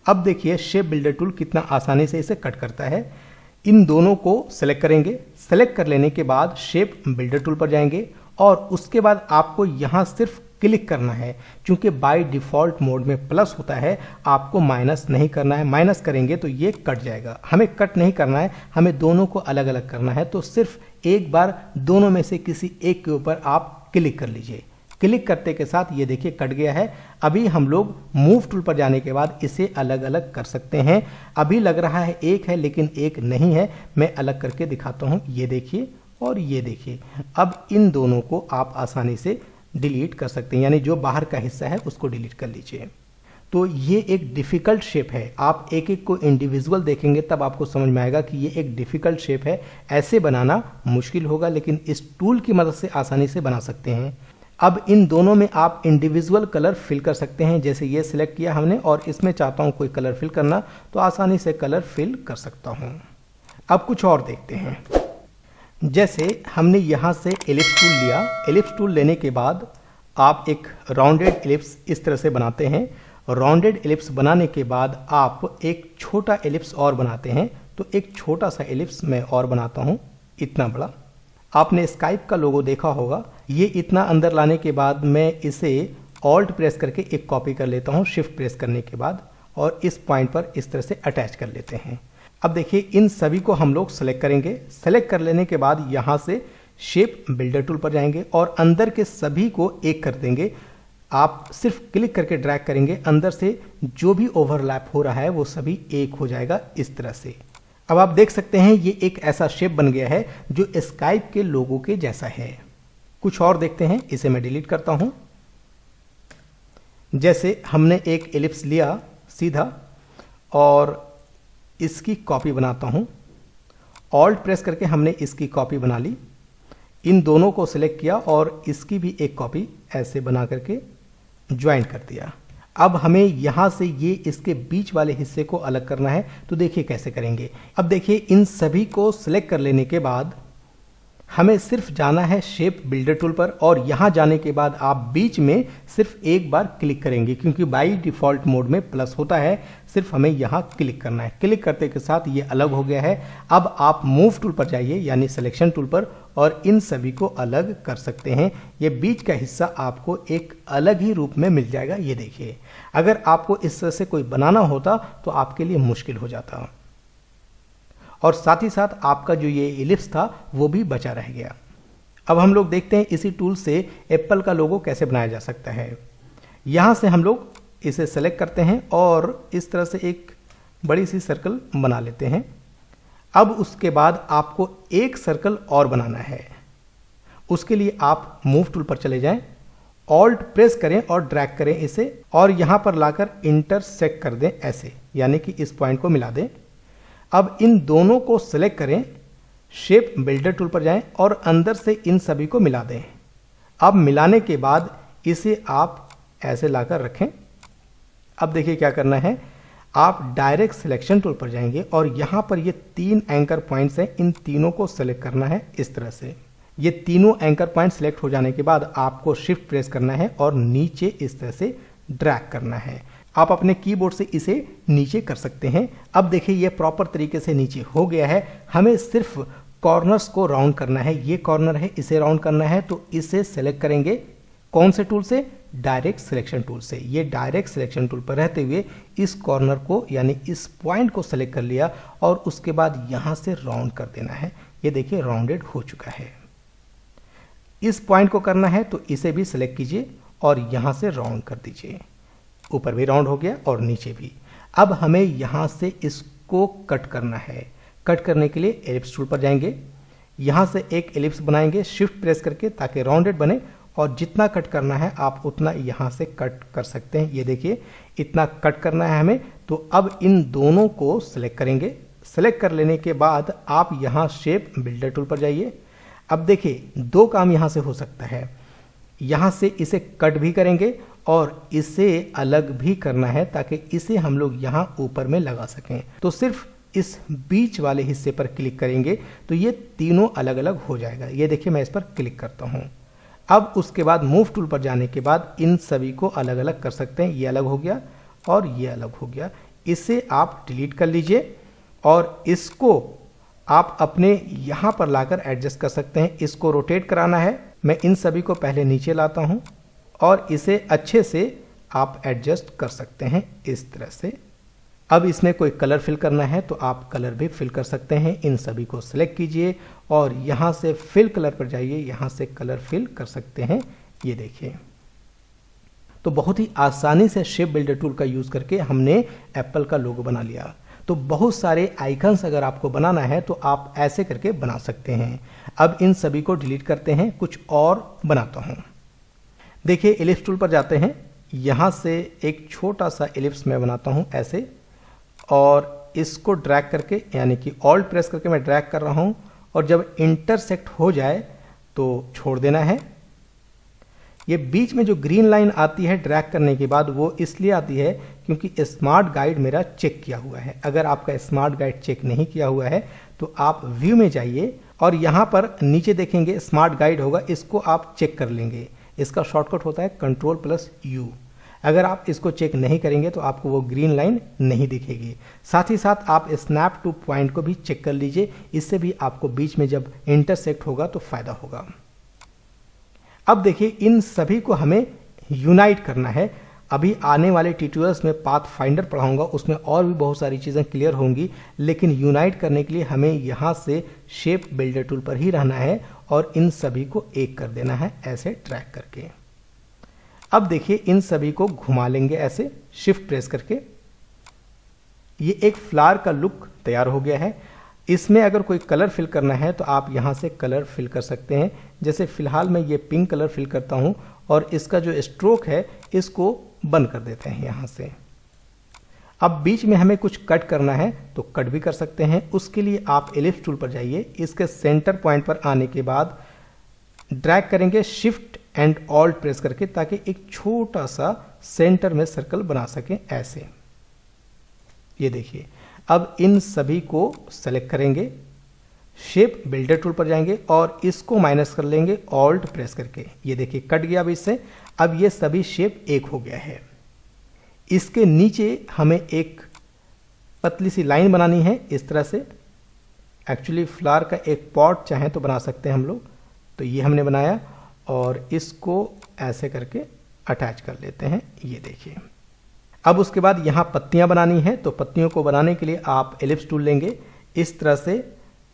अब देखिए शेप बिल्डर टूल कितना आसानी से इसे कट करता है। इन दोनों को सेलेक्ट करेंगे, सेलेक्ट कर लेने के बाद शेप बिल्डर टूल पर जाएंगे और उसके बाद आपको यहां सिर्फ क्लिक करना है। क्योंकि बाय डिफॉल्ट मोड में प्लस होता है, आपको माइनस नहीं करना है। माइनस करेंगे तो ये कट जाएगा। हमें कट नहीं करना है, हमें दोनों को अलग अलग करना है। तो सिर्फ एक बार दोनों में से किसी एक के ऊपर आप क्लिक कर लीजिए। क्लिक करते के साथ ये देखिए कट गया है। अभी हम लोग मूव टूल पर जाने के बाद इसे अलग अलग कर सकते हैं। अभी लग रहा है एक है लेकिन एक नहीं है। मैं अलग करके दिखाता हूं। ये देखिए और ये देखिए। अब इन दोनों को आप आसानी से डिलीट कर सकते हैं, यानी जो बाहर का हिस्सा है उसको डिलीट कर लीजिए। तो ये एक डिफिकल्ट शेप है। आप एक एक को इंडिविजुअल देखेंगे तब आपको समझ में आएगा कि ये एक डिफिकल्ट शेप है। ऐसे बनाना मुश्किल होगा, लेकिन इस टूल की मदद से आसानी से बना सकते हैं। अब इन दोनों में आप इंडिविजुअल कलर फिल कर सकते हैं। जैसे ये सिलेक्ट किया हमने और इसमें चाहता हूं कोई कलर फिल करना, तो आसानी से कलर फिल कर सकता हूं। अब कुछ और देखते हैं। जैसे हमने यहां से एलिप्स टूल लिया। एलिप्स टूल लेने के बाद आप एक राउंडेड एलिप्स इस तरह से बनाते हैं। राउंडेड एलिप्स बनाने के बाद आप एक छोटा एलिप्स और बनाते हैं। तो एक छोटा सा एलिप्स मैं और बनाता हूं, इतना बड़ा। आपने स्काइप का लोगो देखा होगा। ये इतना अंदर लाने के बाद मैं इसे ऑल्ट प्रेस करके एक कॉपी कर लेता हूं, शिफ्ट प्रेस करने के बाद, और इस पॉइंट पर इस तरह से अटैच कर लेते हैं। अब देखिए इन सभी को हम लोग सेलेक्ट करेंगे। सेलेक्ट कर लेने के बाद यहां से शेप बिल्डर टूल पर जाएंगे और अंदर के सभी को एक कर देंगे। आप सिर्फ क्लिक करके ड्रैग करेंगे, अंदर से जो भी ओवरलैप हो रहा है वो सभी एक हो जाएगा इस तरह से। अब आप देख सकते हैं ये एक ऐसा शेप बन गया है जो स्काइप के लोगो के जैसा है। कुछ और देखते हैं। इसे मैं डिलीट करता हूं। जैसे हमने एक एलिप्स लिया सीधा और इसकी कॉपी बनाता हूं। ऑल्ट प्रेस करके हमने इसकी कॉपी बना ली। इन दोनों को सिलेक्ट किया और इसकी भी एक कॉपी ऐसे बना करके ज्वाइन कर दिया। अब हमें यहां से ये इसके बीच वाले हिस्से को अलग करना है। तो देखिए कैसे करेंगे। अब देखिए इन सभी को सिलेक्ट कर लेने के बाद हमें सिर्फ जाना है शेप बिल्डर टूल पर और यहां जाने के बाद आप बीच में सिर्फ एक बार क्लिक करेंगे, क्योंकि बाई डिफॉल्ट मोड में प्लस होता है। सिर्फ हमें यहां क्लिक करना है। क्लिक करते के साथ ये अलग हो गया है। अब आप मूव टूल पर जाइए, यानी सिलेक्शन टूल पर, और इन सभी को अलग कर सकते हैं। ये बीच का हिस्सा आपको एक अलग ही रूप में मिल जाएगा। ये देखिए, अगर आपको इस तरह से कोई बनाना होता तो आपके लिए मुश्किल हो जाता, और साथ ही साथ आपका जो ये एलिप्स था वो भी बचा रह गया। अब हम लोग देखते हैं इसी टूल से एप्पल का लोगो कैसे बनाया जा सकता है। यहां से हम लोग इसे सेलेक्ट करते हैं और इस तरह से एक बड़ी सी सर्कल बना लेते हैं। अब उसके बाद आपको एक सर्कल और बनाना है। उसके लिए आप मूव टूल पर चले जाएं, ऑल्ट प्रेस करें और ड्रैग करें इसे, और यहां पर लाकर इंटरसेक्ट कर दें ऐसे, यानी कि इस पॉइंट को मिला दें। अब इन दोनों को सिलेक्ट करें, शेप बिल्डर टूल पर जाएं और अंदर से इन सभी को मिला दें। अब मिलाने के बाद इसे आप ऐसे लाकर रखें। अब देखिए क्या करना है। आप डायरेक्ट सिलेक्शन टूल पर जाएंगे और यहां पर ये 3 एंकर पॉइंट्स हैं, इन तीनों को सिलेक्ट करना है इस तरह से। ये तीनों एंकर पॉइंट सिलेक्ट हो जाने के बाद आपको शिफ्ट प्रेस करना है और नीचे इस तरह से ड्रैग करना है। आप अपने कीबोर्ड से इसे नीचे कर सकते हैं। अब देखिए ये प्रॉपर तरीके से नीचे हो गया है। हमें सिर्फ कॉर्नर्स को राउंड करना है। ये कॉर्नर है, इसे राउंड करना है, तो इसे सेलेक्ट करेंगे। कौन से टूल से? डायरेक्ट सिलेक्शन टूल से। ये डायरेक्ट सिलेक्शन टूल पर रहते हुए इस कॉर्नर को, यानी इस पॉइंट को सेलेक्ट कर लिया और उसके बाद यहां से राउंड कर देना है। ये देखिए राउंडेड हो चुका है। इस पॉइंट को करना है तो इसे भी सिलेक्ट कीजिए और यहां से राउंड कर दीजिए। ऊपर भी राउंड हो गया और नीचे भी। अब हमें यहां से इसको कट करना है। कट करने के लिए एलिप्स टूल पर जाएंगे, यहां से एक एलिप्स बनाएंगे शिफ्ट प्रेस करके ताकि राउंडेड बने, और जितना कट करना है आप उतना यहां से कट कर सकते हैं। ये देखिए इतना कट करना है हमें। तो अब इन दोनों को सिलेक्ट करेंगे। सिलेक्ट कर लेने के बाद आप यहां शेप बिल्डर टूल पर जाइए। अब देखिए 2 काम यहां से हो सकता है। यहां से इसे कट भी करेंगे और इसे अलग भी करना है ताकि इसे हम लोग यहां ऊपर में लगा सकें। तो सिर्फ इस बीच वाले हिस्से पर क्लिक करेंगे तो ये तीनों अलग अलग हो जाएगा। ये देखिए मैं इस पर क्लिक करता हूं। अब उसके बाद मूव टूल पर जाने के बाद इन सभी को अलग अलग कर सकते हैं। ये अलग हो गया और ये अलग हो गया। इसे आप डिलीट कर लीजिए और इसको आप अपने यहाँ पर लाकर एडजस्ट कर सकते हैं। इसको रोटेट कराना है, मैं इन सभी को पहले नीचे लाता हूँ और इसे अच्छे से आप एडजस्ट कर सकते हैं इस तरह से। अब इसमें कोई कलर फिल करना है तो आप कलर भी फिल कर सकते हैं। इन सभी को सिलेक्ट कीजिए और यहाँ से फिल कलर पर जाइए, यहाँ से कलर फिल कर सकते हैं। ये देखिए, तो बहुत ही आसानी से शेप बिल्डर टूल का यूज़ करके हमने एप्पल का लोगो बना लिया। तो बहुत सारे आइकन्स अगर आपको बनाना है तो आप ऐसे करके बना सकते हैं। अब इन सभी को डिलीट करते हैं, कुछ और बनाता हूँ। देखिए, एलिप्स टूल पर जाते हैं, यहाँ से एक छोटा सा एलिप्स मैं बनाता हूँ ऐसे, और इसको ड्रैग करके यानी कि ऑल्ट प्रेस करके मैं ड्रैग कर रहा हूँ और जब इंटरसेक्ट हो जाए तो छोड़ देना है। ये बीच में जो ग्रीन लाइन आती है ड्रैग करने के बाद, वो इसलिए आती है क्योंकि स्मार्ट गाइड मेरा चेक किया हुआ है। अगर आपका स्मार्ट गाइड चेक नहीं किया हुआ है तो आप व्यू में जाइए और यहाँ पर नीचे देखेंगे स्मार्ट गाइड होगा, इसको आप चेक कर लेंगे। इसका शॉर्टकट होता है Ctrl+U। अगर आप इसको चेक नहीं करेंगे तो आपको वो ग्रीन लाइन नहीं दिखेगी। साथ ही साथ आप स्नैप टू पॉइंट को भी चेक कर लीजिए, इससे भी आपको बीच में जब इंटरसेक्ट होगा तो फायदा होगा। अब देखिए, इन सभी को हमें यूनाइट करना है। अभी आने वाले ट्यूटोरियल्स में पाथ फाइंडर पढ़ाऊंगा, उसमें और भी बहुत सारी चीज़ें क्लियर होंगी, लेकिन यूनाइट करने के लिए हमें यहाँ से शेप बिल्डर टूल पर ही रहना है और इन सभी को एक कर देना है ऐसे ट्रैक करके। अब देखिए, इन सभी को घुमा लेंगे ऐसे शिफ्ट प्रेस करके। ये एक फ्लावर का लुक तैयार हो गया है। इसमें अगर कोई कलर फिल करना है तो आप यहाँ से कलर फिल कर सकते हैं। जैसे फिलहाल मैं ये पिंक कलर फिल करता हूँ और इसका जो स्ट्रोक है इसको बंद कर देते हैं यहाँ से। अब बीच में हमें कुछ कट करना है तो कट भी कर सकते हैं। उसके लिए आप एलिप्स टूल पर जाइए, इसके सेंटर पॉइंट पर आने के बाद ड्रैग करेंगे शिफ्ट एंड ऑल्ट प्रेस करके, ताकि एक छोटा सा सेंटर में सर्कल बना सकें ऐसे। ये देखिए, अब इन सभी को सेलेक्ट करेंगे, शेप बिल्डर टूल पर जाएंगे और इसको माइनस कर लेंगे ऑल्ट प्रेस करके। ये देखिए, कट गया अब इससे। अब ये सभी शेप एक हो गया है। इसके नीचे हमें एक पतली सी लाइन बनानी है इस तरह से। एक्चुअली फ्लावर का एक पॉट चाहे तो बना सकते हैं हम लोग। तो ये हमने बनाया और इसको ऐसे करके अटैच कर लेते हैं। ये देखिए, अब उसके बाद यहाँ पत्तियाँ बनानी है। तो पत्तियों को बनाने के लिए आप एलिप्स टूल लेंगे इस तरह से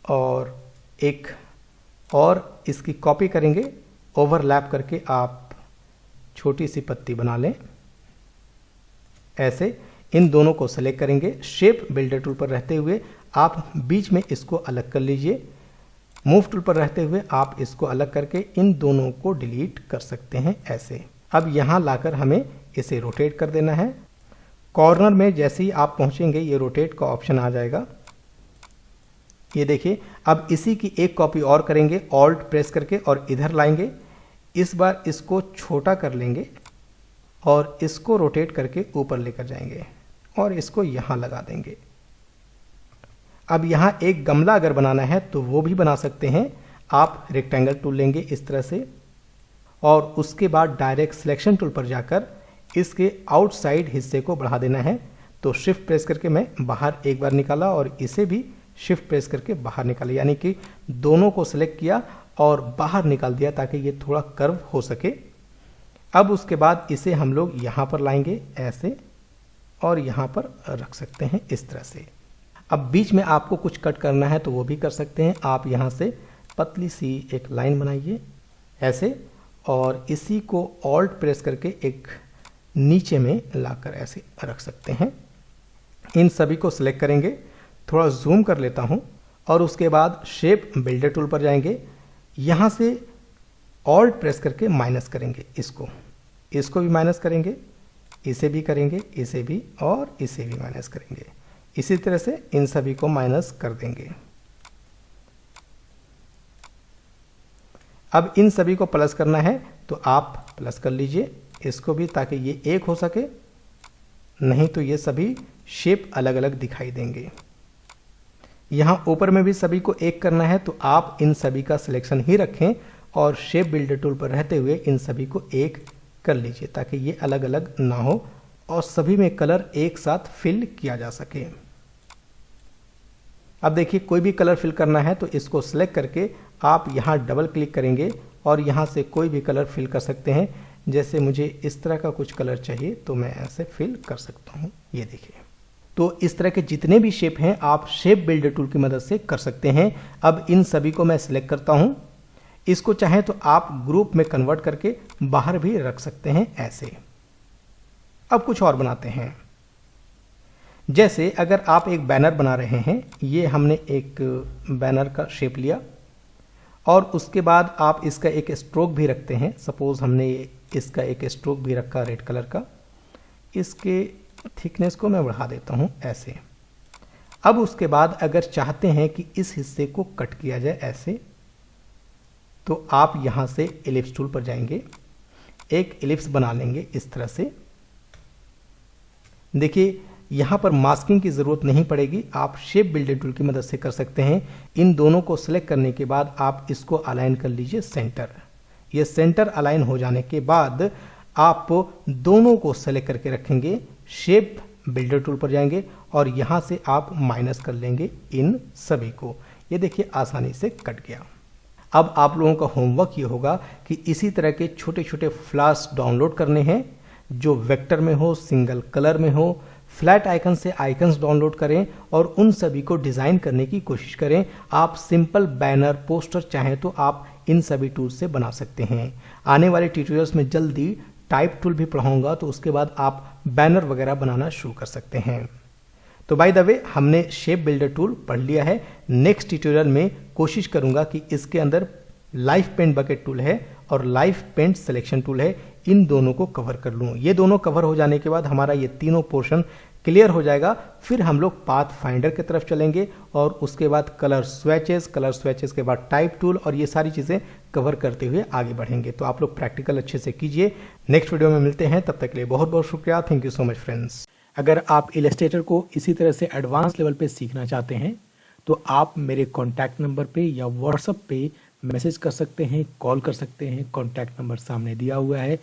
और एक और इसकी कॉपी करेंगे, ओवरलैप करके आप छोटी सी पत्ती बना लें ऐसे। इन दोनों को सेलेक्ट करेंगे, शेप बिल्डर टूल पर रहते हुए आप बीच में इसको अलग कर लीजिए। मूव टूल पर रहते हुए आप इसको अलग करके इन दोनों को डिलीट कर सकते हैं ऐसे। अब यहाँ लाकर हमें इसे रोटेट कर देना है। कॉर्नर में जैसे ही आप पहुँचेंगे ये रोटेट का ऑप्शन आ जाएगा। ये देखिए, अब इसी की एक कॉपी और करेंगे ऑल्ट प्रेस करके और इधर लाएंगे। इस बार इसको छोटा कर लेंगे और इसको रोटेट करके ऊपर लेकर जाएंगे और इसको यहाँ लगा देंगे। अब यहाँ एक गमला अगर बनाना है तो वो भी बना सकते हैं। आप रेक्टेंगल टूल लेंगे इस तरह से और उसके बाद डायरेक्ट सिलेक्शन टूल पर जाकर इसके आउटसाइड हिस्से को बढ़ा देना है। तो शिफ्ट प्रेस करके मैं बाहर एक बार निकाला और इसे भी शिफ्ट प्रेस करके बाहर निकाला, यानी कि दोनों को सिलेक्ट किया और बाहर निकाल दिया ताकि ये थोड़ा कर्व हो सके। अब उसके बाद इसे हम लोग यहाँ पर लाएंगे ऐसे और यहाँ पर रख सकते हैं इस तरह से। अब बीच में आपको कुछ कट करना है तो वो भी कर सकते हैं। आप यहाँ से पतली सी एक लाइन बनाइए ऐसे और इसी को ऑल्ट प्रेस करके एक नीचे में लाकर ऐसे रख सकते हैं। इन सभी को सिलेक्ट करेंगे, थोड़ा जूम कर लेता हूँ और उसके बाद शेप बिल्डर टूल पर जाएंगे। यहाँ से ऑल्ट प्रेस करके माइनस करेंगे, इसको भी माइनस करेंगे, इसे भी करेंगे, इसे भी और इसे भी माइनस करेंगे। इसी तरह से इन सभी को माइनस कर देंगे। अब इन सभी को प्लस करना है तो आप प्लस कर लीजिए इसको भी, ताकि ये एक हो सके, नहीं तो ये सभी शेप अलग अलग दिखाई देंगे। यहाँ ऊपर में भी सभी को एक करना है तो आप इन सभी का सिलेक्शन ही रखें और शेप बिल्डर टूल पर रहते हुए इन सभी को एक कर लीजिए ताकि ये अलग अलग ना हो और सभी में कलर एक साथ फिल किया जा सके। अब देखिए कोई भी कलर फिल करना है तो इसको सिलेक्ट करके आप यहाँ डबल क्लिक करेंगे और यहाँ से कोई भी कलर फिल कर सकते हैं। जैसे मुझे इस तरह का कुछ कलर चाहिए तो मैं ऐसे फिल कर सकता हूँ, ये देखिए। तो इस तरह के जितने भी शेप हैं आप शेप बिल्डर टूल की मदद से कर सकते हैं। अब इन सभी को मैं सिलेक्ट करता हूँ। इसको चाहे तो आप ग्रुप में कन्वर्ट करके बाहर भी रख सकते हैं ऐसे। अब कुछ और बनाते हैं। जैसे अगर आप एक बैनर बना रहे हैं, ये हमने एक बैनर का शेप लिया और उसके बाद आप इसका एक स्ट्रोक भी रखते हैं। सपोज हमने इसका एक स्ट्रोक भी रखा रेड कलर का। इसके थिकनेस को मैं बढ़ा देता हूं ऐसे। अब उसके बाद अगर चाहते हैं कि इस हिस्से को कट किया जाए ऐसे, तो आप यहां से एलिप्स टूल पर जाएंगे, एक एलिप्स बना लेंगे इस तरह से। देखिए यहां पर मास्किंग की जरूरत नहीं पड़ेगी, आप शेप बिल्डर टूल की मदद से कर सकते हैं। इन दोनों को सिलेक्ट करने के बाद आप इसको अलाइन कर लीजिए सेंटर। ये सेंटर अलाइन हो जाने के बाद आप दोनों को सेलेक्ट करके रखेंगे, शेप बिल्डर टूल पर जाएंगे और यहां से आप माइनस कर लेंगे इन सभी को। ये देखिए आसानी से कट गया। अब आप लोगों का होमवर्क ये होगा कि इसी तरह के छोटे छोटे फ्लैश डाउनलोड करने हैं जो वेक्टर में हो, सिंगल कलर में हो। फ्लैट आइकन से आइकन्स डाउनलोड करें और उन सभी को डिजाइन करने की कोशिश करें। आप सिंपल बैनर, पोस्टर चाहें तो आप इन सभी टूल से बना सकते हैं। आने वाले ट्यूटोरियल्स में जल्दी टाइप टूल भी पढ़ाऊंगा, तो उसके बाद आप बैनर वगैरह बनाना शुरू कर सकते हैं। तो बाय द वे हमने शेप बिल्डर टूल पढ़ लिया है। नेक्स्ट ट्यूटोरियल में कोशिश करूंगा कि इसके अंदर लाइफ पेंट बकेट टूल है और लाइफ पेंट सिलेक्शन टूल है, इन दोनों को कवर कर लूं। ये दोनों कवर हो जाने के बाद हमारा ये तीनों पोर्शन क्लियर हो जाएगा। फिर हम लोग पाथ फाइंडर की तरफ चलेंगे और उसके बाद कलर स्वेचेस के बाद टाइप टूल और ये सारी चीजें कवर करते हुए आगे बढ़ेंगे। तो आप लोग प्रैक्टिकल अच्छे से कीजिए। नेक्स्ट वीडियो में मिलते हैं, तब तक के लिए बहुत बहुत शुक्रिया। Thank you so much friends. अगर आप इलस्ट्रेटर को इसी तरह से एडवांस लेवल पे सीखना चाहते हैं तो आप मेरे कॉन्टैक्ट नंबर पे या व्हाट्सएप पे मैसेज कर सकते हैं, कॉल कर सकते हैं। कॉन्टैक्ट नंबर सामने दिया हुआ है,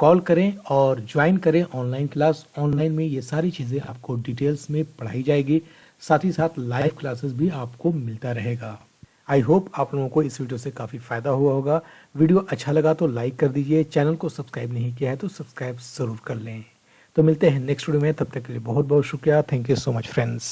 कॉल करें और ज्वाइन करें ऑनलाइन क्लास। ऑनलाइन में ये सारी चीज़ें आपको डिटेल्स में पढ़ाई जाएगी, साथ ही साथ लाइव क्लासेस भी आपको मिलता रहेगा। आई होप आप लोगों को इस वीडियो से काफ़ी फायदा हुआ होगा। वीडियो अच्छा लगा तो लाइक कर दीजिए, चैनल को सब्सक्राइब नहीं किया है तो सब्सक्राइब ज़रूर कर लें। तो मिलते हैं नेक्स्ट वीडियो में, तब तक के लिए बहुत बहुत शुक्रिया। Thank you so much friends.